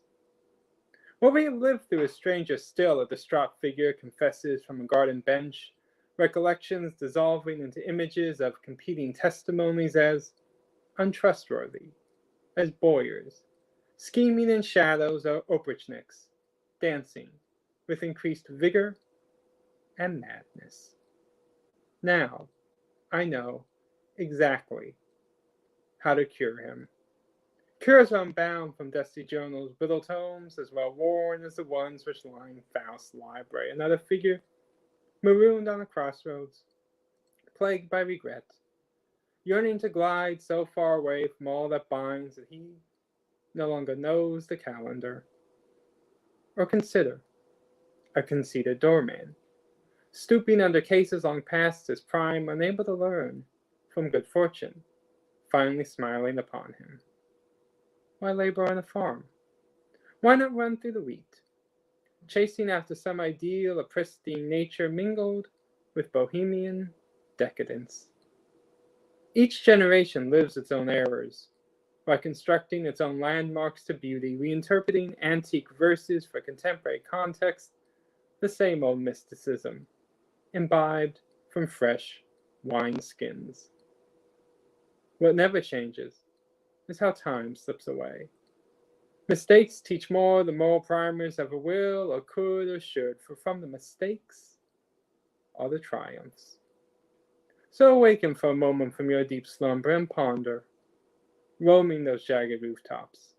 [SPEAKER 4] What we have lived through is stranger still. A distraught figure confesses from a garden bench, recollections dissolving into images of competing testimonies as untrustworthy, as boyers, scheming in shadows or oprichniks, dancing with increased vigor and madness. Now, I know exactly how to cure him. Cures are unbound from dusty journals, brittle tomes, as well worn as the ones which line Faust's library. Another figure, marooned on a crossroads, plagued by regret, yearning to glide so far away from all that binds that he no longer knows the calendar. Or consider a conceited doorman, stooping under cases long past his prime, unable to learn from good fortune, finally smiling upon him. Why labor on a farm? Why not run through the wheat, chasing after some ideal of pristine nature mingled with bohemian decadence? Each generation lives its own errors, by constructing its own landmarks to beauty, reinterpreting antique verses for contemporary context, the same old mysticism, imbibed from fresh wineskins. What never changes is how time slips away. Mistakes teach more than moral primers ever will, or could, or should, for from the mistakes are the triumphs. So awaken for a moment from your deep slumber and ponder, roaming those jagged rooftops,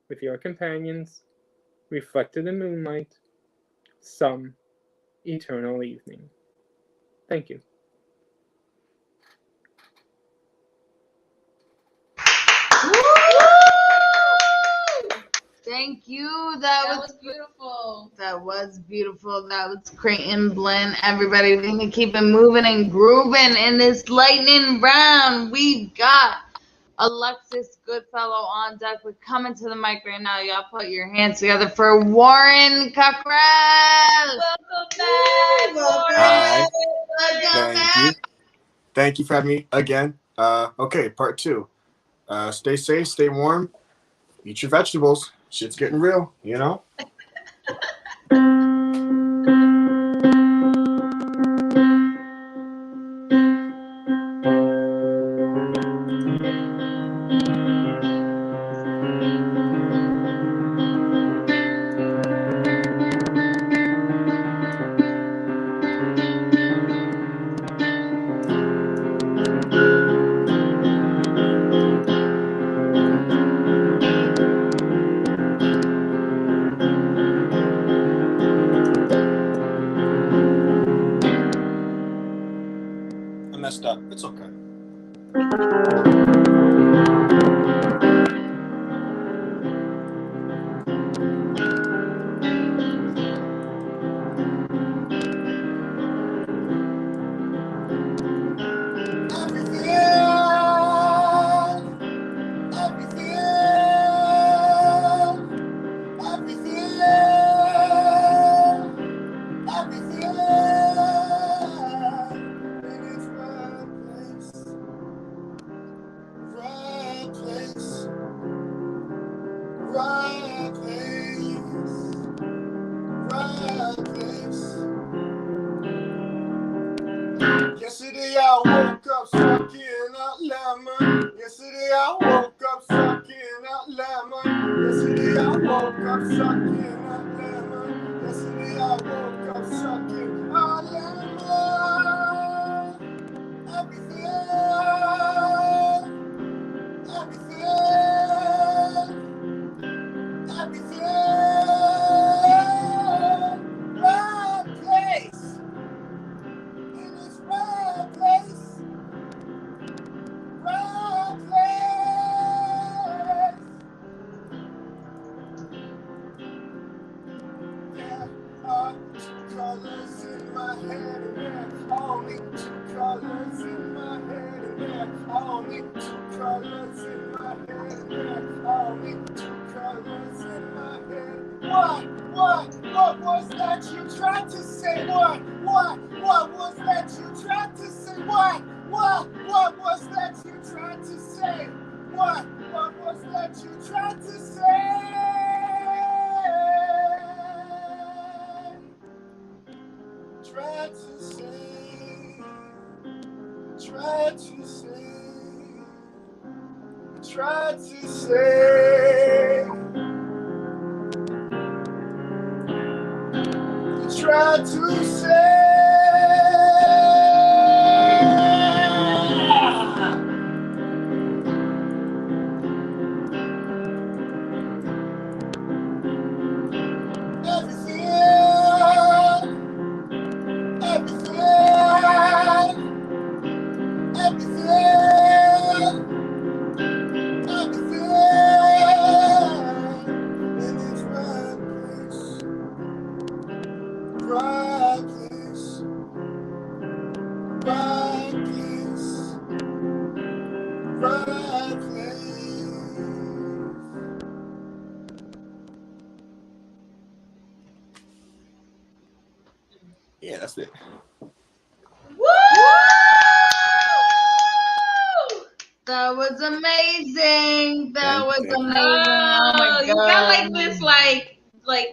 [SPEAKER 4] with your companions, reflected in moonlight, some eternal evening. Thank you.
[SPEAKER 2] Thank you. That was beautiful. That was beautiful. That was Creighton Blend. Everybody, we're going to keep it moving and grooving in this lightning round. We've got Alexis Goodfellow on deck. We're coming to the mic right now. Y'all put your hands together for Warren Cockrell. Welcome back, Warren.
[SPEAKER 5] Hi.
[SPEAKER 2] Welcome
[SPEAKER 5] Thank you. Thank you for having me again. Okay, part 2. Stay safe, stay warm, eat your vegetables. Shit's getting real, you know? Yesterday I woke up sucking out lemon. Yesterday I woke up sucking out lemon. Yesterday I woke up sucking out lemon. Everything, right place, in its right place, right place. There are two colors in my head, and there are only two colors in my head, and there are only two colors in my head, and there are only two colors in my head. What was that you tried to say? What was that you tried to say? What was that you tried to say? What was that you tried to say? Tried to say, tried to say, tried to say. Try to say yeah, that's it.
[SPEAKER 2] Woo! That was amazing. That was amazing. Oh my God.
[SPEAKER 1] You got like this like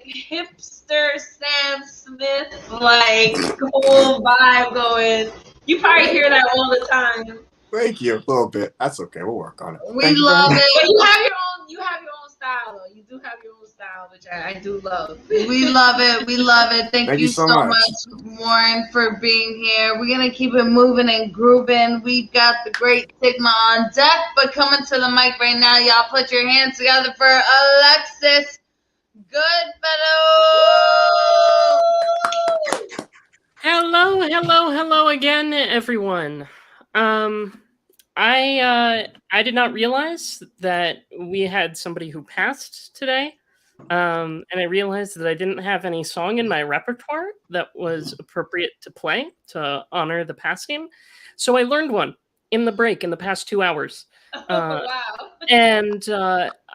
[SPEAKER 1] hipster Sam Smith like whole vibe going. You probably hear that all the time.
[SPEAKER 5] Thank you. A little bit. That's okay. We'll work on it.
[SPEAKER 2] We love it.
[SPEAKER 1] But you have your own style though. You do have your own style, which I do love.
[SPEAKER 2] We love it. We love it. Thank you so much, Warren, for being here. We're gonna keep it moving and grooving. We've got the great Sigma on deck, but coming to the mic right now, y'all put your hands together for Alexis Goodfellow.
[SPEAKER 7] Hello again, everyone. I did not realize that we had somebody who passed today, and I realized that I didn't have any song in my repertoire that was appropriate to play to honor the passing. So I learned one in the break in the past 2 hours.
[SPEAKER 1] Wow.
[SPEAKER 7] And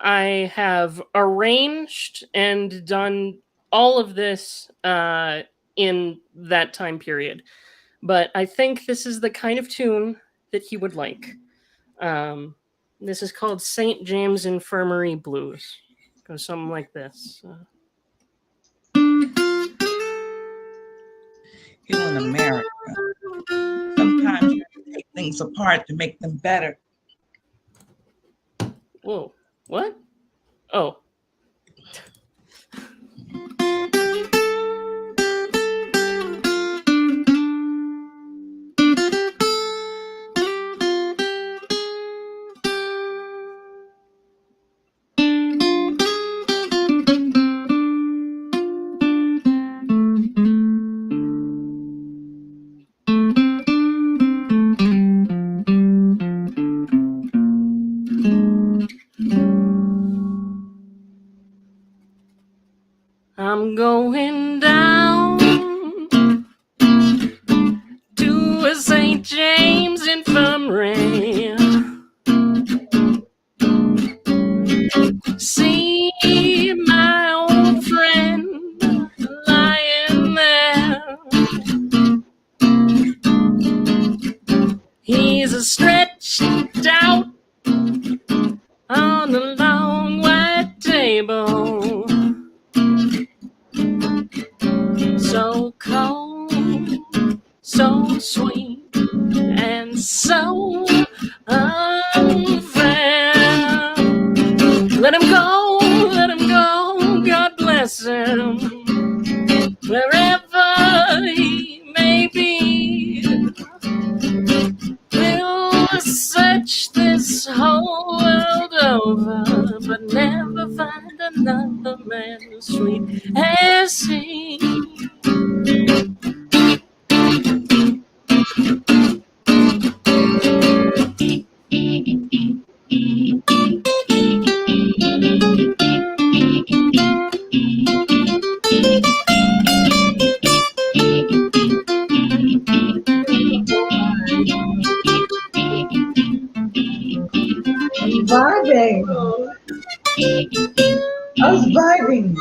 [SPEAKER 7] I have arranged and done all of this in that time period. But I think this is the kind of tune that he would like. This is called St. James Infirmary Blues. It goes something like this.
[SPEAKER 12] Here in America, sometimes you have to take things apart to make them better.
[SPEAKER 7] Whoa, what? Oh. I'm going down to a St. James Infirmary. See my old friend lying there. He's stretched out on the long white table. So cold, so sweet, and so unfair. Let him go, God bless him, wherever he may be. We'll search this whole world over, but never find another man as sweet as he.
[SPEAKER 8] Vibing. I was vibing.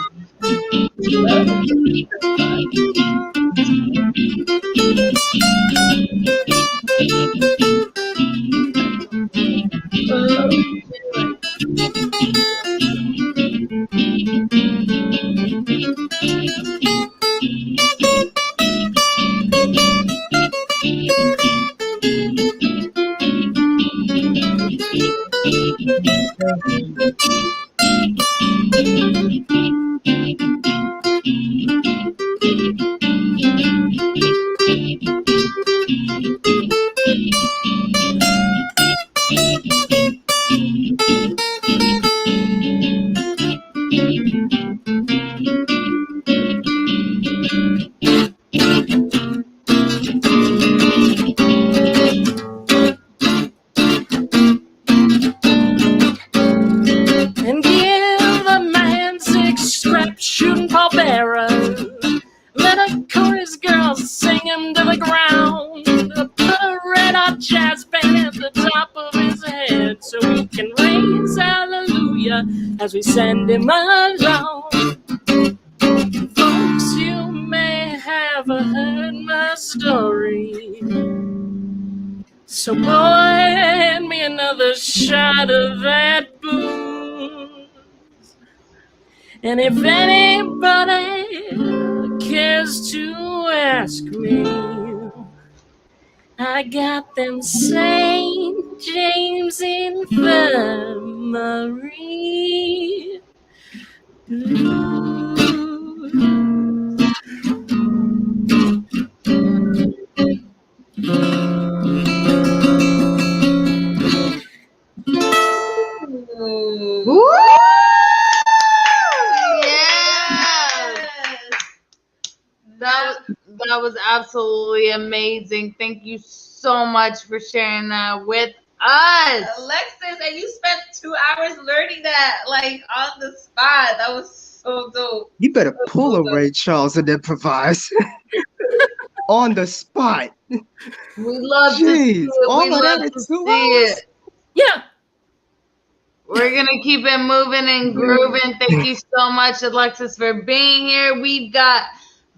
[SPEAKER 7] And give the man 6 scraps shooting pallbearers. Let a chorus girl sing him to the ground. Put a red hot jazz band at the top of his head so he can raise hallelujah as we send him along. Folks, you may have heard my story, so boy, hand me another shot of that booze. And if anybody cares to ask me, I got them St. James Infirmary.
[SPEAKER 2] Woo! That was absolutely amazing. Thank you so much for sharing that with us.
[SPEAKER 1] Alexis, and you spent 2 hours learning that, like, on the spot. That was so dope.
[SPEAKER 23] You better pull a Ray Charles and improvise on the spot.
[SPEAKER 2] We love to see it.
[SPEAKER 23] all
[SPEAKER 2] We
[SPEAKER 23] of
[SPEAKER 2] love
[SPEAKER 23] that
[SPEAKER 2] to
[SPEAKER 23] in
[SPEAKER 2] see
[SPEAKER 23] 2 hours?
[SPEAKER 2] it.
[SPEAKER 7] Yeah.
[SPEAKER 2] We're going to keep it moving and grooving. Thank you so much, Alexis, for being here. We've got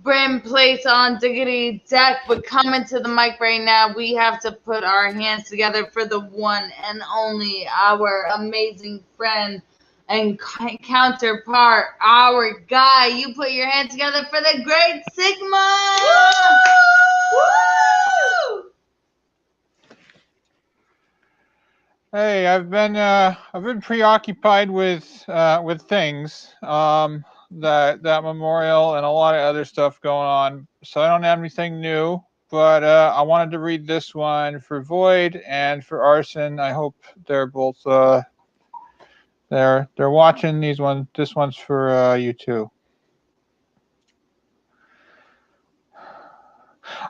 [SPEAKER 2] Bryn Place on Diggity Deck, but coming to the mic right now, we have to put our hands together for the one and only, our amazing friend and counterpart, our guy. You put your hands together for the Great Sigma. Woo!
[SPEAKER 3] Hey, I've been preoccupied with things, that memorial and a lot of other stuff going on. So I don't have anything new, but I wanted to read this one for Void and for Arson. I hope they're both they're watching these ones. This one's for you too.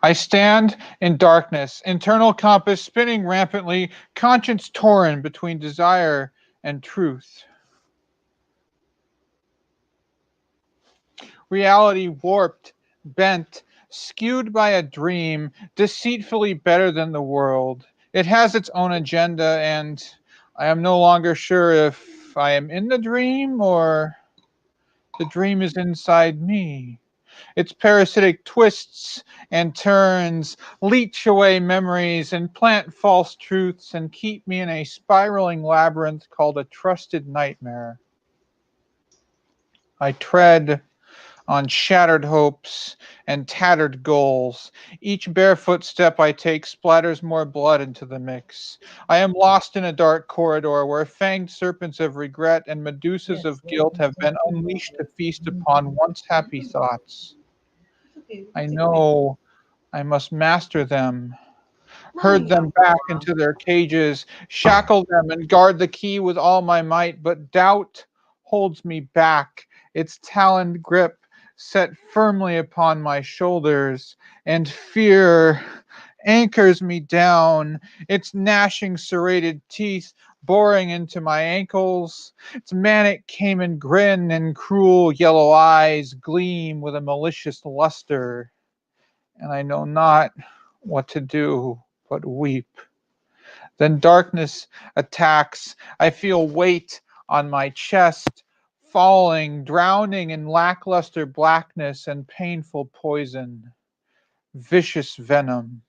[SPEAKER 3] I stand in darkness, internal compass spinning rampantly, conscience torn between desire and truth. Reality warped, bent, skewed by a dream, deceitfully better than the world. It has its own agenda, and I am no longer sure if I am in the dream or the dream is inside me. Its parasitic twists and turns leech away memories and plant false truths and keep me in a spiraling labyrinth called a trusted nightmare. I tread on shattered hopes and tattered goals. Each barefoot step I take splatters more blood into the mix. I am lost in a dark corridor where fanged serpents of regret and medusas of guilt have been unleashed to feast upon once happy thoughts. I know I must master them, herd them back into their cages, shackle them and guard the key with all my might, but doubt holds me back, its taloned grip set firmly upon my shoulders, and fear anchors me down, its gnashing serrated teeth boring into my ankles, its manic caiman grin and cruel yellow eyes gleam with a malicious luster, and I know not what to do but weep. Then darkness attacks. I feel weight on my chest, falling, drowning in lackluster blackness and painful poison, vicious venom.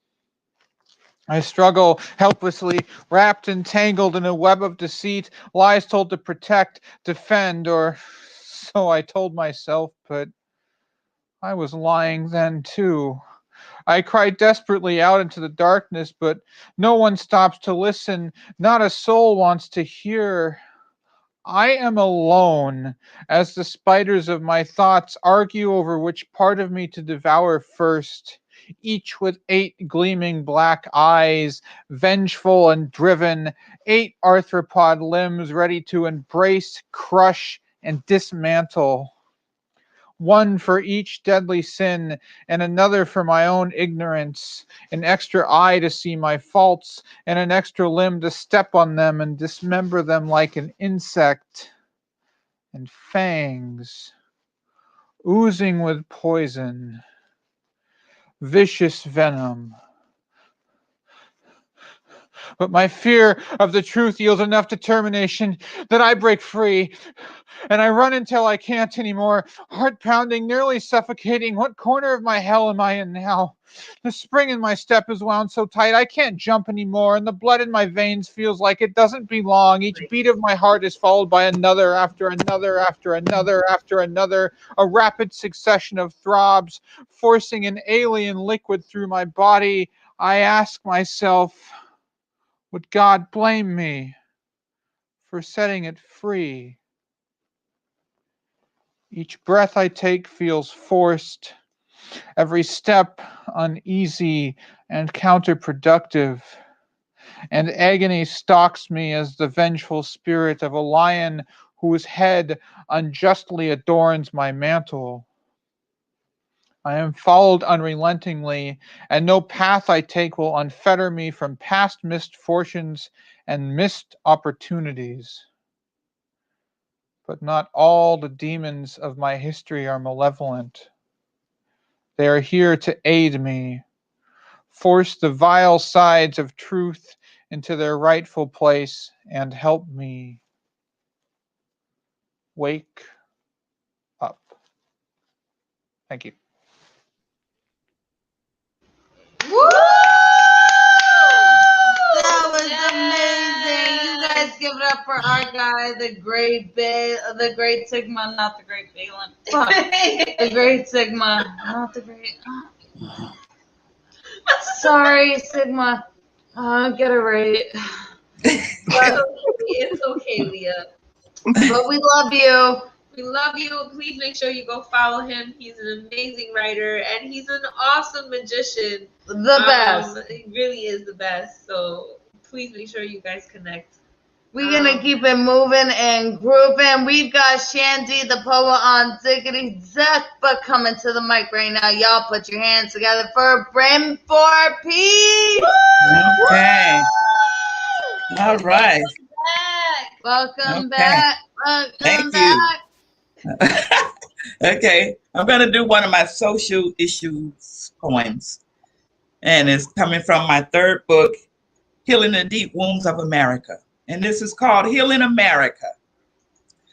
[SPEAKER 3] I struggle helplessly, wrapped and tangled in a web of deceit, lies told to protect, defend, or so I told myself, but I was lying then too. I cry desperately out into the darkness, but no one stops to listen. Not a soul wants to hear. I am alone as the spiders of my thoughts argue over which part of me to devour first, each with 8 gleaming black eyes, vengeful and driven, 8 arthropod limbs ready to embrace, crush, and dismantle. One for each deadly sin, and another for my own ignorance, an extra eye to see my faults, and an extra limb to step on them and dismember them like an insect, and fangs oozing with poison, vicious venom. But my fear of the truth yields enough determination that I break free, and I run until I can't anymore, heart pounding, nearly suffocating. What corner of my hell am I in now? The spring in my step is wound so tight I can't jump anymore, and the blood in my veins feels like it doesn't belong. Each beat of my heart is followed by another after another after another after another, a rapid succession of throbs, forcing an alien liquid through my body. I ask myself, would God blame me for setting it free? Each breath I take feels forced, every step uneasy and counterproductive, and agony stalks me as the vengeful spirit of a lion whose head unjustly adorns my mantle. I am followed unrelentingly, and no path I take will unfetter me from past misfortunes and missed opportunities. But not all the demons of my history are malevolent. They are here to aid me, force the vile sides of truth into their rightful place, and help me wake up. Thank you.
[SPEAKER 2] Woo! That was amazing. You guys give it up for our guy, the great Sigma, not the great Balin. Fuck. The great Sigma, not the great. Sorry, Sigma. Get it right.
[SPEAKER 1] It's okay, Leah.
[SPEAKER 2] But we love you.
[SPEAKER 1] We love you. Please make sure you go follow him. He's an amazing writer and he's an awesome magician.
[SPEAKER 2] The best.
[SPEAKER 1] He really is the best. So please make sure you guys connect.
[SPEAKER 2] We're gonna keep it moving and grooving. We've got Shandy the poet on Ziggity Zeppa coming to the mic right now. Y'all put your hands together for Brim for Peace.
[SPEAKER 12] Okay. All right.
[SPEAKER 2] Welcome
[SPEAKER 12] Okay.
[SPEAKER 2] back.
[SPEAKER 12] Thank you. Okay, I'm going to do one of my social issues poems. And it's coming from my 3rd book, Healing the Deep Wounds of America. And this is called Healing America.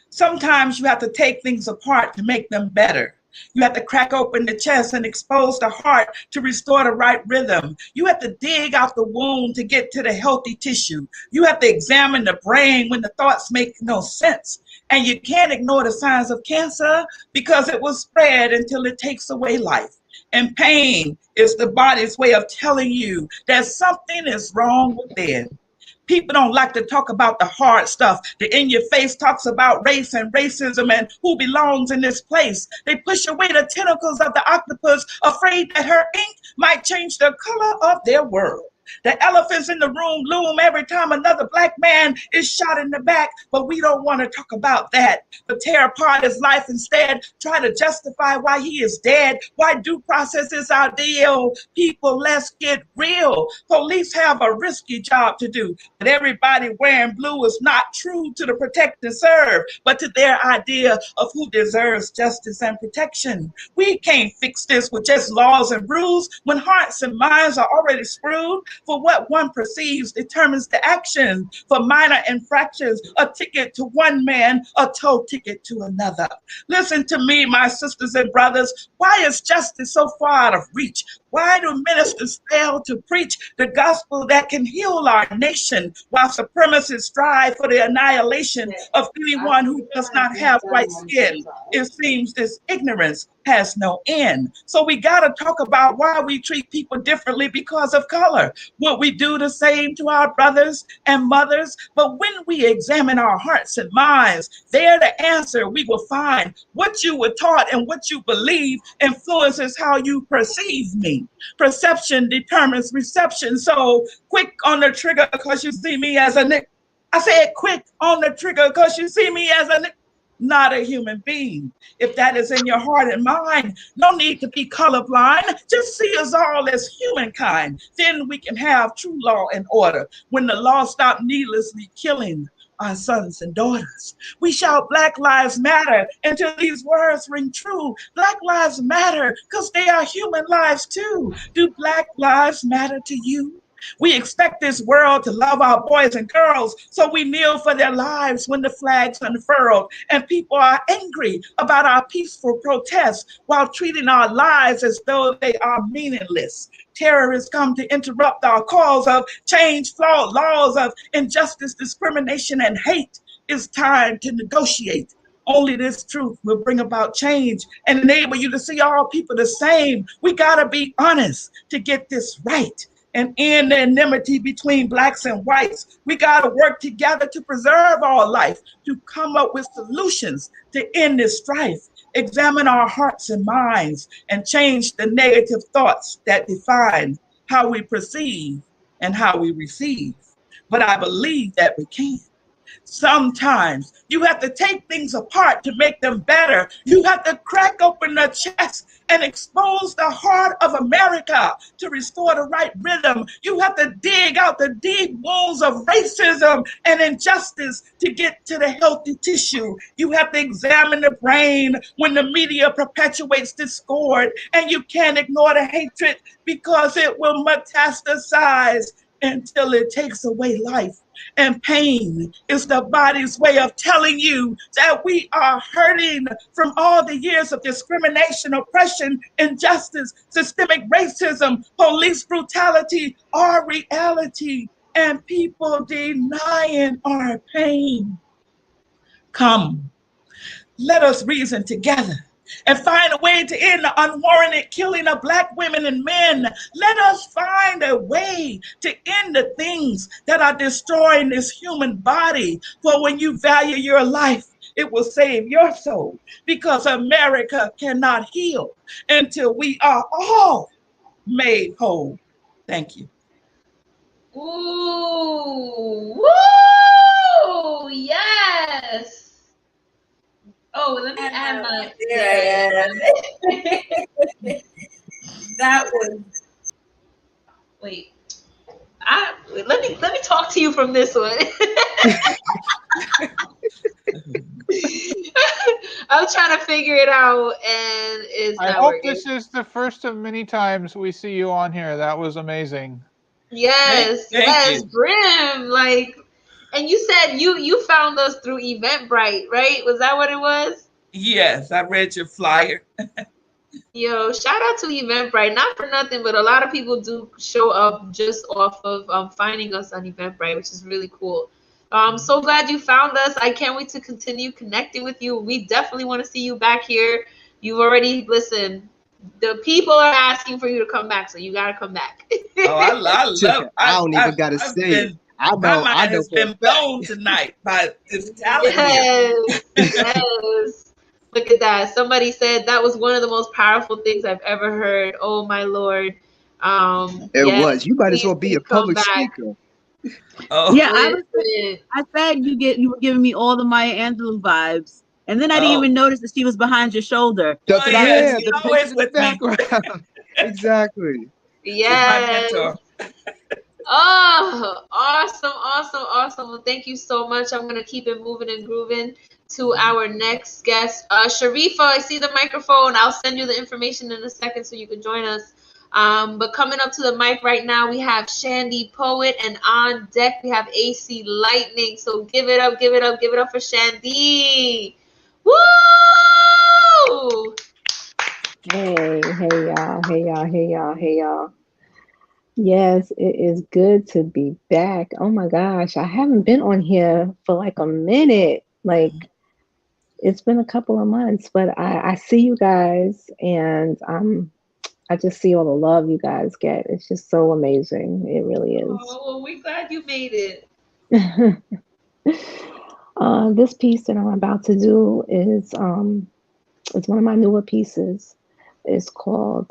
[SPEAKER 12] Sometimes you have to take things apart to make them better. You have to crack open the chest and expose the heart to restore the right rhythm. You have to dig out the wound to get to the healthy tissue. You have to examine the brain when the thoughts make no sense. And you can't ignore the signs of cancer because it will spread until it takes away life. And pain is the body's way of telling you that something is wrong within. People don't like to talk about the hard stuff. The in your face talks about race and racism and who belongs in this place. They push away the tentacles of the octopus, afraid that her ink might change the color of their world. The elephants in the room loom every time another black man is shot in the back, but we don't want to talk about that. But tear apart his life instead, try to justify why he is dead, why due process is our deal. People, let's get real. Police have a risky job to do, but everybody wearing blue is not true to the protect and serve, but to their idea of who deserves justice and protection. We can't fix this with just laws and rules when hearts and minds are already screwed. For what one perceives determines the action. For minor infractions, a ticket to one man, a toll ticket to another. Listen to me, my sisters and brothers. Why is justice so far out of reach? Why do ministers fail to preach the gospel that can heal our nation while supremacists strive for the annihilation of anyone who does not have white skin? It seems this ignorance has no end. So we got to talk about why we treat people differently because of color. Would we do the same to our brothers and mothers? But when we examine our hearts and minds, there the answer we will find. What you were taught and what you believe influences how you perceive me. Perception determines reception. So quick on the trigger because you see me as a nick. I said quick on the trigger because you see me as a nick. Not a human being. If that is in your heart and mind, no need to be colorblind. Just see us all as humankind. Then we can have true law and order. When the law stops needlessly killing our sons and daughters, we shout Black Lives Matter until these words ring true. Black Lives Matter because they are human lives too. Do Black Lives matter to you? We expect this world to love our boys and girls, so we kneel for their lives when the flag's unfurled. And people are angry about our peaceful protests while treating our lives as though they are meaningless. Terrorists come to interrupt our calls of change, flawed laws of injustice, discrimination, and hate. It's time to negotiate. Only this truth will bring about change and enable you to see all people the same. We gotta be honest to get this right and end the enmity between blacks and whites. We gotta work together to preserve all life, to come up with solutions to end this strife. Examine our hearts and minds and change the negative thoughts that define how we perceive and how we receive. But I believe that we can. Sometimes you have to take things apart to make them better. You have to crack open the chest and expose the heart of America to restore the right rhythm. You have to dig out the deep wounds of racism and injustice to get to the healthy tissue. You have to examine the brain when the media perpetuates discord, and you can't ignore the hatred because it will metastasize until it takes away life. And pain is the body's way of telling you that we are hurting from all the years of discrimination, oppression, injustice, systemic racism, police brutality, our reality, and people denying our pain. Come, let us reason together and find a way to end the unwarranted killing of Black women and men. Let us find a way to end the things that are destroying this human body. For when you value your life, it will save your soul, because America cannot heal until we are all made whole. Thank you.
[SPEAKER 1] Ooh, woo, yes. Oh, let me add my. That was. Wait. Let me talk to you from this one. I was trying to figure it out, and it's
[SPEAKER 3] I
[SPEAKER 1] not
[SPEAKER 3] hope
[SPEAKER 1] working.
[SPEAKER 3] this is the first of many times we see you on here. That was amazing.
[SPEAKER 1] Yes,
[SPEAKER 3] Thank
[SPEAKER 1] yes,
[SPEAKER 3] you.
[SPEAKER 1] Brim. Like, and you said you found us through Eventbrite, right? Was that what it was?
[SPEAKER 12] Yes, I read your flyer.
[SPEAKER 1] Yo, shout out to Eventbrite. Not for nothing, but a lot of people do show up just off of finding us on Eventbrite, which is really cool. So glad you found us. I can't wait to continue connecting with you. We definitely want to see you back here. You've already listened. The people are asking for you to come back, so you gotta come back.
[SPEAKER 12] Oh, I love.
[SPEAKER 23] I don't even gotta
[SPEAKER 12] I've
[SPEAKER 23] say it.
[SPEAKER 12] been,
[SPEAKER 23] I
[SPEAKER 12] my
[SPEAKER 23] know. I
[SPEAKER 12] mind
[SPEAKER 23] know.
[SPEAKER 12] has
[SPEAKER 23] For a
[SPEAKER 12] been
[SPEAKER 23] fact.
[SPEAKER 12] blown tonight by this talent here.
[SPEAKER 1] Yes, yes. Look at that. Somebody said that was one of the most powerful things I've ever heard. Oh my Lord.
[SPEAKER 23] It
[SPEAKER 1] Yes,
[SPEAKER 23] was. You might as
[SPEAKER 1] please,
[SPEAKER 23] well be
[SPEAKER 1] please
[SPEAKER 23] a
[SPEAKER 1] come
[SPEAKER 23] public
[SPEAKER 1] back.
[SPEAKER 23] speaker.
[SPEAKER 12] Oh,
[SPEAKER 16] Yeah,
[SPEAKER 1] Listen.
[SPEAKER 16] I said you were giving me all the Maya Angelou vibes, and then I didn't
[SPEAKER 12] oh,
[SPEAKER 16] even notice that she was behind your shoulder.
[SPEAKER 23] The,
[SPEAKER 16] So
[SPEAKER 12] yeah,
[SPEAKER 16] that
[SPEAKER 23] yeah,
[SPEAKER 12] she's
[SPEAKER 23] the
[SPEAKER 12] always
[SPEAKER 23] picture in the
[SPEAKER 12] with me.
[SPEAKER 23] background. Exactly.
[SPEAKER 12] She's my
[SPEAKER 1] Yes.
[SPEAKER 12] mentor.
[SPEAKER 1] Oh, awesome, awesome, awesome. Well, thank you so much. I'm gonna keep it moving and grooving to our next guest. Sharifa, I see the microphone. I'll send you the information in a second so you can join us. But coming up to the mic right now, we have Shandy Poet, and on deck we have AC Lightning. So give it up, give it up, give it up for Shandy. Woo!
[SPEAKER 13] Hey, hey y'all, hey y'all, hey y'all, hey y'all. Yes, it is good to be back. Oh my gosh, I haven't been on here for like a minute. Like it's been a couple of months, but I see you guys, and I just see all the love you guys get. It's just so amazing. It really is.
[SPEAKER 1] Oh, well, we're glad you made it.
[SPEAKER 13] This piece that I'm about to do is it's one of my newer pieces. It's called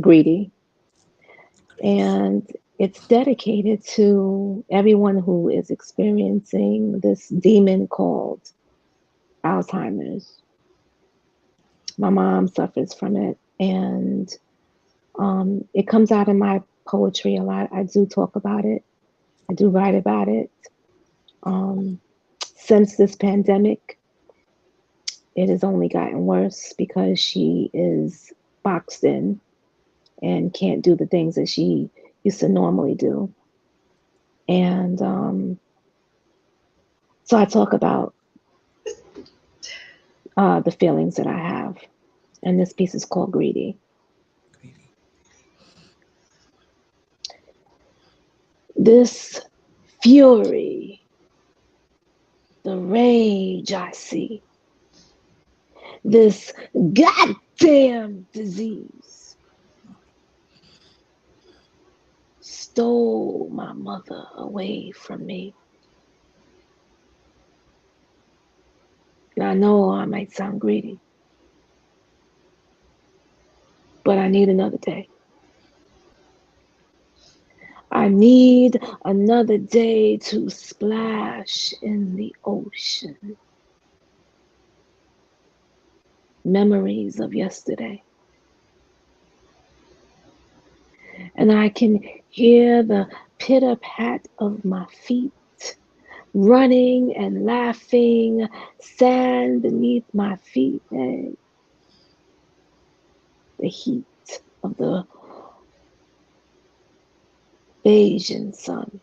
[SPEAKER 13] Greedy. And it's dedicated to everyone who is experiencing this demon called Alzheimer's. My mom suffers from it, and it comes out in my poetry a lot. I do talk about it. I do write about it. Since this pandemic, it has only gotten worse because she is boxed in and can't do the things that she used to normally do. And so I talk about the feelings that I have. And this piece is called Greedy. This fury, the rage I see, this goddamn disease stole my mother away from me. And I know I might sound greedy, but I need another day. I need another day to splash in the ocean. Memories of yesterday. And I can hear the pitter-pat of my feet, running and laughing, sand beneath my feet, and the heat of the Bayesian sun,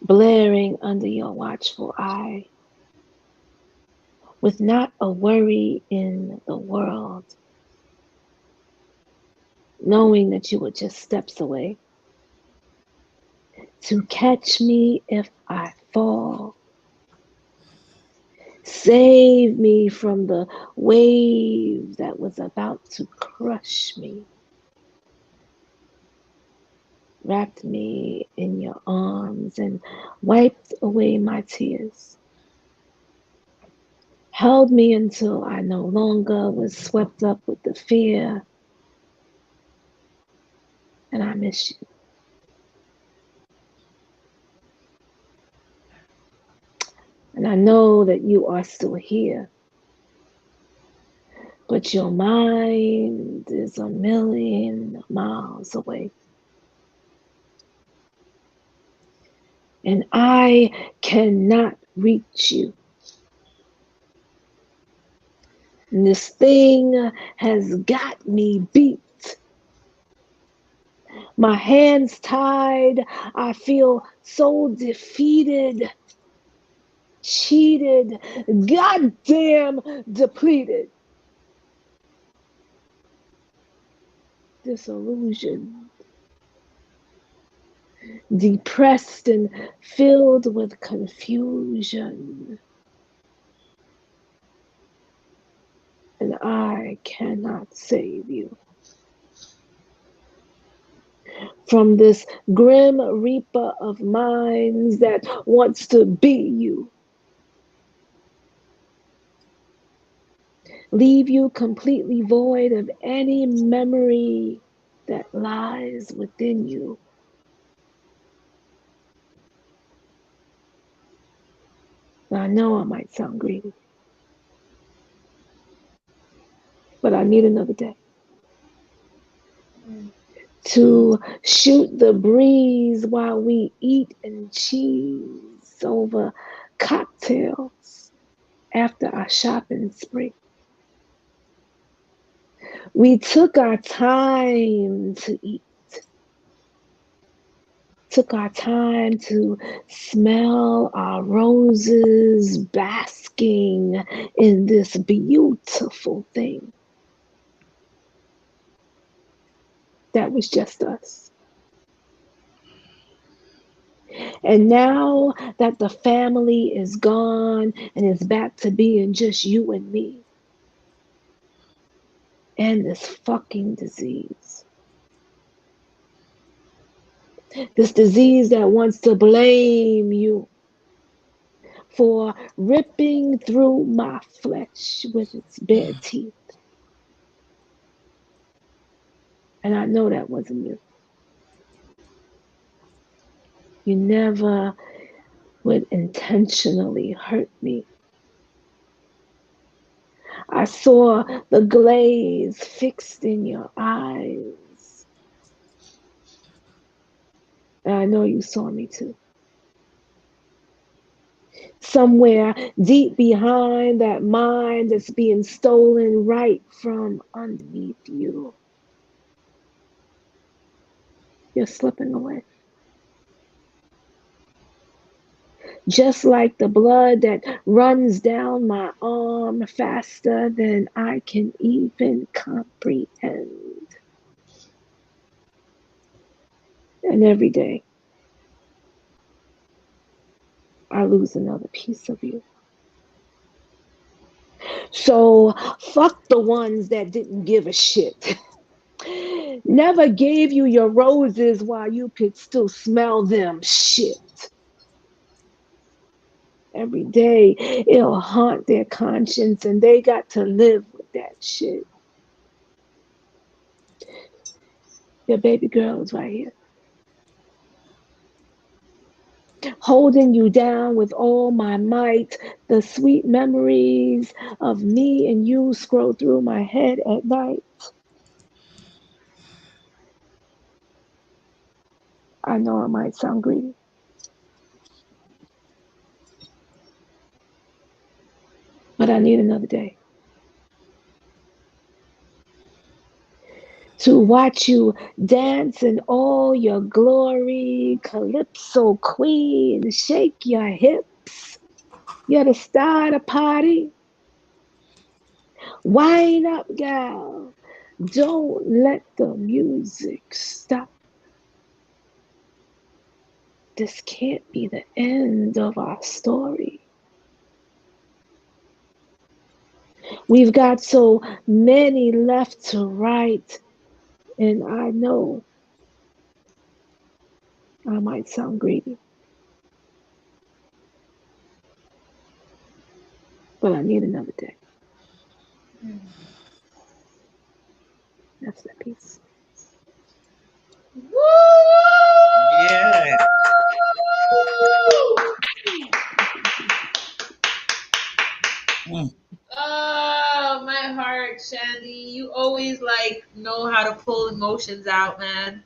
[SPEAKER 13] blaring under your watchful eye, with not a worry in the world, knowing that you were just steps away to catch me if I fall. Save me from the wave that was about to crush me. Wrapped me in your arms and wiped away my tears. Held me until I no longer was swept up with the fear. And I miss you. And I know that you are still here. But your mind is a million miles away. And I cannot reach you. And this thing has got me beat. My hands tied. I feel so defeated. cheated, goddamn depleted, disillusioned, depressed, and filled with confusion. And I cannot save you from this grim reaper of minds that wants to be you. Leave you completely void of any memory that lies within you. Now, I know I might sound greedy, but I need another day to shoot the breeze while we eat and cheese over cocktails after our shopping spree. We took our time to eat, took our time to smell our roses, basking in this beautiful thing that was just us. And now that the family is gone and it's back to being just you and me and this fucking disease. This disease that wants to blame you for ripping through my flesh with its bare teeth. And I know that wasn't you. You never would intentionally hurt me. I saw the glaze fixed in your eyes. And I know you saw me too. Somewhere deep behind that mind that's being stolen right from underneath you. You're slipping away. Just like the blood that runs down my arm faster than I can even comprehend. And every day, I lose another piece of you. So fuck the ones that didn't give a shit. Never gave you your roses while you could still smell them. Shit. Every day it'll haunt their conscience and they got to live with that shit. Your baby girl is right here. Holding you down with all my might. The sweet memories of me and you scroll through my head at night. I know I might sound greedy. But I need another day to watch you dance in all your glory, calypso queen, shake your hips. You're the star of the party. Wind up, gal. Don't let the music stop. This can't be the end of our story. We've got so many left to write, and I know I might sound greedy, but I need another day. That's that piece.
[SPEAKER 12] Yeah.
[SPEAKER 1] Oh, my heart, Shandy. You always know how to pull emotions out, man.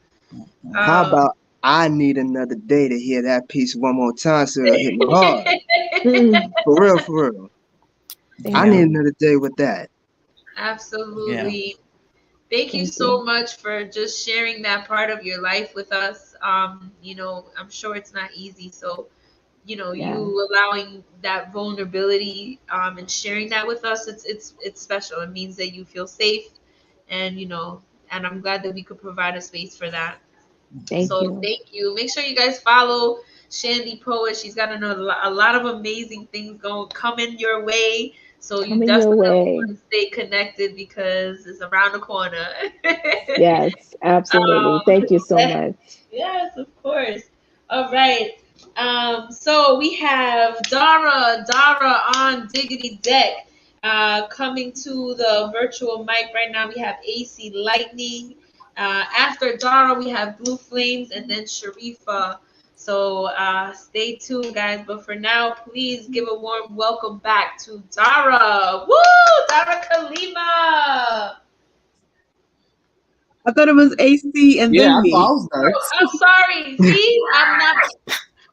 [SPEAKER 23] How about I need another day to hear that piece one more time so it'll hit me hard? For real, for real. I need another day with that.
[SPEAKER 1] Absolutely. Thank you so much for just sharing that part of your life with us. I'm sure it's not easy. So you allowing that vulnerability and sharing that with us, it's special. It means that you feel safe, and and I'm glad that we could provide a space for that.
[SPEAKER 13] Thank you.
[SPEAKER 1] Thank you. Make sure you guys follow Shandy Poet. She's got a lot of amazing things coming your way. So you definitely want to stay connected because it's around the corner.
[SPEAKER 13] Yes, absolutely. Thank you so much.
[SPEAKER 1] Yes, of course. All right. So we have Dara on Diggity Deck coming to the virtual mic right now. We have AC Lightning. After Dara, we have Blue Flames and then Sharifa. So stay tuned, guys. But for now, please give a warm welcome back to Dara. Woo! Dara Kalima.
[SPEAKER 16] I thought it was AC and then me.
[SPEAKER 1] I'm sorry. See,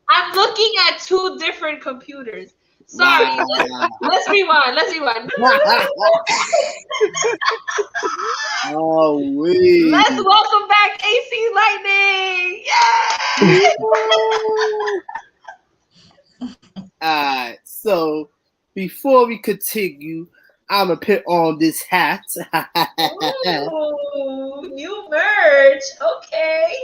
[SPEAKER 1] I'm looking at two different computers. Sorry.
[SPEAKER 14] Wow.
[SPEAKER 1] Let's rewind.
[SPEAKER 14] Oh, wait.
[SPEAKER 1] Let's welcome back AC Lightning. Yay!
[SPEAKER 14] Alright, so before we continue, I'm gonna put on this hat.
[SPEAKER 1] Ooh, new merch. Okay.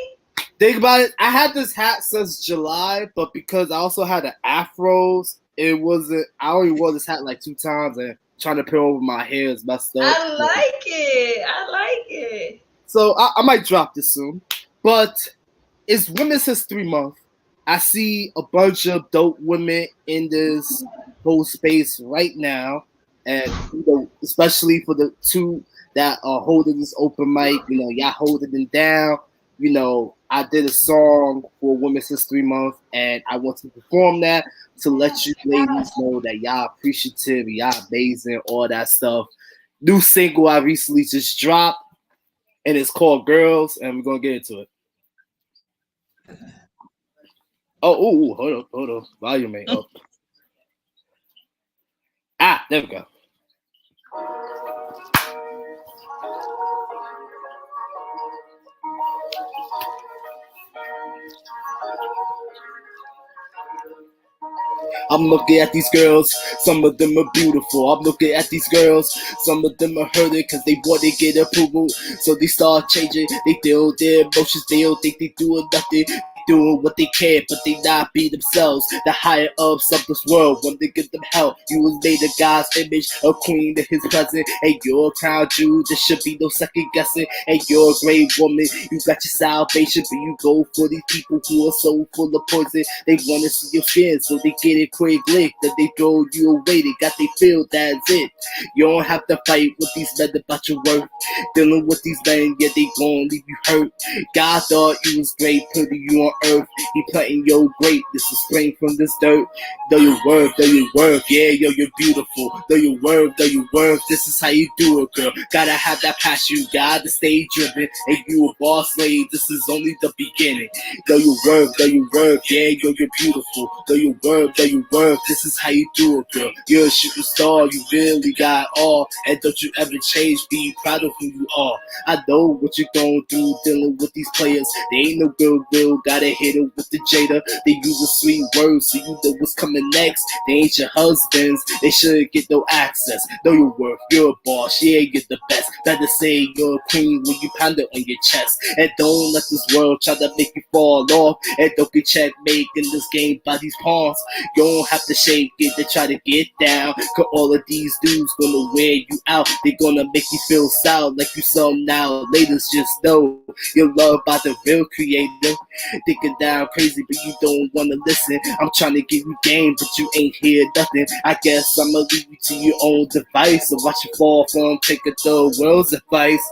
[SPEAKER 14] Think about it. I had this hat since July, but because I also had an afros, it wasn't. I only wore this hat like 2 times, and trying to put over my hair is messed up.
[SPEAKER 1] I like it.
[SPEAKER 14] So I might drop this soon, but it's Women's History Month. I see a bunch of dope women in this whole space right now, and especially for the 2 that are holding this open mic, y'all holding them down. I did a song for Women's History Month, and I want to perform that to let you ladies know that y'all appreciative, y'all amazing, all that stuff. New single I recently just dropped, and it's called Girls, and we're gonna get into it. Oh, hold on, volume ain't up. There we go. I'm looking at these girls, some of them are beautiful. I'm looking at these girls, some of them are hurting because they want to get approval. So they start changing, they feel their emotions, they don't think they doing nothing. Doing what they can, but they not be themselves. The higher ups of this world want to give them help. You was made of God's image, a queen in his presence. And you're a crown jewel, there should be no second guessing. And you're a great woman, you got your salvation. But you go for these people who are so full of poison. They want to see your skin, so they get it quick lick. Then they throw you away, they got they feel that's it. You don't have to fight with these men about your worth. Dealing with these men, yeah, they gon' leave you hurt. God thought you was great, putting you on earth. He planting your great, this is spring from this dirt. Though your worth, yeah, yo, you're beautiful. Though your worth, this is how you do it, girl. Gotta have that passion, you gotta stay driven. And you a boss lady, this is only the beginning. Though your worth, yeah, yo, you're beautiful. Though your worth, this is how you do it, girl. You're a shooting star, you really got all. And don't you ever change, be proud of who you are. I know what you're going through, dealing with these players. They ain't no goodwill, gotta hit it with the Jada. They use a sweet word, so you know what's coming next. They ain't your husbands, they shouldn't get no access. Know your worth, you're a boss, yeah, you're the best. Better say you're a queen when you pound it on your chest. And don't let this world try to make you fall off. And don't get checkmate in this game by these pawns. You don't have to shake it to try to get down. Cause all of these dudes gonna wear you out. They gonna make you feel sour like you some now. Ladies, just know you're loved by the real creator. Thinking down crazy, but you don't wanna listen. I'm trying to give you game, but you ain't hear nothing. I guess I'ma leave you to your own device. So watch you fall from taking the world's advice.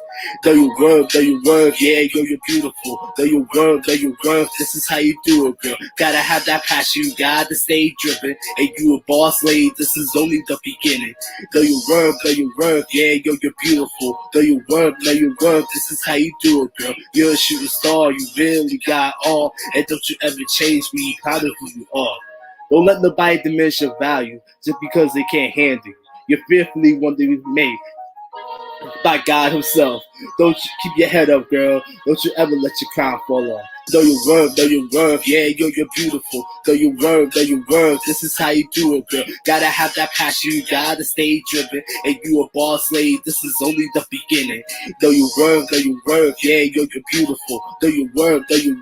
[SPEAKER 14] Though your worth, yeah, yo, you're beautiful. Though your worth, this is how you do it, girl. Gotta have that passion, you gotta stay driven. And you a boss lady, this is only the beginning. Though your worth, yeah, yo, you're beautiful. Though your worth, this is how you do it, girl. You're a shooting star, you really got all. And don't you ever change, be proud of who you are. Don't let nobody diminish your value just because they can't handle you. You're fearfully wonderfully made by God himself. Don't you keep your head up, girl. Don't you ever let your crown fall off. Know your worth, yeah, you're beautiful. Know your worth, this is how you do it, girl. Gotta have that passion, you gotta stay driven. And you a boss slave, this is only the beginning. Know your worth, yeah, you're beautiful. Know your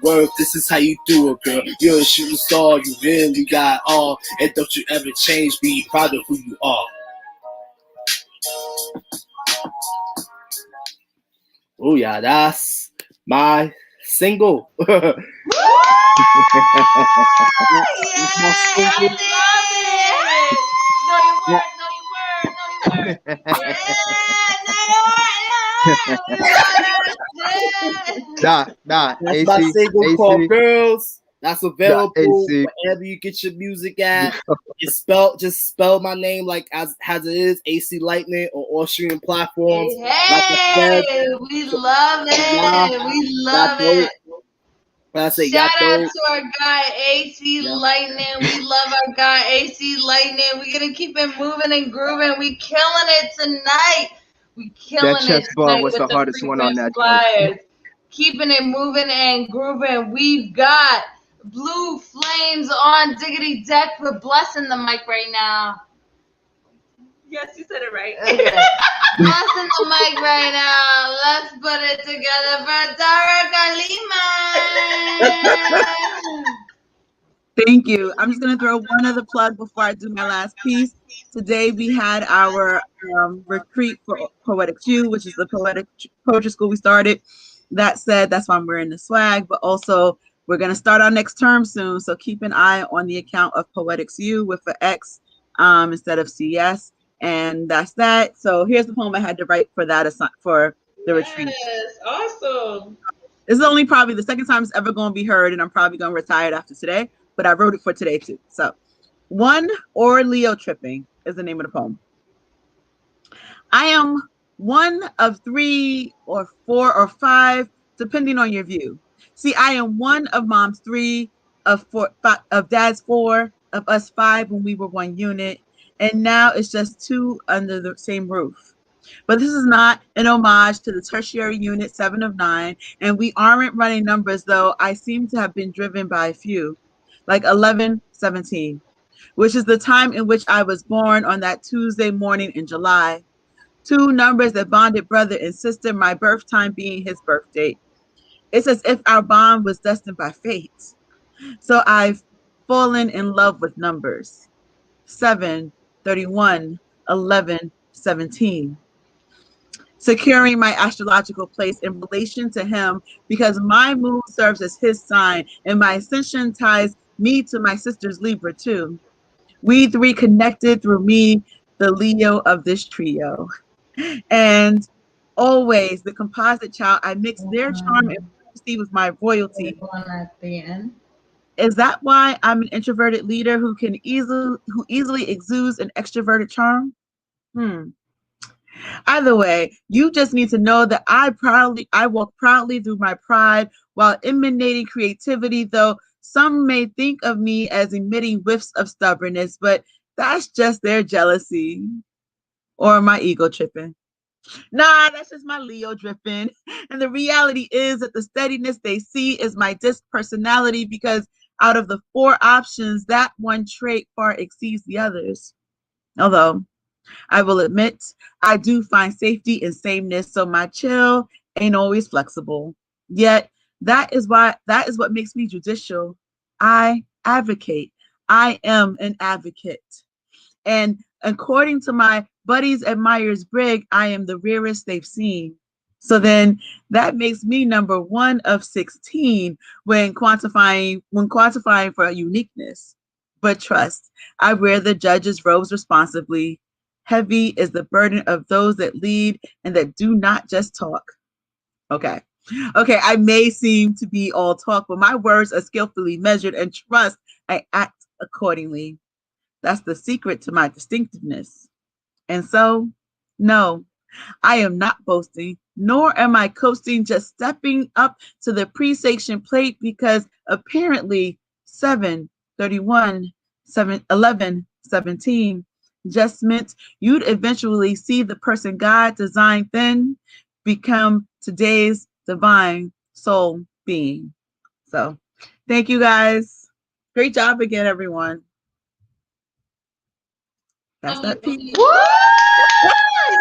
[SPEAKER 14] worth, this is how you do it, girl. You're a shooting star, you really got all. And don't you ever change, be proud of who you are. Oh yeah, that's my single.
[SPEAKER 23] Nah,
[SPEAKER 14] That's
[SPEAKER 23] AC,
[SPEAKER 14] my single
[SPEAKER 23] AC.
[SPEAKER 14] called Girls. That's available
[SPEAKER 23] AC.
[SPEAKER 14] wherever you get your music at. It's spelled, just spell my name like as it is, AC Lightning, on all streaming platforms. Like I said,
[SPEAKER 2] Hey, we love it. We love
[SPEAKER 14] y'all
[SPEAKER 2] it.
[SPEAKER 14] When I say
[SPEAKER 2] Shout
[SPEAKER 14] y'all
[SPEAKER 2] out
[SPEAKER 14] dope,
[SPEAKER 2] to our guy AC Lightning. We love our guy AC Lightning. We're gonna keep it moving and grooving. We killing it tonight. We killing
[SPEAKER 23] That
[SPEAKER 2] it
[SPEAKER 23] chest bar
[SPEAKER 2] tonight
[SPEAKER 23] was
[SPEAKER 2] with
[SPEAKER 23] the
[SPEAKER 2] the
[SPEAKER 23] hardest one on
[SPEAKER 2] frequent
[SPEAKER 23] that joint.
[SPEAKER 2] flyers. Keeping it moving and grooving. We've got Blue Flames on Diggity Deck. We're blessing the mic right now.
[SPEAKER 1] Yes, you said it right.
[SPEAKER 2] Okay. Blessing the mic right now. Let's put it together for Tara Kalima.
[SPEAKER 16] Thank you. I'm just going to throw one other plug before I do my last piece. Today we had our retreat for Poetic Q, which is the poetry school we started. That said, that's why I'm wearing the swag, but also we're going to start our next term soon. So keep an eye on the account of Poetics U with an X instead of CS. And that's that. So here's the poem I had to write for that for the retreat.
[SPEAKER 1] Yes, awesome.
[SPEAKER 16] This is only probably the second time it's ever going to be heard, and I'm probably going to retire it after today, but I wrote it for today too. So, One or Leo Tripping is the name of the poem. I am one of 3 or 4 or 5, depending on your view. See, I am one of mom's 3, of dad's 4, of us 5 when we were one unit, and now it's just 2 under the same roof. But this is not an homage to the tertiary unit 7 of 9, and we aren't running numbers, though I seem to have been driven by a few, like 11, 17, which is the time in which I was born on that Tuesday morning in July. 2 numbers that bonded brother and sister, my birth time being his birth date. It's as if our bond was destined by fate. So I've fallen in love with numbers. 7, 31, 11, 17. Securing my astrological place in relation to him because my moon serves as his sign and my ascension ties me to my sister's Libra too. We 3 connected through me, the Leo of this trio. And always the composite child, I mix their charm and see with my royalty.
[SPEAKER 2] At the end.
[SPEAKER 16] Is that why I'm an introverted leader who easily exudes an extroverted charm? Either way, you just need to know that I walk proudly through my pride while emanating creativity, though some may think of me as emitting whiffs of stubbornness, but that's just their jealousy or my ego tripping. Nah, that's just my Leo dripping. And the reality is that the steadiness they see is my disc personality because out of the 4 options, that one trait far exceeds the others. Although, I will admit, I do find safety in sameness, so my chill ain't always flexible. Yet, that is what makes me judicial. I advocate. I am an advocate. And according to my buddies at Myers-Briggs, I am the rarest they've seen. So then that makes me number 1 of 16 when quantifying for uniqueness. But trust, I wear the judge's robes responsibly. Heavy is the burden of those that lead and that do not just talk. Okay, I may seem to be all talk, but my words are skillfully measured, and trust, I act accordingly. That's the secret to my distinctiveness. And so, no, I am not boasting, nor am I coasting, just stepping up to the pre-sanction plate because apparently 7, 31, 11, 17 just meant you'd eventually see the person God designed then become today's divine soul being. So thank you guys. Great job again, everyone. That's that piece.
[SPEAKER 2] Woo!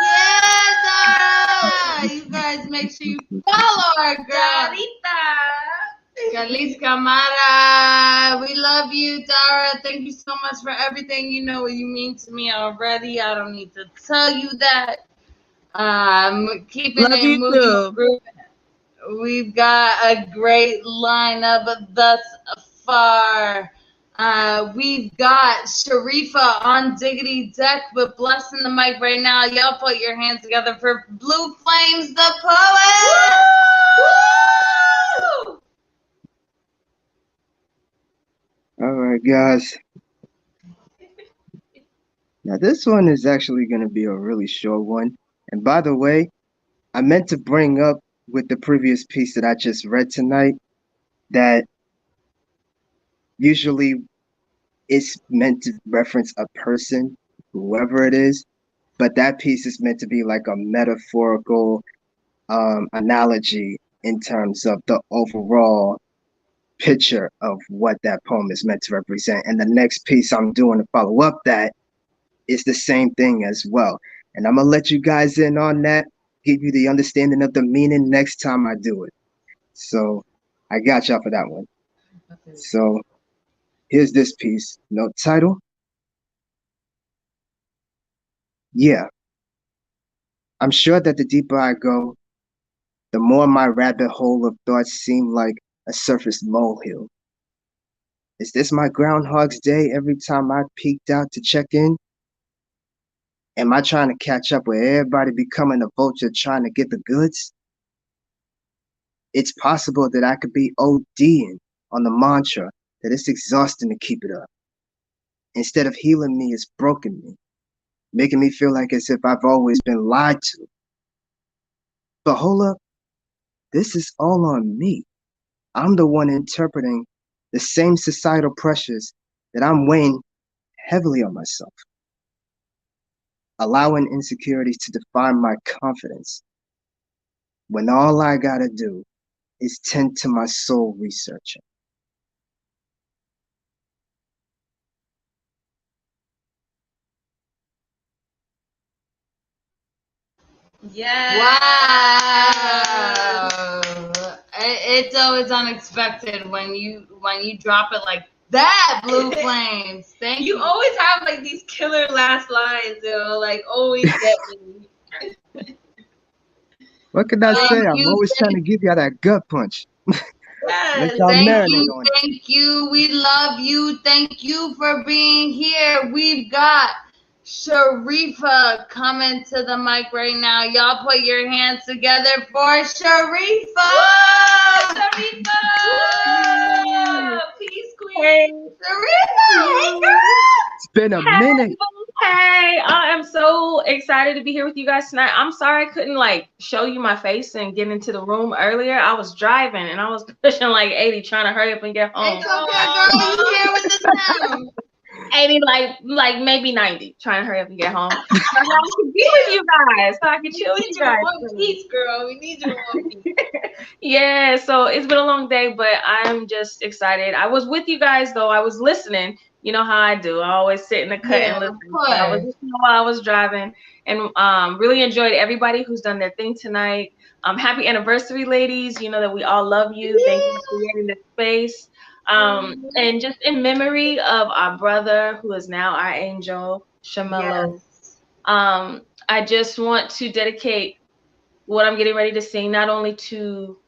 [SPEAKER 2] Yeah, Dara! You guys make sure you follow our girl. Carlita Camara. We love you, Dara. Thank you so much for everything. You know what you mean to me already. I don't need to tell you that. Keeping
[SPEAKER 16] Love
[SPEAKER 2] it
[SPEAKER 16] you
[SPEAKER 2] moving.
[SPEAKER 16] too.
[SPEAKER 2] Grooving. We've got a great lineup thus far. We've got Sharifa on Diggity Deck with blessing the mic right now. Y'all put your hands together for Blue Flames the Poet. Woo!
[SPEAKER 23] All right, guys. Now this one is actually going to be a really short one. And by the way, I meant to bring up with the previous piece that I just read tonight that usually it's meant to reference a person, whoever it is, but that piece is meant to be like a metaphorical analogy in terms of the overall picture of what that poem is meant to represent. And the next piece I'm doing to follow up that is the same thing as well. And I'm gonna let you guys in on that, give you the understanding of the meaning next time I do it. So I got y'all for that one. So here's this piece. No title. Yeah. I'm sure that the deeper I go, the more my rabbit hole of thoughts seem like a surface molehill. Is this my Groundhog's Day every time I peeked out to check in? Am I trying to catch up with everybody becoming a vulture trying to get the goods? It's possible that I could be ODing on the mantra that it's exhausting to keep it up. Instead of healing me, it's broken me, making me feel like as if I've always been lied to. But hold up, this is all on me. I'm the one interpreting the same societal pressures that I'm weighing heavily on myself, allowing insecurities to define my confidence, when all I gotta do is tend to my soul researching.
[SPEAKER 2] Yeah. Wow. It's always unexpected when you drop it like that, Blue Flames. Thank you.
[SPEAKER 1] You always have like these killer last lines, like always get me.
[SPEAKER 23] What can I say? I'm
[SPEAKER 2] you.
[SPEAKER 23] always trying to give y'all that gut punch. Let y'all
[SPEAKER 2] Thank
[SPEAKER 23] marinate
[SPEAKER 2] you,
[SPEAKER 23] on it.
[SPEAKER 2] thank you. We love you. Thank you for being here. We've got Sharifa coming to the mic right now. Y'all put your hands together for Sharifa.
[SPEAKER 1] Sharifa! Peace Queen.
[SPEAKER 2] Sharifa, hey girl.
[SPEAKER 23] It's been a minute.
[SPEAKER 8] Hey, I am so excited to be here with you guys tonight. I'm sorry I couldn't like show you my face and get into the room earlier. I was driving and I was pushing like 80 trying to hurry up and get home.
[SPEAKER 2] It's okay, girl. You here with us now.
[SPEAKER 8] 80, like maybe 90, trying to hurry up and get home. So I could be with you guys, so I could chill with you guys.
[SPEAKER 1] Peace, girl. We need you in one piece.
[SPEAKER 8] Yeah, so it's been a long day, but I'm just excited. I was with you guys though. I was listening. You know how I do. I always sit in the cut and listen. So I was listening while I was driving, and really enjoyed everybody who's done their thing tonight. Happy anniversary, ladies. You know that we all love you. Thank you for creating this space. And just in memory of our brother who is now our angel, Shamelo. I just want to dedicate what I'm getting ready to sing not only to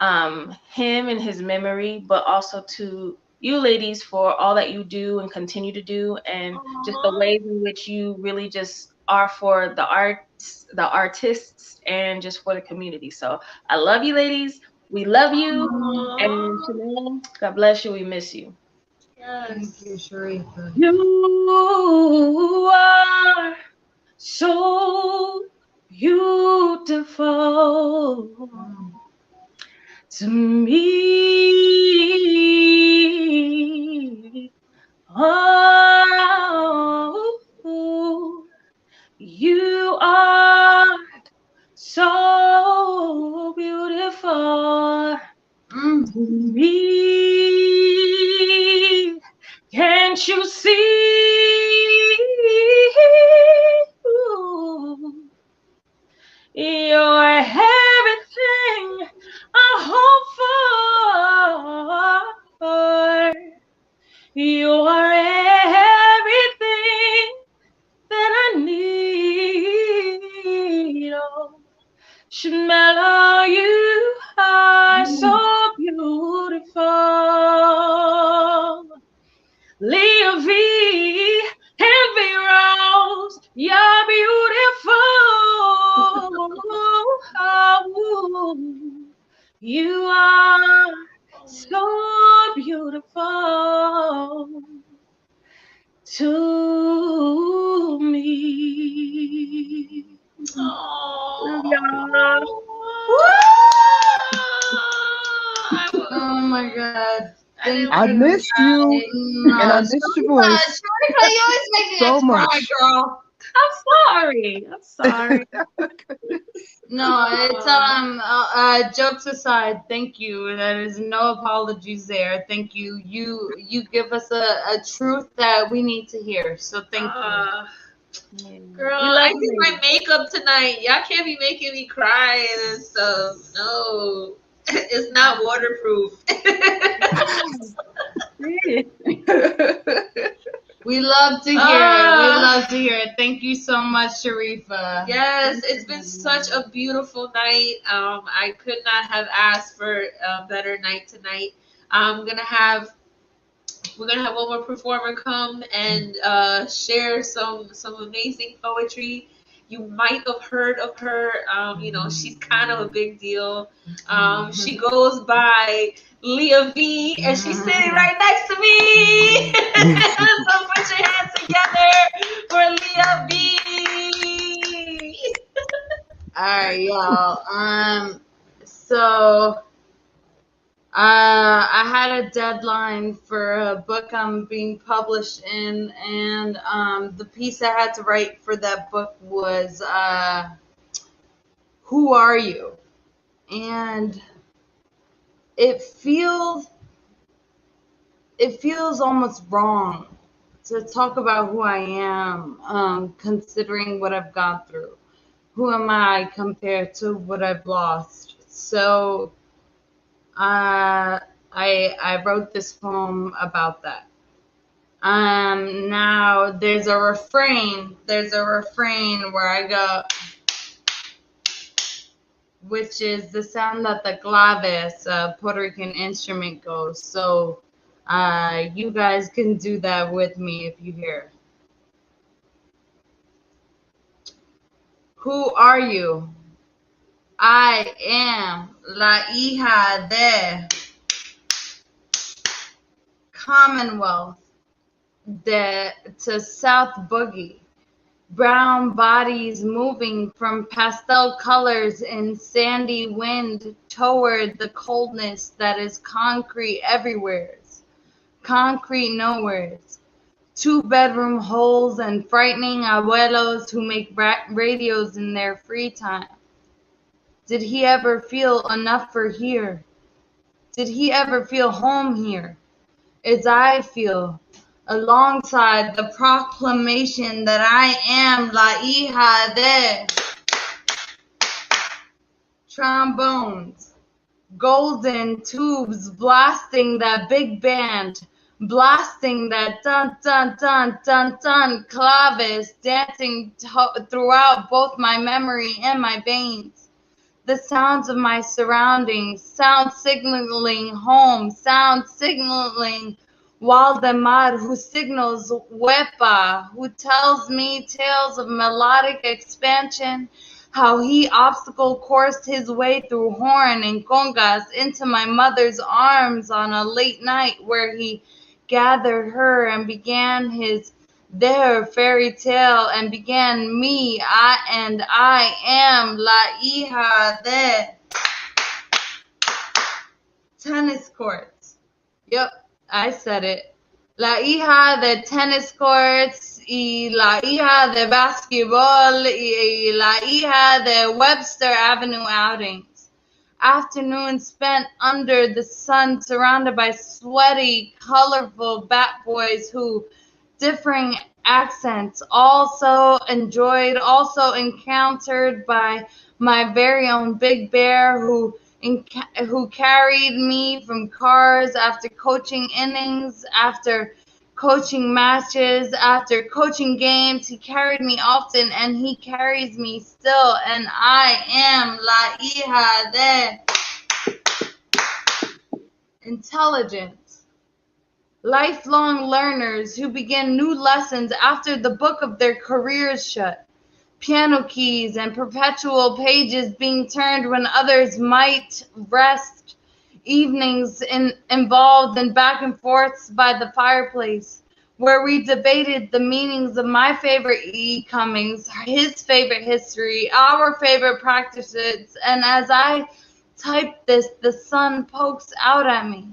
[SPEAKER 8] him and his memory, but also to you ladies for all that you do and continue to do, and just the ways in which you really just are for the arts, the artists, and just for the community. So I love you ladies. We love you. And Shalom, God bless you. We miss you.
[SPEAKER 2] Thank you, Sharifa.
[SPEAKER 8] You are so beautiful to me. Oh, you are so beautiful to me. to me. Love y'all.
[SPEAKER 2] Oh my God.
[SPEAKER 23] I missed you, and I missed your voice
[SPEAKER 2] Sharifa, you always make me
[SPEAKER 23] so
[SPEAKER 2] cry,
[SPEAKER 23] much.
[SPEAKER 2] girl.
[SPEAKER 8] I'm sorry.
[SPEAKER 2] No, it's jokes aside, thank you. There is no apologies there. Thank you. You give us a truth that we need to hear. So thank you.
[SPEAKER 1] Girl,
[SPEAKER 2] We
[SPEAKER 1] I
[SPEAKER 2] love
[SPEAKER 1] did
[SPEAKER 2] you.
[SPEAKER 1] my makeup tonight. Y'all can't be making me cry and stuff. No, it's not waterproof.
[SPEAKER 2] We love to hear it. We love to hear it. Thank you so much, Sharifa.
[SPEAKER 1] Yes, it's been such a beautiful night. I could not have asked for a better night tonight. We're gonna have one more performer come and share some amazing poetry. You might have heard of her. She's kind of a big deal. She goes by Leah V, and she's sitting right next to me. So put your hands together for Leah V.
[SPEAKER 2] All right, y'all. So I had a deadline for a book I'm being published in, and the piece I had to write for that book was "Who Are You?" And it feels almost wrong to talk about who I am, considering what I've gone through. Who am I compared to what I've lost? So I wrote this poem about that. Now there's a refrain where I go, which is the sound that the claves, Puerto Rican instrument, goes. So you guys can do that with me if you hear. Who are you? I am la hija de Commonwealth to South Boogie. Brown bodies moving from pastel colors in sandy wind toward the coldness that is concrete everywhere. Concrete nowheres. 2-bedroom holes and frightening abuelos who make radios in their free time. Did he ever feel enough for here? Did he ever feel home here? As I feel, alongside the proclamation that I am la hija de trombones, golden tubes blasting that big band, blasting that dun dun dun dun dun claves dancing throughout both my memory and my veins. The sounds of my surroundings, sound signaling home, sound signaling Waldemar, who signals Huepa, who tells me tales of melodic expansion, how he obstacle coursed his way through horn and congas into my mother's arms on a late night where he gathered her and began their fairy tale and began me. I am la hija de tennis courts. Yep, I said it. La hija de tennis courts y la hija de basketball y la hija de Webster Avenue outings. Afternoons spent under the sun surrounded by sweaty, colorful bat boys who, differing accents, also encountered by my very own Big Bear who carried me from cars after coaching innings, after coaching matches, after coaching games. He carried me often and he carries me still, and I am la hija de intelligence. Lifelong learners who begin new lessons after the book of their careers shut. Piano keys and perpetual pages being turned when others might rest. Evenings involved in back and forths by the fireplace. where we debated the meanings of my favorite E. Cummings, his favorite history, our favorite practices, and as I type this, the sun pokes out at me.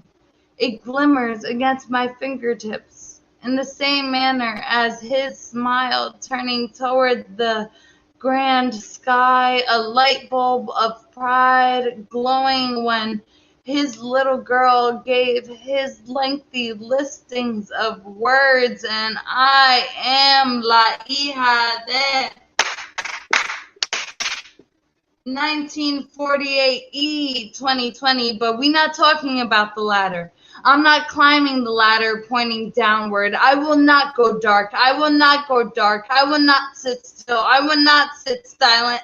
[SPEAKER 2] It glimmers against my fingertips in the same manner as his smile turning toward the grand sky, a light bulb of pride glowing when his little girl gave his lengthy listings of words, and I am la hija de 1948 2020, but we're not talking about the ladder. I'm not climbing the ladder pointing downward. I will not go dark. I will not go dark. I will not sit still. I will not sit silent.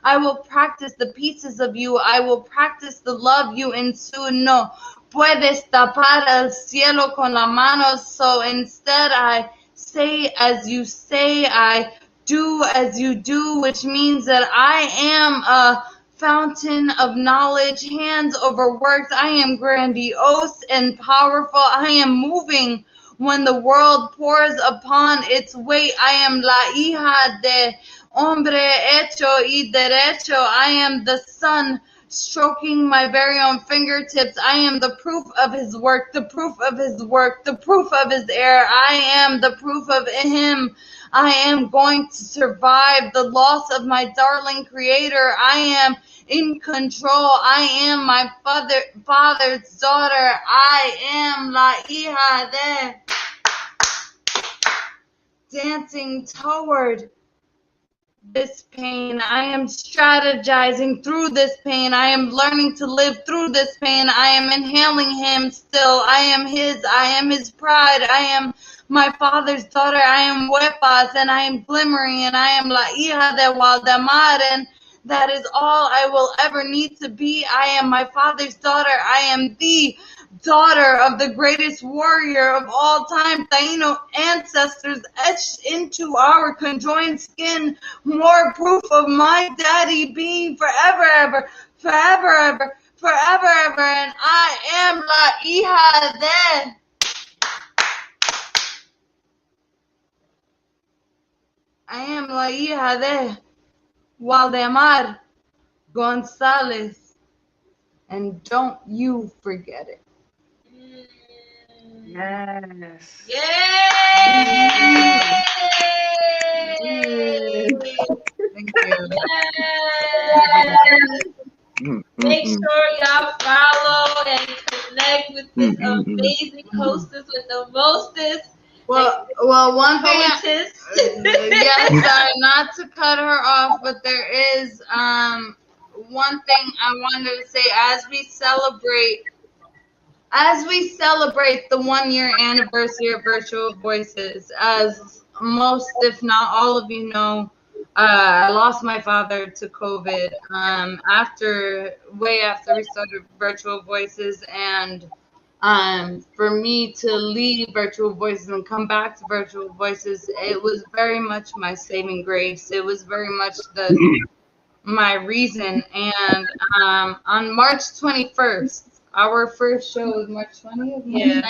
[SPEAKER 2] I will practice the pieces of you. I will practice the love you ensue. No puedes tapar el cielo con la mano. So instead I say as you say, I do as you do, which means that I am a fountain of knowledge, hands overworked. I am grandiose and powerful. I am moving when the world pours upon its weight. I am la hija de hombre hecho y derecho. I am the sun stroking my very own fingertips. I am the proof of his work, the proof of his work, the proof of his air. I am the proof of him. I am going to survive the loss of my darling creator. I am in control. I am my father's daughter. I am la hija de dancing toward this pain. I am strategizing through this pain. I am learning to live through this pain. I am inhaling him still. I am his. I am his pride. I am my father's daughter. I am huepas, and I am glimmering, and I am la hija de Waldemar, and that is all I will ever need to be. I am my father's daughter. I am the daughter of the greatest warrior of all time, Taino ancestors etched into our conjoined skin. More proof of my daddy being forever, ever, forever, ever, forever, ever. And I am la hija de. I am la hija de Waldemar Gonzalez. And don't you forget it.
[SPEAKER 8] Yes.
[SPEAKER 2] Yay! Thank you.
[SPEAKER 1] Make sure y'all follow and connect with this amazing hostess with the mostest.
[SPEAKER 2] Well, one thing, yes, sorry, not to cut her off, but there is one thing I wanted to say as we celebrate the 1 year anniversary of Virtual Voices. As most, if not all of you know, I lost my father to COVID way after we started Virtual Voices, and for me to leave Virtual Voices and come back to Virtual Voices, it was very much my saving grace. It was very much my reason. And on March 21st, our first show was March 20th.
[SPEAKER 1] Yeah.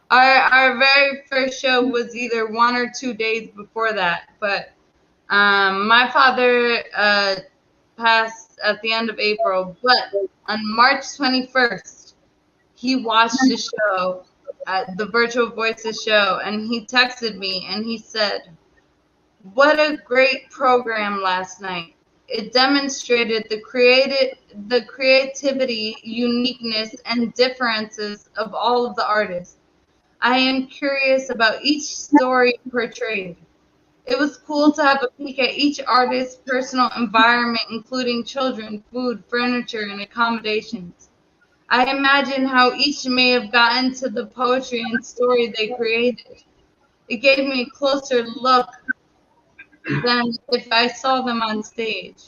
[SPEAKER 2] Our very first show was either 1 or 2 days before that, but my father passed at the end of April. But on March 21st. He watched the show, the Virtual Voices show, and he texted me and he said, "What a great program last night. It demonstrated the creativity, uniqueness, and differences of all of the artists. I am curious about each story portrayed. It was cool to have a peek at each artist's personal environment, including children, food, furniture, and accommodations. I imagine how each may have gotten to the poetry and story they created. It gave me a closer look than if I saw them on stage.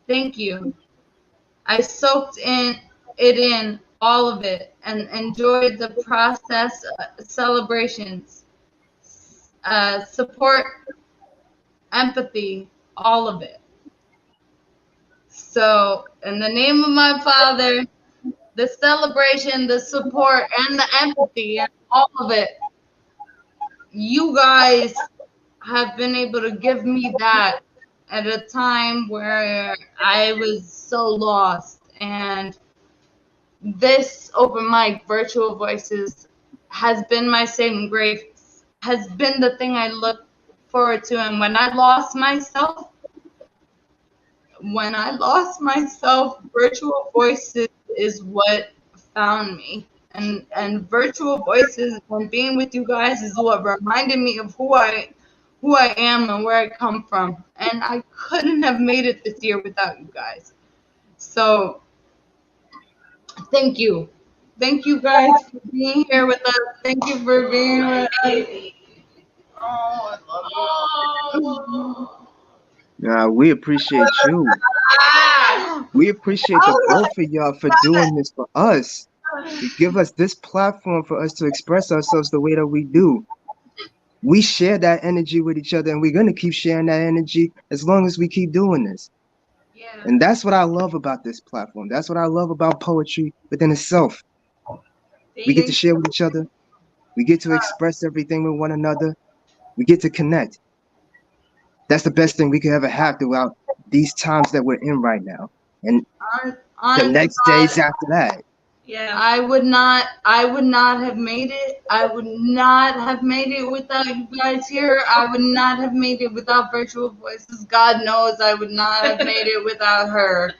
[SPEAKER 2] Thank you. I soaked in all of it, and enjoyed the process, celebrations, support, empathy, all of it." So, in the name of my father, the celebration, the support, and the empathy, and all of it, you guys have been able to give me that at a time where I was so lost. And this open mic, Virtual Voices, has been my saving grace, has been the thing I look forward to. And when I lost myself, Virtual Voices is what found me. And Virtual Voices, when being with you guys, is what reminded me of who I am and where I come from. And I couldn't have made it this year without you guys. So thank you. Thank you guys for being here with us. Thank you for being with us. Oh, I love you.
[SPEAKER 23] Nah, we appreciate you. We appreciate the both of y'all for doing this for us. To give us this platform for us to express ourselves the way that we do. We share that energy with each other, and we're gonna keep sharing that energy as long as we keep doing this. Yeah. And that's what I love about this platform. That's what I love about poetry within itself. We get to share with each other. We get to express everything with one another. We get to connect. That's the best thing we could ever have throughout these times that we're in right now. And the next days after that.
[SPEAKER 2] Yeah, I would not have made it. I would not have made it without you guys here. I would not have made it without Virtual Voices. God knows I would not have made it without her.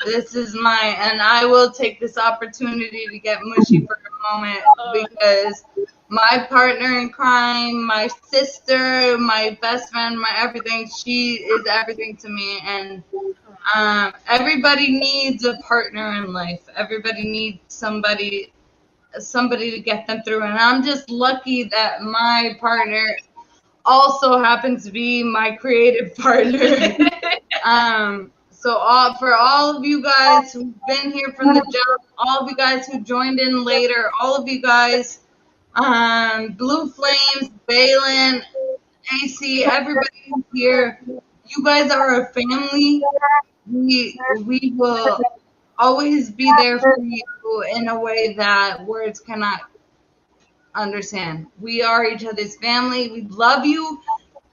[SPEAKER 2] This is and I will take this opportunity to get mushy for a moment, because my partner in crime, my sister, my best friend, my everything, she is everything to me. And everybody needs a partner in life. Everybody needs somebody to get them through. And I'm just lucky that my partner also happens to be my creative partner. So for all of you guys who've been here from the jump, all of you guys who joined in later, all of you guys, Blue Flames, Balin, AC, everybody here, you guys are a family. We will always be there for you in a way that words cannot understand. We are each other's family. We love you.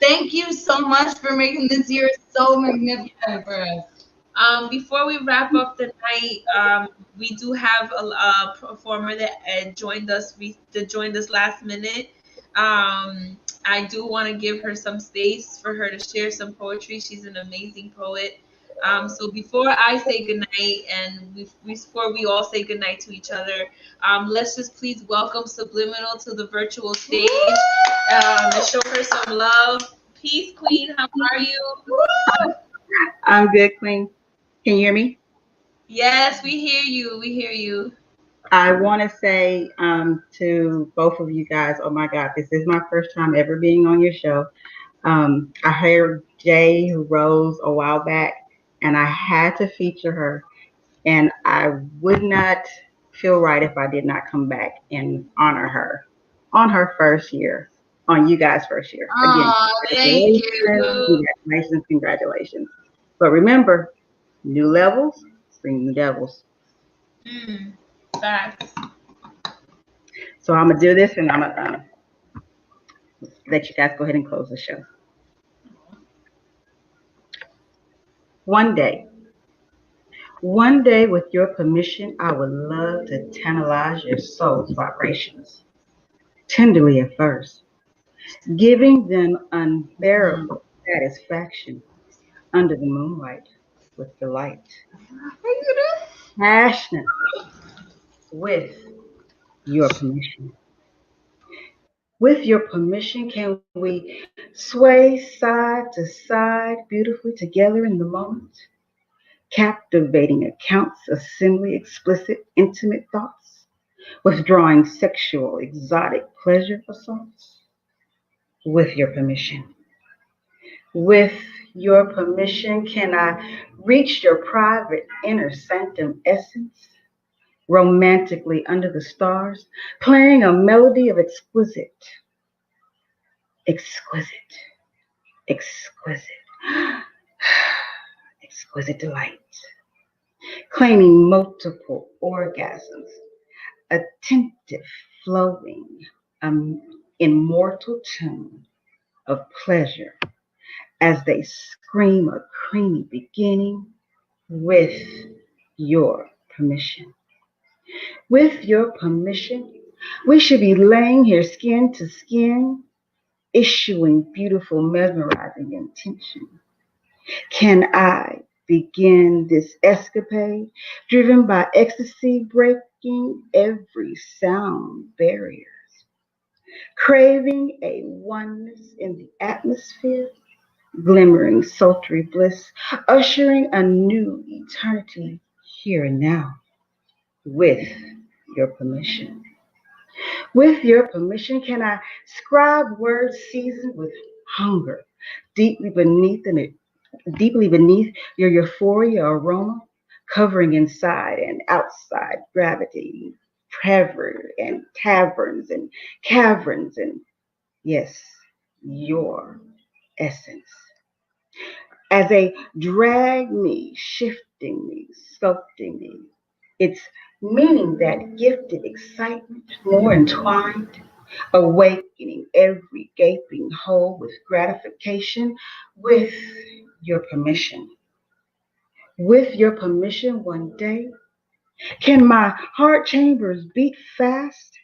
[SPEAKER 2] Thank you so much for making this year so magnificent for us.
[SPEAKER 1] Before we wrap up the night, we do have a performer that joined us last minute. I do want to give her some space for her to share some poetry. She's an amazing poet. So before I say goodnight, and before we all say goodnight to each other, let's just please welcome Subliminal to the virtual stage and show her some love. Peace, Queen. How are you?
[SPEAKER 9] I'm good, Queen. Can you hear me?
[SPEAKER 1] Yes, we hear you. We hear you.
[SPEAKER 9] I want to say to both of you guys, oh my God, this is my first time ever being on your show. I heard Jay, who rose a while back, and I had to feature her. And I would not feel right if I did not come back and honor her on her first year, on you guys' first year. Again,
[SPEAKER 2] thank you.
[SPEAKER 9] Congratulations. But remember, new levels bring new devils.
[SPEAKER 1] Facts.
[SPEAKER 9] So I'm going to do this, and I'm going to let you guys go ahead and close the show. One day, with your permission, I would love to tantalize your soul's vibrations, tenderly at first, giving them unbearable satisfaction under the moonlight with delight. Passionate with your permission. With your permission, can we sway side to side beautifully together in the moment? Captivating accounts, assembly, explicit, intimate thoughts, withdrawing sexual, exotic pleasure assaults. With your permission. With your permission, can I reach your private inner sanctum essence, romantically under the stars, playing a melody of exquisite delight, claiming multiple orgasms, attentive, flowing, immortal tune of pleasure as they scream a creamy beginning with your permission. With your permission, we should be laying here skin to skin, issuing beautiful, mesmerizing intention. Can I begin this escapade driven by ecstasy, breaking every sound barriers, craving a oneness in the atmosphere, glimmering sultry bliss, ushering a new eternity here and now with your permission. With your permission, can I scribe words seasoned with hunger, deeply beneath your euphoria aroma, covering inside and outside gravity, taverns and caverns, and yes, your essence. As they drag me, shifting me, sculpting me, it's meaning that gifted excitement more entwined, awakening every gaping hole with gratification with your permission. With your permission, one day, can my heart chambers beat fast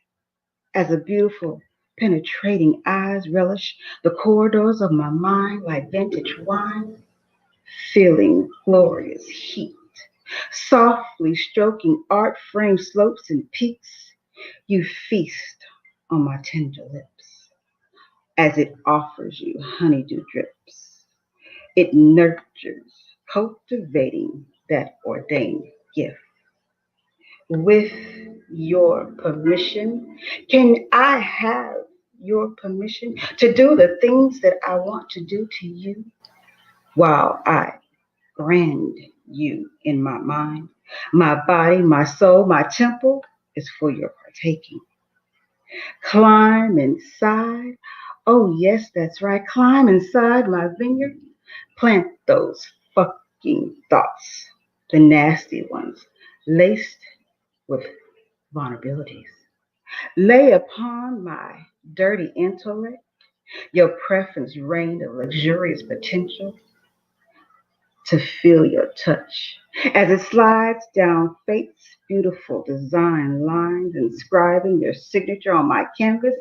[SPEAKER 9] as a beautiful penetrating eyes relish the corridors of my mind like vintage wine, feeling glorious heat, softly stroking art frame slopes and peaks, you feast on my tender lips as it offers you honeydew drips. It nurtures, cultivating that ordained gift. With your permission, can I have your permission to do the things that I want to do to you while I brand you in my mind, my body, my soul, my temple is for your partaking. Climb inside. Oh, yes, that's right. Climb inside my vineyard. Plant those fucking thoughts, the nasty ones, laced with vulnerabilities. Lay upon my dirty intellect your preference reign of luxurious potential to feel your touch as it slides down fate's beautiful design lines, inscribing your signature on my canvas,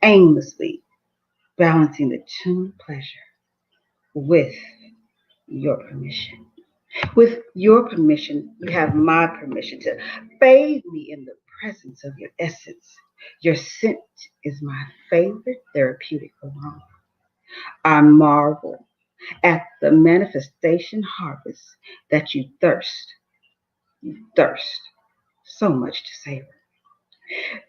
[SPEAKER 9] aimlessly balancing the tune of pleasure with your permission. With your permission, you have my permission to bathe me in the presence of your essence. Your scent is my favorite therapeutic aroma. I marvel at the manifestation harvest that you thirst so much to savor.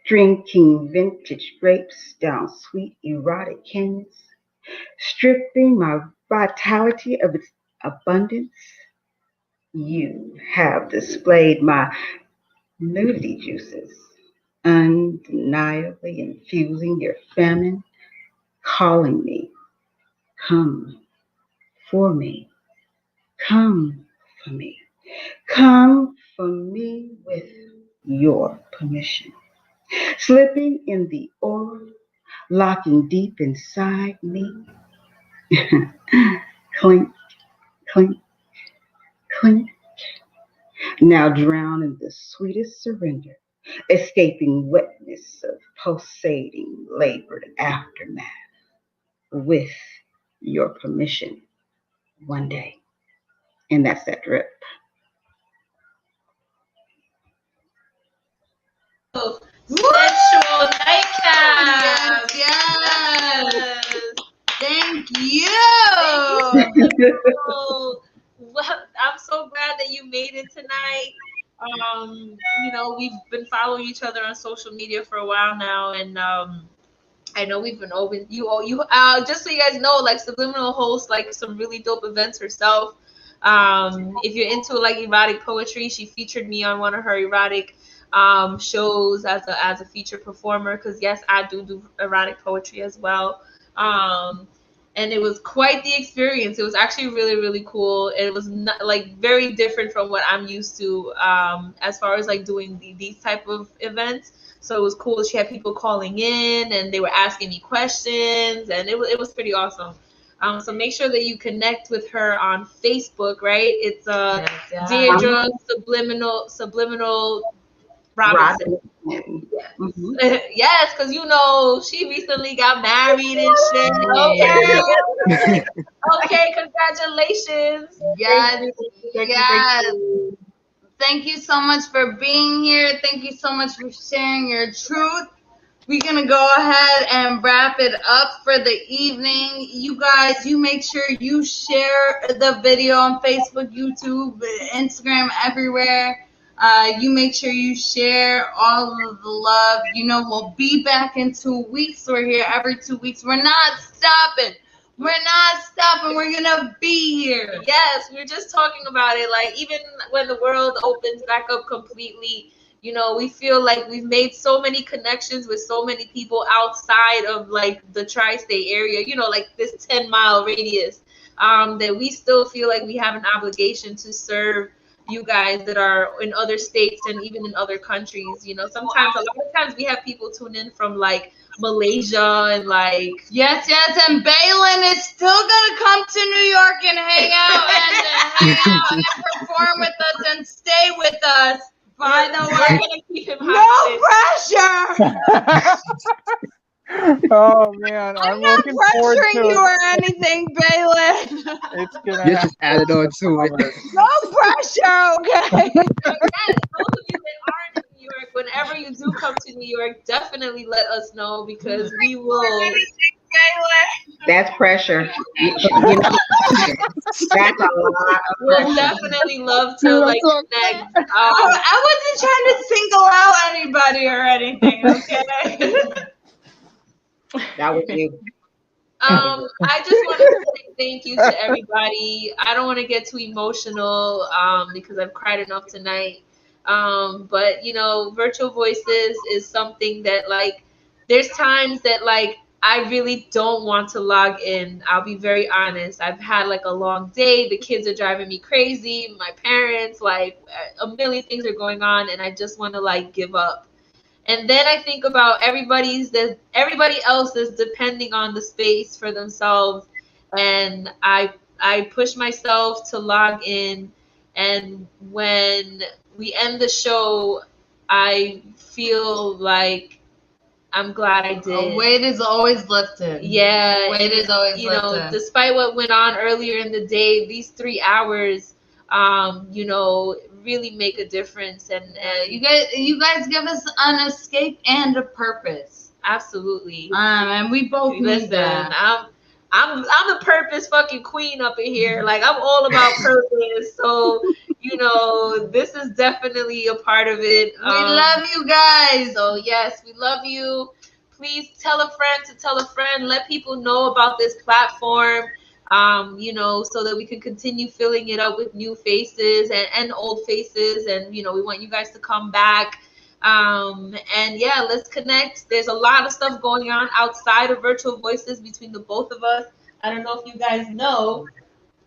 [SPEAKER 9] Drinking vintage grapes down sweet erotic canyons, stripping my vitality of its abundance. You have displayed my nudity juices, undeniably infusing your feminine, calling me, come for me, come for me, come for me with your permission. Slipping in the aura, locking deep inside me. Clink, clink, clink. Now drown in the sweetest surrender, escaping wetness of pulsating labored aftermath with your permission one day. And that's that drip.
[SPEAKER 1] Sensual nightcap.
[SPEAKER 2] Yes. Thank you.
[SPEAKER 1] Well, I'm so glad that you made it tonight. You know, we've been following each other on social media for a while now, and I know we've been open. You just so you guys know, like Subliminal hosts like some really dope events herself. If you're into like erotic poetry, she featured me on one of her erotic shows as a featured performer, because yes, I do erotic poetry as well. And it was quite the experience. It was actually really, really cool. It was not, like very different from what I'm used to as far as like doing these type of events. So it was cool. She had people calling in and they were asking me questions, and it was pretty awesome. So make sure that you connect with her on Facebook, right? It's Deirdre Subliminal Robinson. Yes, yes, because you know she recently got married and shit. Okay, okay, congratulations.
[SPEAKER 2] Yes, yes. Thank you so much for being here. Thank you so much for sharing your truth. We're going to go ahead and wrap it up for the evening. You guys, you make sure you share the video on Facebook, YouTube, Instagram, everywhere. You make sure you share all of the love. You know, we'll be back in 2 weeks. We're here every 2 weeks. We're not stopping. We're not stopping. We're going to be here.
[SPEAKER 1] Yes, we were just talking about it. Like, even when the world opens back up completely, you know, we feel like we've made so many connections with so many people outside of, like, the tri-state area, you know, like this 10-mile radius, that we still feel like we have an obligation to serve you guys that are in other states and even in other countries. You know, a lot of times we have people tune in from, like, Malaysia and, like,
[SPEAKER 2] yes, and Balin is still gonna come to New York and hang out and perform with us and stay with us. By the way,
[SPEAKER 1] we're gonna keep him
[SPEAKER 2] pressure.
[SPEAKER 3] Oh man, I'm
[SPEAKER 2] not
[SPEAKER 3] looking forward
[SPEAKER 2] pressuring
[SPEAKER 3] to
[SPEAKER 2] you
[SPEAKER 3] it.
[SPEAKER 2] or anything, Balin.
[SPEAKER 3] It's gonna
[SPEAKER 23] You just added on to it.
[SPEAKER 2] No pressure, okay?
[SPEAKER 1] Yes, those of you that aren't in New York, whenever you do come to New York, definitely let us know, because we will.
[SPEAKER 9] That's pressure. You know, that's a lot of
[SPEAKER 1] We'll
[SPEAKER 9] pressure.
[SPEAKER 1] definitely love to, like, connect.
[SPEAKER 2] I wasn't trying to single out anybody or anything, okay?
[SPEAKER 9] That was you.
[SPEAKER 1] I just want to say thank you to everybody. I don't want to get too emotional because I've cried enough tonight. But, you know, Virtual Voices is something that, like, there's times that, like, I really don't want to log in. I'll be very honest. I've had, like, a long day. The kids are driving me crazy. My parents, like, a million things are going on, and I just want to, like, give up. And then I think about everybody else that's depending on the space for themselves, and I push myself to log in. And when we end the show, I feel like I'm glad I did.
[SPEAKER 2] A weight is always lifted.
[SPEAKER 1] Yeah,
[SPEAKER 2] Weight is always
[SPEAKER 1] you
[SPEAKER 2] lifted.
[SPEAKER 1] know, despite what went on earlier in the day, these 3 hours, you know, really make a difference. And
[SPEAKER 2] you guys give us an escape and a purpose.
[SPEAKER 1] Absolutely.
[SPEAKER 2] And we both need that.
[SPEAKER 1] I'm the purpose fucking queen up in here. Like, I'm all about purpose. So, you know, this is definitely a part of it.
[SPEAKER 2] We love you guys.
[SPEAKER 1] So yes, we love you. Please tell a friend to tell a friend. Let people know about this platform. You know, so that we can continue filling it up with new faces and old faces. And, you know, we want you guys to come back. And yeah, let's connect. There's a lot of stuff going on outside of Virtual Voices between the both of us. I don't know if you guys know,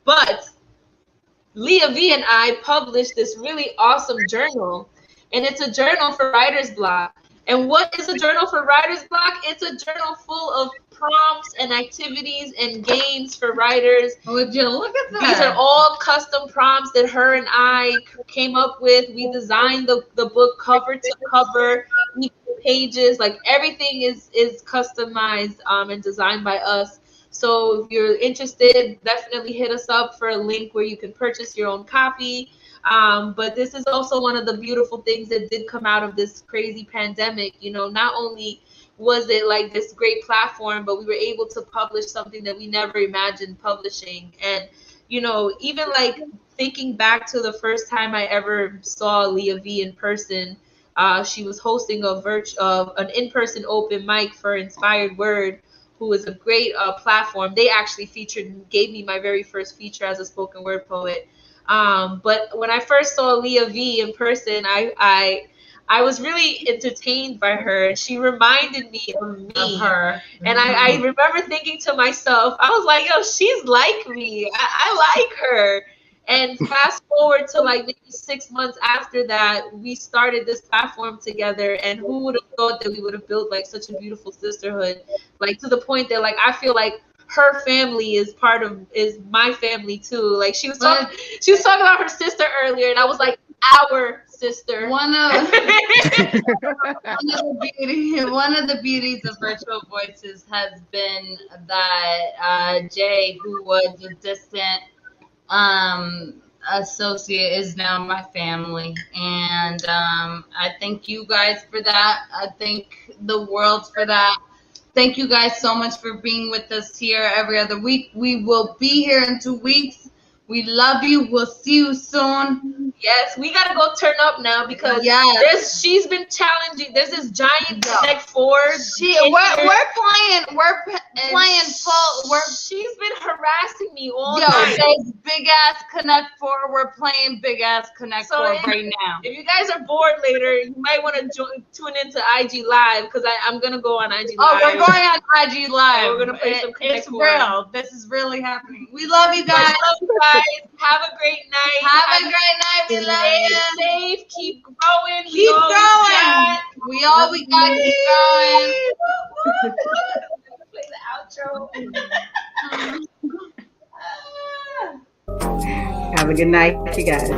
[SPEAKER 1] but Leah V and I published this really awesome journal, and it's a journal for writer's block. And what is a journal for writer's block? It's a journal full of prompts and activities and games for writers.
[SPEAKER 2] Would you look at that?
[SPEAKER 1] These are all custom prompts that her and I came up with. We designed the book cover to cover, each pages, like everything is customized and designed by us. So if you're interested, definitely hit us up for a link where you can purchase your own copy. But this is also one of the beautiful things that did come out of this crazy pandemic. You know, not only was it like this great platform, but we were able to publish something that we never imagined publishing. And, you know, even like thinking back to the first time I ever saw Leah V in person, she was hosting an in-person open mic for Inspired Word, who is a great platform. They actually gave me my very first feature as a spoken word poet. But when I first saw Leah V in person, I was really entertained by her. She reminded me of her. And I remember thinking to myself, I was like, yo, she's like me. I like her. And fast forward to like maybe 6 months after that, we started this platform together. And who would have thought that we would have built like such a beautiful sisterhood, like to the point that like I feel like her family is my family too. Like she was talking about her sister earlier, and I was like, our sister.
[SPEAKER 2] One of the beauties of Virtual Voices has been that Jay, who was a distant associate, is now my family, and I thank you guys for that. I thank the world for that. Thank you guys so much for being with us here every other week. We will be here in 2 weeks. We love you. We'll see you soon.
[SPEAKER 1] Yes, we gotta go turn up now because she's been challenging. There's this giant Connect Four.
[SPEAKER 2] We're playing full.
[SPEAKER 1] She's been harassing me all
[SPEAKER 2] night.
[SPEAKER 1] There's
[SPEAKER 2] big ass Connect Four. We're playing big ass Connect Four right now.
[SPEAKER 1] If you guys are bored later, you might want to tune into IG Live because I'm gonna go on IG Live.
[SPEAKER 2] Oh, we're going on IG Live.
[SPEAKER 1] We're gonna play some Connect Four.
[SPEAKER 2] It's real. This is really happening. We love you guys.
[SPEAKER 1] Have a great night.
[SPEAKER 2] Have a great night. We love you.
[SPEAKER 1] Stay safe. Keep growing.
[SPEAKER 2] Keep going. We got keep going.
[SPEAKER 1] Play the outro.
[SPEAKER 9] Have a good night, you guys.